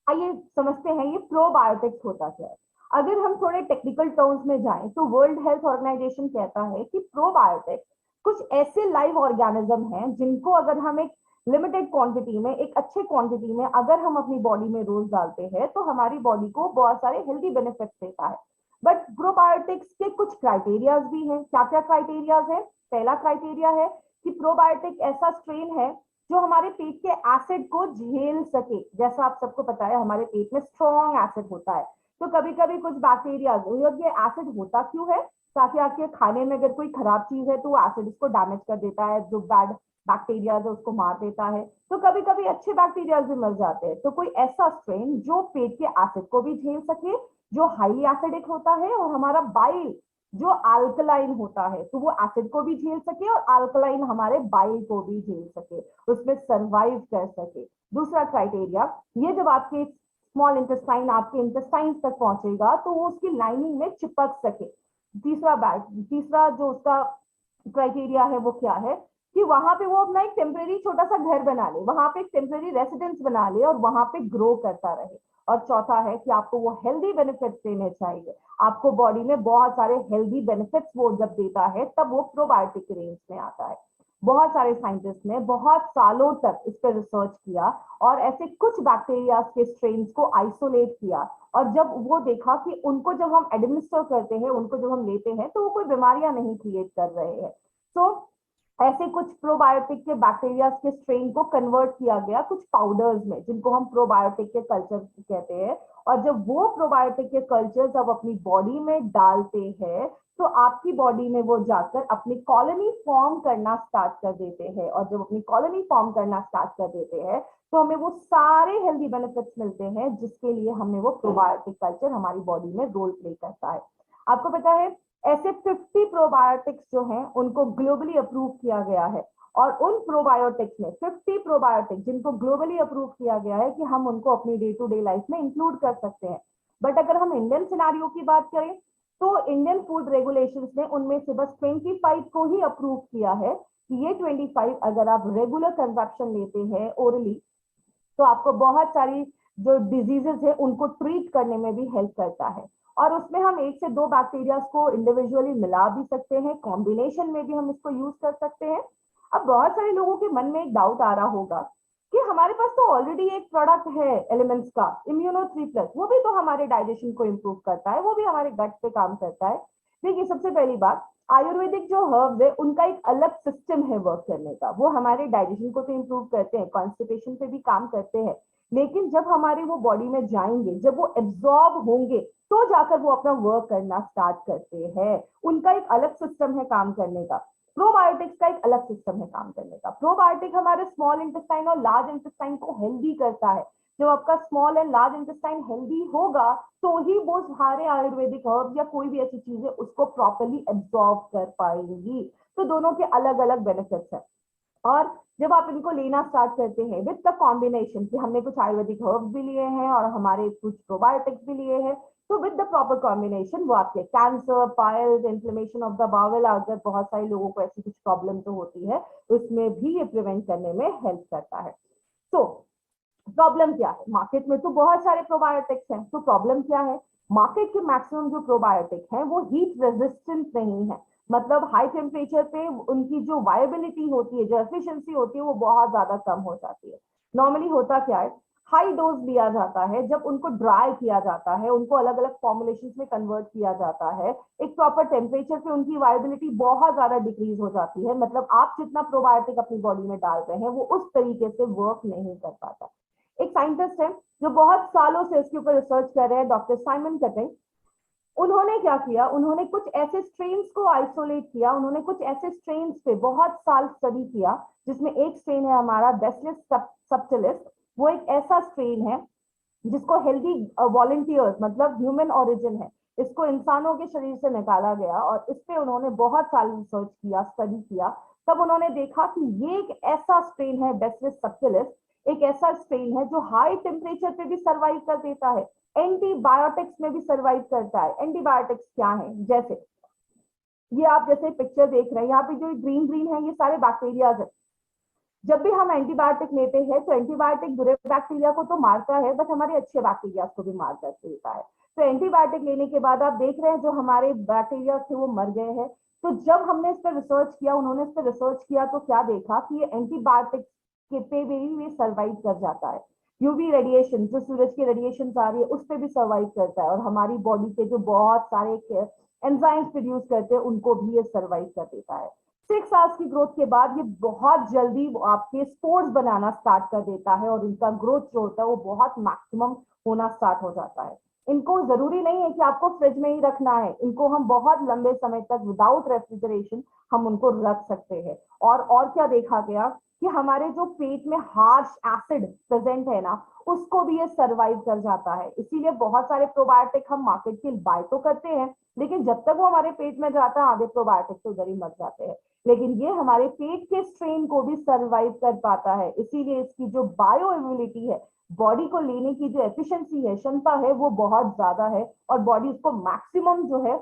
आइए समझते हैं ये प्रोबायोटिक्स होता क्या है। अगर हम थोड़े टेक्निकल टर्म्स में जाएं तो वर्ल्ड हेल्थ ऑर्गेनाइजेशन कहता है कि प्रोबायोटिक कुछ ऐसे लाइव ऑर्गेनिज्म हैं जिनको अगर हम एक लिमिटेड क्वांटिटी में, एक अच्छे क्वांटिटी में अगर हम अपनी बॉडी में रोज डालते हैं तो हमारी बॉडी को बहुत सारे हेल्दी बेनिफिट्स देता है। बट प्रोबायोटिक्स के कुछ क्राइटेरियाज भी हैं। क्या क्या क्राइटेरियाज है? पहला क्राइटेरिया है कि प्रोबायोटिक ऐसा स्ट्रेन है जो हमारे पेट के एसिड को झेल सके। जैसा आप सबको पता है हमारे पेट में स्ट्रॉन्ग एसिड होता है, तो कभी कभी कुछ बैक्टीरिया, ये एसिड होता क्यों है? ताकि आपके खाने में अगर कोई खराब चीज है तो एसिड उसको डैमेज कर देता है, जो बैड बैक्टीरिया है उसको मार देता है। तो कभी कभी अच्छे बैक्टीरिया भी मर जाते हैं। तो कोई ऐसा स्ट्रेन जो पेट के एसिड को भी झेल सके, जो हाईली एसिडिक होता है, और हमारा बाइल जो अल्कलाइन होता है तो वो एसिड को भी झेल सके और अल्कलाइन हमारे बाइल को भी झेल सके, उसमें सरवाइव कर सके। दूसरा क्राइटेरिया, ये जब आपके स्मॉल इंटेस्टाइन आपके इंटेस्टाइन तक पहुंचेगा तो वो उसकी लाइनिंग में चिपक सके। तीसरा जो उसका क्राइटेरिया है वो क्या है कि वहां पे वो अपना एक टेम्परेरी छोटा सा घर बना ले, वहां पे एक टेम्परेरी रेसिडेंस बना ले और वहां पे ग्रो करता रहे। और चौथा है कि आपको वो हेल्दी बेनिफिट्स देने चाहिए, आपको बॉडी में बहुत सारे हेल्दी बेनिफिट्स वो जब देता है तब वो प्रोबायोटिक रेंज में आता है। बहुत सारे साइंटिस्ट ने बहुत सालों तक इस पर रिसर्च किया और ऐसे कुछ बैक्टीरिया के स्ट्रेन्स को आइसोलेट किया, और जब वो देखा कि उनको जब हम एडमिनिस्टर करते हैं, उनको जब हम लेते हैं तो वो कोई बीमारियां नहीं क्रिएट कर रहे हैं। तो ऐसे कुछ प्रोबायोटिक के बैक्टीरिया के स्ट्रेन को कन्वर्ट किया गया कुछ पाउडर्स में, जिनको हम प्रोबायोटिक के कल्चर कहते हैं। और जब वो प्रोबायोटिक के कल्चर्स अब अपनी बॉडी में डालते हैं तो आपकी बॉडी में वो जाकर अपनी कॉलोनी फॉर्म करना स्टार्ट कर देते हैं, और जब अपनी कॉलोनी फॉर्म करना स्टार्ट कर देते हैं तो हमें वो सारे हेल्दी बेनिफिट्स मिलते हैं जिसके लिए हमने वो प्रोबायोटिक कल्चर हमारी बॉडी में रोल प्ले करता है। आपको पता है ऐसे 50 प्रोबायोटिक्स जो हैं उनको ग्लोबली अप्रूव किया गया है, और उन प्रोबायोटिक्स में 50 प्रोबायोटिक्स जिनको ग्लोबली अप्रूव किया गया है कि हम उनको अपनी डे टू डे लाइफ में इंक्लूड कर सकते हैं। बट अगर हम इंडियन सिनेरियो की बात करें तो इंडियन फूड रेगुलेशंस ने उनमें से बस 25 को ही अप्रूव किया है कि ये 25 अगर आप रेगुलर कंजप्शन लेते हैं ओरली तो आपको बहुत सारी जो डिजीजेस है उनको ट्रीट करने में भी हेल्प करता है। और उसमें हम 1 से 2 बैक्टीरिया को इंडिविजुअली मिला भी सकते हैं, कॉम्बिनेशन में भी हम इसको यूज कर सकते हैं। अब बहुत सारे लोगों के मन में एक डाउट आ रहा होगा कि हमारे पास तो ऑलरेडी एक प्रोडक्ट है एलिमेंट्स का, इम्यूनो 3+, वो भी तो हमारे डाइजेशन को इम्प्रूव करता है, वो भी हमारे गट पे काम करता है। देखिए सबसे पहली बात, आयुर्वेदिक जो हर्ब्स है उनका एक अलग सिस्टम है वर्क करने का। वो हमारे डाइजेशन को तो इम्प्रूव करते हैं, कॉन्स्टिपेशन पे भी काम करते हैं, लेकिन जब हमारे वो बॉडी में जाएंगे, जब वो एब्जॉर्ब होंगे तो जाकर वो अपना वर्क करना स्टार्ट करते हैं। उनका एक अलग सिस्टम है काम करने का। प्रोबायोटिक्स का एक अलग सिस्टम है काम करने का। प्रोबायोटिक हमारे स्मॉल इंटेस्टाइन और लार्ज इंटेस्टाइन को हेल्दी करता है। जब आपका small and large intestine healthy होगा तो ही वो सारे आयुर्वेदिक हर्ब या कोई भी ऐसी चीजें उसको प्रॉपर्ली एब्जॉर्ब कर पाएंगी। तो दोनों के अलग अलग बेनिफिट्स हैं। और जब आप इनको लेना स्टार्ट करते हैं विद द कॉम्बिनेशन कि हमने कुछ आयुर्वेदिक हर्ब्स भी लिए हैं और हमारे कुछ प्रोबायोटिक्स भी लिए हैं, तो विद द प्रॉपर कॉम्बिनेशन वो आपके cancer, piles, inflammation of the bowel, अगर बहुत सारे लोगों को ऐसी कुछ प्रॉब्लम तो होती है उसमें भी ये प्रिवेंट करने में हेल्प करता है। तो प्रॉब्लम क्या है? मार्केट में तो बहुत सारे प्रोबायोटिक्स हैं, तो प्रॉब्लम क्या है? मार्केट के मैक्सिमम जो प्रोबायोटिक हैं वो हीट रेजिस्टेंट नहीं है, मतलब हाई टेम्परेचर पे उनकी जो वायबिलिटी होती है, जो एफिशिएंसी होती है वो बहुत ज्यादा कम हो जाती है। नॉर्मली होता क्या है, हाई डोज लिया जाता है, जब उनको ड्राई किया जाता है, उनको अलग अलग फॉर्मुलेशंस में कन्वर्ट किया जाता है, एक प्रॉपर टेम्परेचर पे उनकी वायबिलिटी बहुत ज्यादा डिक्रीज हो जाती है। मतलब आप जितना प्रोबायोटिक अपनी बॉडी में डाल रहे हैं वो उस तरीके से वर्क नहीं कर पाता। एक साइंटिस्ट है जो बहुत सालों से इसके ऊपर रिसर्च कर रहे हैं, डॉक्टर साइमन कटिंग। उन्होंने क्या किया, उन्होंने कुछ ऐसे स्ट्रेन्स को आइसोलेट किया, उन्होंने कुछ ऐसे स्ट्रेन्स पे बहुत साल स्टडी किया, जिसमें एक स्ट्रेन है हमारा बैसिलस सबटिलिस। वो एक ऐसा स्ट्रेन है जिसको हेल्दी वॉलंटियर्स, मतलब ह्यूमन ओरिजिन है, इसको इंसानों के शरीर से निकाला गया और इस पे उन्होंने बहुत साल रिसर्च किया, स्टडी किया। तब उन्होंने देखा कि ये एक ऐसा स्ट्रेन है बैसिलस सबटिलिस, एक ऐसा स्ट्रेन है जो हाई टेम्परेचर पे भी सर्वाइव कर देता है, एंटीबायोटिक्स में भी सर्वाइव करता है। एंटीबायोटिक्स क्या है, जैसे ये आप जैसे पिक्चर देख रहे हैं, यहाँ पे जो ग्रीन ग्रीन है ये सारे बैक्टीरियाज है। जब भी हम एंटीबायोटिक लेते हैं तो एंटीबायोटिक बुरे बैक्टीरिया को तो मारता है, बट हमारे अच्छे बैक्टीरिया को भी मार कर देता है। तो एंटीबायोटिक लेने के बाद आप देख रहे हैं जो हमारे बैक्टीरिया थे वो मर गए हैं। तो जब हमने इस पर रिसर्च किया, उन्होंने इस पर रिसर्च किया, तो क्या देखा कि ये एंटीबायोटिक के पे भी ये सर्वाइव कर जाता है। यूवी रेडिएशन, जो सूरज की रेडिएशन आ रही है उस पर भी सर्वाइव करता है, और हमारी बॉडी के जो बहुत सारे एंजाइम्स प्रोड्यूस करते हैं उनको भी ये सर्वाइव कर देता है। 6 आवर्स की ग्रोथ के बाद ये बहुत जल्दी आपके स्पोर्स बनाना स्टार्ट कर देता है, और इनका ग्रोथ जो होता है वो बहुत मैक्सिमम होना स्टार्ट हो जाता है। इनको जरूरी नहीं है कि आपको फ्रिज में ही रखना है, इनको हम बहुत लंबे समय तक विदाउट रेफ्रिजरेशन हम उनको रख सकते हैं। और क्या देखा गया कि हमारे जो पेट में हार्श एसिड प्रेजेंट है ना, उसको भी ये सर्वाइव कर जाता है। इसीलिए बहुत सारे प्रोबायोटिक हम मार्केट के बाय तो करते हैं, लेकिन जब तक वो हमारे पेट में जाता है आधे प्रोबायोटिक तो उधर ही मर जाते हैं। लेकिन ये हमारे पेट के स्ट्रेन को भी सर्वाइव कर पाता है, इसीलिए इसकी जो बायो इम्यूनिटी है, बॉडी को लेने की जो एफिशिएंसी है, क्षमता है, वो बहुत ज्यादा है, और बॉडी उसको मैक्सिमम जो है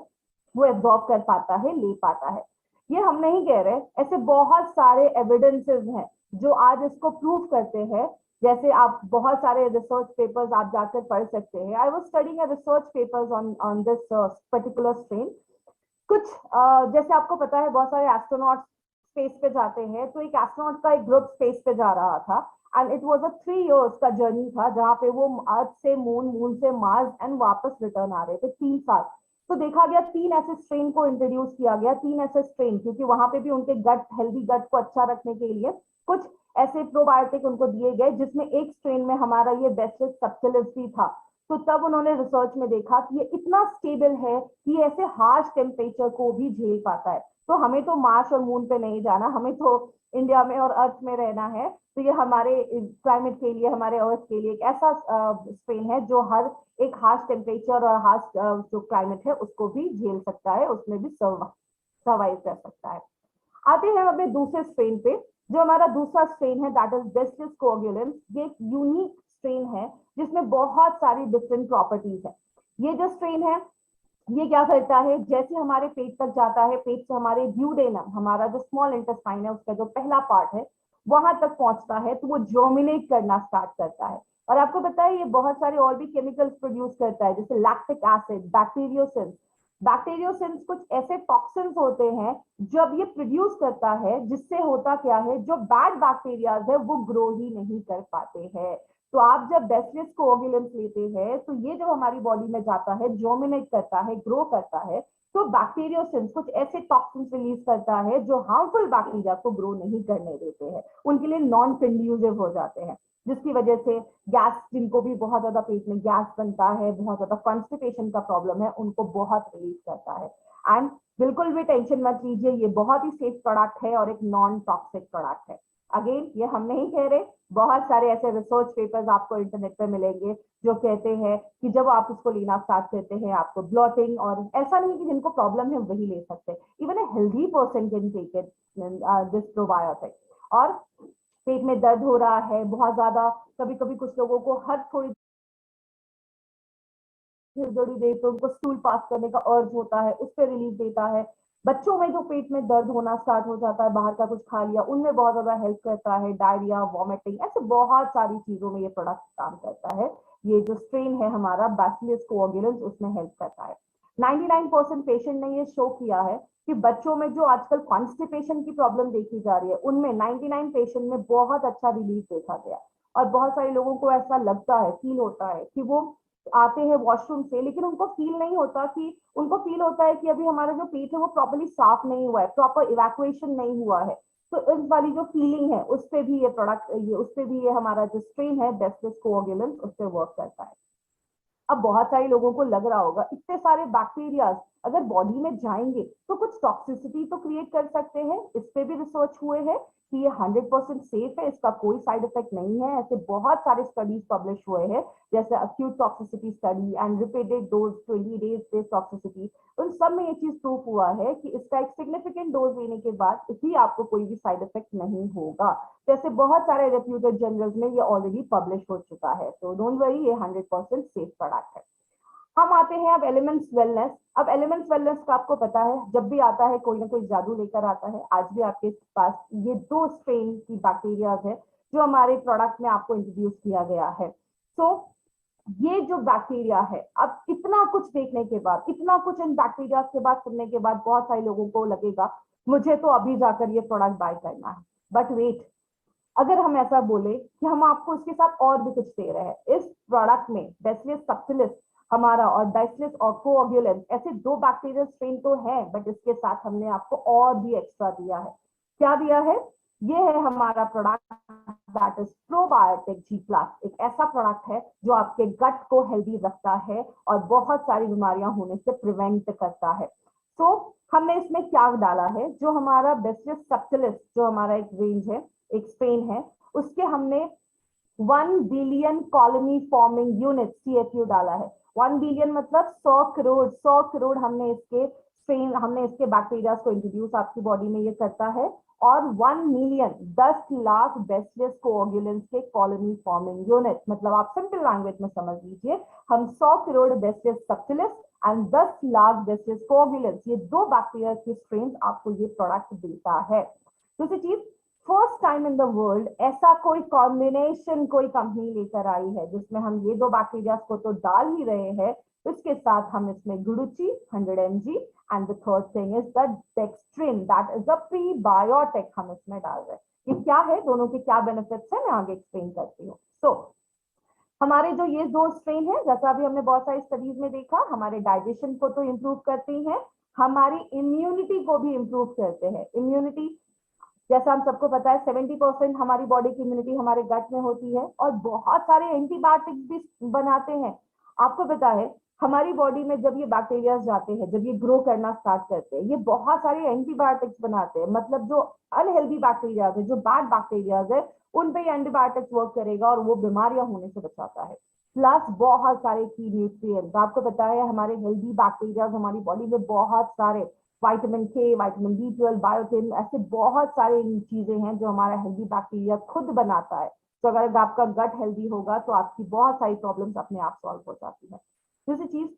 वो एब्जॉर्ब कर पाता है, ले पाता है। ये हम नहीं कह रहे, ऐसे बहुत सारे एविडेंसेस हैं जो आज इसको प्रूव करते हैं। जैसे आप बहुत सारे रिसर्च पेपर्स आप जाकर पढ़ सकते हैं। I was studying a research papers on this particular strain. कुछ जैसे आपको पता है बहुत सारे एस्ट्रोनॉट स्पेस पे जाते हैं, तो एक एस्ट्रोनॉट का एक ग्रुप स्पेस पे जा रहा था, and it was a 3 years का जर्नी था, जहाँ पे वो अर्थ से मून, मून से मार्स एंड वापस रिटर्न आ रहे थे 3 साल। तो देखा गया 3 ऐसे स्ट्रेन को इंट्रोड्यूस किया गया, 3 ऐसे स्ट्रेन, क्योंकि वहां पे भी उनके गट, हेल्दी गट को अच्छा रखने के लिए कुछ ऐसे प्रोबायोटिक उनको दिए गए, जिसमें एक स्ट्रेन में हमारा ये बैसिलस सबटिलिस भी था। तो तब उन्होंने रिसर्च में देखा कि ये इतना स्टेबल है कि ये ऐसे हार्श टेम्परेचर को भी झेल पाता है। तो हमें तो मार्स और मून पे नहीं जाना, हमें तो इंडिया में और अर्थ में रहना है। तो ये हमारे क्लाइमेट के लिए, हमारे अर्थ के लिए एक ऐसा स्ट्रेन है जो हर एक हार्श टेम्परेचर और हार्श जो क्लाइमेट है उसको भी झेल सकता है, उसमें भी सर्वाइव कर सकता है। आते हैं अपने दूसरे स्ट्रेन पे। जो हमारा दूसरा स्ट्रेन है दैट इज बैसिलस कोएगुलेंस। ये एक यूनिक स्ट्रेन है जिसमें बहुत सारी डिफरेंट प्रॉपर्टीज है। ये जो स्ट्रेन है ये क्या करता है, जैसे हमारे पेट तक जाता है, पेट से हमारे ड्यूडेनम, हमारा जो स्मॉल इंटेस्टाइन है उसका जो पहला पार्ट है, वहां तक पहुंचता है, तो वो जर्मिनेट करना स्टार्ट करता है। और आपको पता है ये बहुत सारे और भी केमिकल्स प्रोड्यूस करता है, जैसे लैक्टिक एसिड, बैक्टीरियोसिन्स। बैक्टीरियोसिन्स कुछ ऐसे टॉक्सिन्स होते हैं जब ये प्रोड्यूस करता है, जिससे होता क्या है, जो बैड बैक्टीरियाज है वो ग्रो ही नहीं कर पाते हैं। तो आप जब बैसिलस कोएगुलेंस लेते हैं तो ये जब हमारी बॉडी में जाता है, जर्मिनेट करता है, ग्रो करता है, तो बैक्टीरियोसिन्स कुछ ऐसे टॉक्सिन्स रिलीज करता है जो हार्मफुल बैक्टीरिया को ग्रो नहीं करने देते हैं, उनके लिए नॉन कंड्यूसिव हो जाते हैं, जिसकी वजह से गैस, जिनको भी बहुत ज्यादा पेट में गैस बनता है, बहुत ज्यादा कॉन्स्टिपेशन का प्रॉब्लम है, उनको बहुत रिलीज करता है। एंड बिल्कुल भी टेंशन मत लीजिए, ये बहुत ही सेफ प्रोडक्ट है और एक नॉन टॉक्सिक प्रोडक्ट है। अगेन ये हम नहीं कह रहे, बहुत सारे ऐसे रिसर्च पेपर्स आपको इंटरनेट पे मिलेंगे जो कहते हैं कि जब आप उसको लेना स्टार्ट करते हैं आपको ब्लॉटिंग, और ऐसा नहीं कि जिनको प्रॉब्लम है वही ले सकते, even a healthy person can take it this probiotic. और पेट में दर्द हो रहा है बहुत ज्यादा, कभी कभी कुछ लोगों को हर थोड़ी देर पे उनको स्टूल पास करने का अर्ज होता है, उस पर रिलीफ देता है। बच्चों में जो पेट में दर्द होना स्टार्ट हो जाता है, बाहर का कुछ खा लिया, उनमें बहुत ज्यादा हेल्प करता है। डायरिया, वॉमिटिंग, ऐसे बहुत सारी चीजों में ये प्रोडक्ट काम करता है। ये जो स्ट्रेन है हमारा बैसिलस कोएगुलेंस, उसमें हेल्प करता है। 99% पेशेंट ने ये शो किया है कि बच्चों में जो आजकल कॉन्स्टिपेशन की प्रॉब्लम देखी जा रही है, उनमें 99 पेशेंट में बहुत अच्छा रिलीफ देखा गया। और बहुत सारे लोगों को ऐसा लगता है, फील होता है कि वो आते हैं वॉशरूम से, लेकिन उनको फील नहीं होता कि उनको फील होता है कि अभी हमारा जो पेट है वो प्रॉपर्ली साफ नहीं हुआ है, प्रॉपर इवैक्यूएशन नहीं हुआ है। तो इस वाली जो फीलिंग है उस पे भी ये प्रोडक्ट, ये उस पे भी ये हमारा जो स्ट्रेन है बेसिलस कोएगुलेंस उस पे वर्क करता है। अब बहुत सारे लोगों को लग रहा होगा इतने सारे बैक्टीरिया अगर बॉडी में जाएंगे तो कुछ टॉक्सिसिटी तो क्रिएट कर सकते हैं। इस पे भी रिसर्च हुए हैं कि ये 100% सेफ है, इसका कोई साइड इफेक्ट नहीं है। ऐसे बहुत सारे स्टडीज पब्लिश हुए हैं, जैसे acute toxicity study and repeated dose 20 days based toxicity. उन सब में ये चीज प्रूफ हुआ है कि इसका एक सिग्निफिकेंट डोज लेने के बाद भी आपको कोई भी साइड इफेक्ट नहीं होगा। जैसे बहुत सारे रेप्यूटेड जर्नल्स में ये ऑलरेडी पब्लिश हो चुका है, तो डोंट वरी, ये 100% सेफ प्रोडक्ट है। हम आते हैं अब एलिमेंट्स वेलनेस। अब एलिमेंट्स वेलनेस का आपको पता है जब भी आता है कोई ना कोई जादू लेकर आता है। आज भी आपके पास ये 2 स्ट्रेन की बैक्टीरिया है जो हमारे प्रोडक्ट में आपको इंट्रोड्यूस किया गया है। तो ये जो बैक्टीरिया है, अब इतना कुछ देखने के बाद, इतना कुछ इन बैक्टीरिया के बाद सुनने के बाद बहुत सारे लोगों को लगेगा मुझे तो अभी जाकर ये प्रोडक्ट बाय करना है। बट वेट, अगर हम ऐसा बोले कि हम आपको इसके साथ और भी कुछ दे रहे हैं, इस प्रोडक्ट में बैसिलस सबटिलिस हमारा और बैसिलस और कोएगुलेंस ऐसे 2 बैक्टीरियल स्ट्रेन तो है, बट इसके साथ हमने आपको और भी एक्स्ट्रा दिया है। क्या दिया है? ये है हमारा product that is probiotic G+। एक ऐसा प्रोडक्ट है जो आपके गट को हेल्दी रखता है और बहुत सारी बीमारियां होने से प्रिवेंट करता है। तो हमने इसमें क्या डाला है, जो हमारा बैसिलस सबटिलिस जो हमारा एक रेंज है, एक स्ट्रेन है, उसके हमने 1 billion colony forming unit CFU डाला है। 1 बिलियन मतलब 100 करोड़ हमने इसके स्ट्रेन, हमने इसके बैक्टीरिया को इंट्रोड्यूस आपकी बॉडी में ये करता है। और 1 मिलियन 10 लाख बैसिलस कोएगुलेंस के कॉलोनी फॉर्मिंग यूनिट, मतलब आप सिंपल लैंग्वेज में समझ लीजिए, हम 100 crore Bacillus subtilis and 10 lakh Bacillus coagulans, ये 2 बैक्टीरिया के स्ट्रेन आपको ये प्रोडक्ट देता है। दूसरी चीज, first time in the world ऐसा कोई कॉम्बिनेशन कोई कंपनी लेकर आई है जिसमें हम ये 2 बैक्टीरिया को तो डाल ही रहे हैं, इसके साथ हम इसमें guduchi 100 mg and the third thing is the dextrin that is a prebiotic हम इसमें डाल रहे हैं। ये क्या है, दोनों के क्या बेनिफिट्स है, मैं आगे एक्सप्लेन करती हूँ। सो हमारे जो ये 2 स्ट्रेन है, जैसा अभी हमने बहुत सारी स्टडीज में देखा, हमारे डाइजेशन को तो इम्प्रूव करती हैं, हमारी इम्यूनिटी को भी इम्प्रूव करते हैं। इम्यूनिटी जैसा हम सबको पता है 70% हमारी बॉडी की इम्यूनिटी हमारे गट में होती है और बहुत सारे एंटीबायोटिक्स भी बनाते हैं। आपको पता है हमारी बॉडी में जब ये बैक्टीरिया जाते हैं, जब ये ग्रो करना स्टार्ट करते हैं, ये बहुत सारे एंटीबायोटिक्स बनाते हैं। मतलब जो अनहेल्दी बैक्टीरिया है, जो बैड बैक्टीरिया है, उन पे एंटीबायोटिक्स वर्क करेगा और वो बीमारियां होने से बचाता है। प्लस बहुत सारे की न्यूट्रिएंट्स, आपको पता है हमारे हेल्दी बैक्टीरिया हमारी बॉडी में बहुत सारे vitamin K, vitamin B12, biotin, ऐसे बहुत सारे चीजें हैं जो हमारा हेल्दी बैक्टीरिया खुद बनाता है। तो अगर आपका गट हेल्दी होगा तो आपकी बहुत सारी प्रॉब्लम्स अपने आप सॉल्व हो जाती है। दूसरी चीज,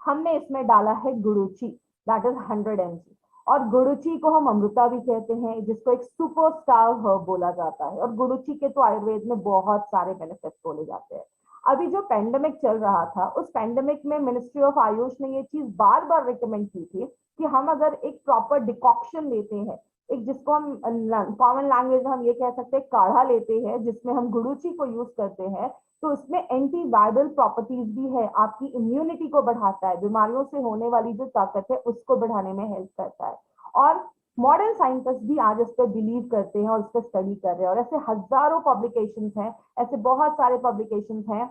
हमने इसमें डाला है गुडुची दैट इज 100 mg, और गुडुची को हम अमृता भी कहते हैं, जिसको एक सुपरस्टार हर्ब बोला जाता है। और गुडुची के तो आयुर्वेद में बहुत सारे बेनिफिट्स बोले जाते हैं। अभी जो पैंडेमिक चल रहा था, उस पैंडेमिक में मिनिस्ट्री ऑफ आयुष ने ये चीज बार बार रिकमेंड की थी कि हम अगर एक प्रॉपर डिकॉक्शन लेते हैं, एक जिसको हम कॉमन लैंग्वेज में हम ये कह सकते हैं काढ़ा लेते हैं, जिसमें हम गुडुची को यूज करते हैं, तो उसमें एंटीवायरल प्रॉपर्टीज भी है, आपकी इम्यूनिटी को बढ़ाता है, बीमारियों से होने वाली जो ताकत है उसको बढ़ाने में हेल्प करता है। और मॉडर्न साइंटिस्ट भी आज इस पर बिलीव करते हैं और इस पर स्टडी कर रहे हैं, और ऐसे हजारों पब्लिकेशंस हैं, ऐसे बहुत सारे पब्लिकेशंस हैं,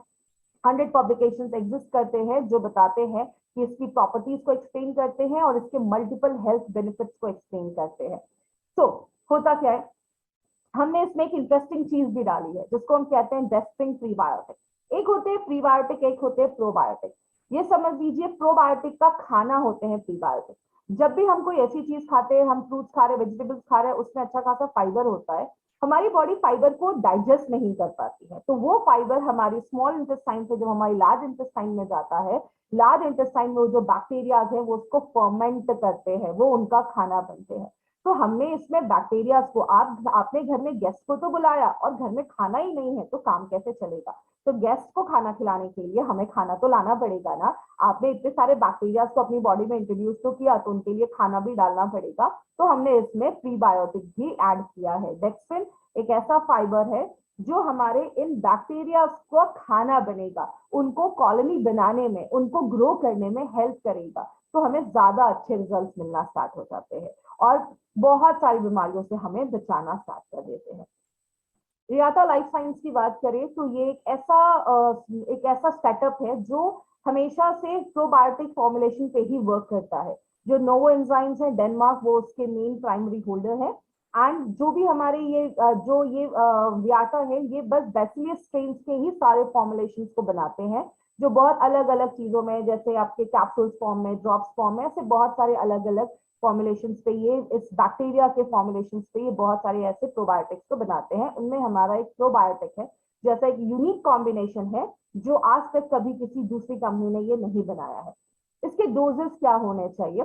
100 पब्लिकेशंस एग्जिस्ट करते हैं जो बताते हैं कि इसकी प्रॉपर्टीज को एक्सप्लेन करते हैं और इसके मल्टीपल हेल्थ बेनिफिट्स को एक्सप्लेन करते हैं। तो होता क्या है, हमने इसमें एक इंटरेस्टिंग चीज भी डाली है जिसको हम कहते हैं डेस्टिंग प्रीबायोटिक। एक होते हैं प्रीबायोटिक, एक होते हैं प्रोबायोटिक। ये समझ लीजिए प्रोबायोटिक का खाना होते हैं प्रीबायोटिक। जब भी हम कोई ऐसी चीज खाते हैं, हम फ्रूट्स खा रहे हैं, वेजिटेबल्स खा रहे हैं, उसमें अच्छा खासा फाइबर होता है, हमारी बॉडी फाइबर को डाइजेस्ट नहीं कर पाती है, तो वो फाइबर हमारी स्मॉल इंटेस्टाइन से जब हमारी लार्ज इंटेस्टाइन में जाता है, लार्ज इंटेस्टाइन में जो बैक्टीरिया है वो उसको फर्मेंट करते हैं, वो उनका खाना बनते हैं। तो हमने इसमें बैक्टीरिया को, आपने घर में गेस्ट को तो बुलाया और घर में खाना ही नहीं है तो काम कैसे चलेगा? तो गेस्ट को खाना खिलाने के लिए हमें खाना तो लाना पड़ेगा ना। आपने इतने सारे बैक्टीरिया को अपनी बॉडी में इंट्रोड्यूस तो किया, तो उनके लिए खाना भी डालना पड़ेगा। तो हमने इसमें प्रीबायोटिक भी ऐड किया है। डेक्स्ट्रिन एक ऐसा फाइबर है जो हमारे इन बैक्टीरिया को खाना बनेगा, उनको कॉलोनी बनाने में, उनको ग्रो करने में हेल्प करेगा, तो हमें ज्यादा अच्छे रिजल्ट मिलना स्टार्ट हो जाते हैं और बहुत सारी बीमारियों से हमें बचाना स्टार्ट कर देते हैं। रियाता लाइफ साइंस की बात करें तो ये एक ऐसा सेटअप है जो हमेशा से प्रोबायोटिक फॉर्मुलेशन पे ही वर्क करता है। जो नोवो एंजाइम्स है डेनमार्क, वो उसके मेन प्राइमरी होल्डर है। एंड जो भी हमारे ये रियाता है, ये बस बैसिलियस स्ट्रेन्स के ही सारे फॉर्मुलेशंस को बनाते हैं, जो बहुत अलग अलग चीजों में, जैसे आपके कैप्सूल्स फॉर्म में, ड्रॉप्स फॉर्म में, ऐसे बहुत सारे अलग अलग फॉर्मुलेशंस पे, ये इस बैक्टीरिया के फॉर्मुलेशंस पे ये बहुत सारे ऐसे प्रोबायोटिक्स को बनाते हैं। उनमें हमारा एक प्रोबायोटिक है, जैसा एक यूनिक कॉम्बिनेशन है जो आज तक कभी किसी दूसरी कंपनी ने ये नहीं बनाया है। इसके डोजेस क्या होने चाहिए?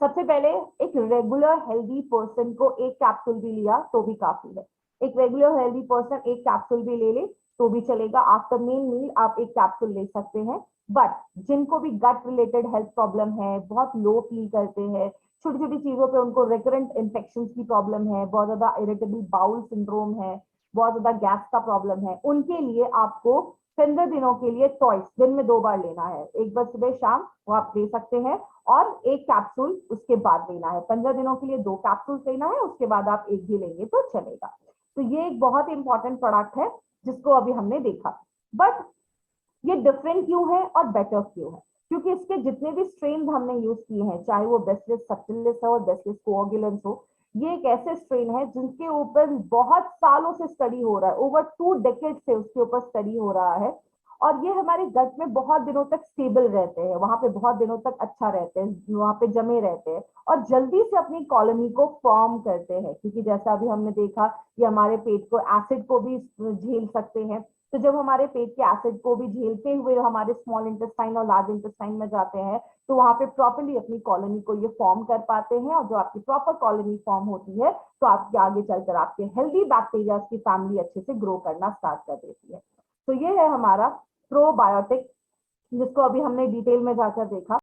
सबसे पहले एक रेगुलर हेल्दी पर्सन को एक कैप्सूल भी लिया तो भी काफी है। एक रेगुलर हेल्दी पर्सन एक कैप्सूल भी ले ले तो भी चलेगा। आफ्टर मेन मील आप एक कैप्सूल ले सकते हैं। बट जिनको भी गट रिलेटेड हेल्थ प्रॉब्लम है, बहुत लो फील करते हैं, छोटी छोटी चीजों पे उनको रिकरेंट इन्फेक्शन की प्रॉब्लम है, बहुत ज्यादा इरिटेबल बाउल सिंड्रोम है, बहुत ज्यादा गैस का प्रॉब्लम है, उनके लिए आपको 15 दिनों के लिए ट्वाइस, दिन में 2 बार लेना है, एक बार सुबह शाम, वो आप ले सकते हैं, और एक कैप्सूल उसके बाद लेना है। 15 दिनों के लिए 2 कैप्सूल लेना है, उसके बाद आप एक भी लेंगे तो चलेगा। तो ये एक बहुत इंपॉर्टेंट प्रोडक्ट है जिसको अभी हमने देखा। बट ये डिफरेंट क्यों है और बेटर क्यों है? क्योंकि इसके जितने भी स्ट्रेन हमने यूज किए हैं, चाहे वो बैसिलस सबटिलिस हो, बैसिलस कोएगुलेंस हो, ये एक ऐसे स्ट्रेन है जिनके ऊपर बहुत सालों से स्टडी हो रहा है, ओवर 2 डेकेड से उसके ऊपर स्टडी हो रहा है, और ये हमारे गट में बहुत दिनों तक स्टेबल रहते हैं, वहां पे बहुत दिनों तक अच्छा रहते हैं, वहां पे जमे रहते हैं, और जल्दी से अपनी कॉलोनी को फॉर्म करते हैं। क्योंकि जैसा अभी हमने देखा, ये हमारे पेट को एसिड को भी झेल सकते हैं। तो जब हमारे पेट के एसिड को भी झेलते हुए हमारे स्मॉल इंटेस्टाइन और लार्ज इंटेस्टाइन में जाते हैं, तो वहां पे प्रॉपर्ली अपनी कॉलोनी को ये फॉर्म कर पाते हैं, और जो आपकी प्रॉपर कॉलोनी फॉर्म होती है, तो आपके आगे चलकर आपके हेल्दी बैक्टीरिया की फैमिली अच्छे से ग्रो करना स्टार्ट कर देती है। तो ये है हमारा प्रोबायोटिक, जिसको अभी हमने डिटेल में जाकर देखा।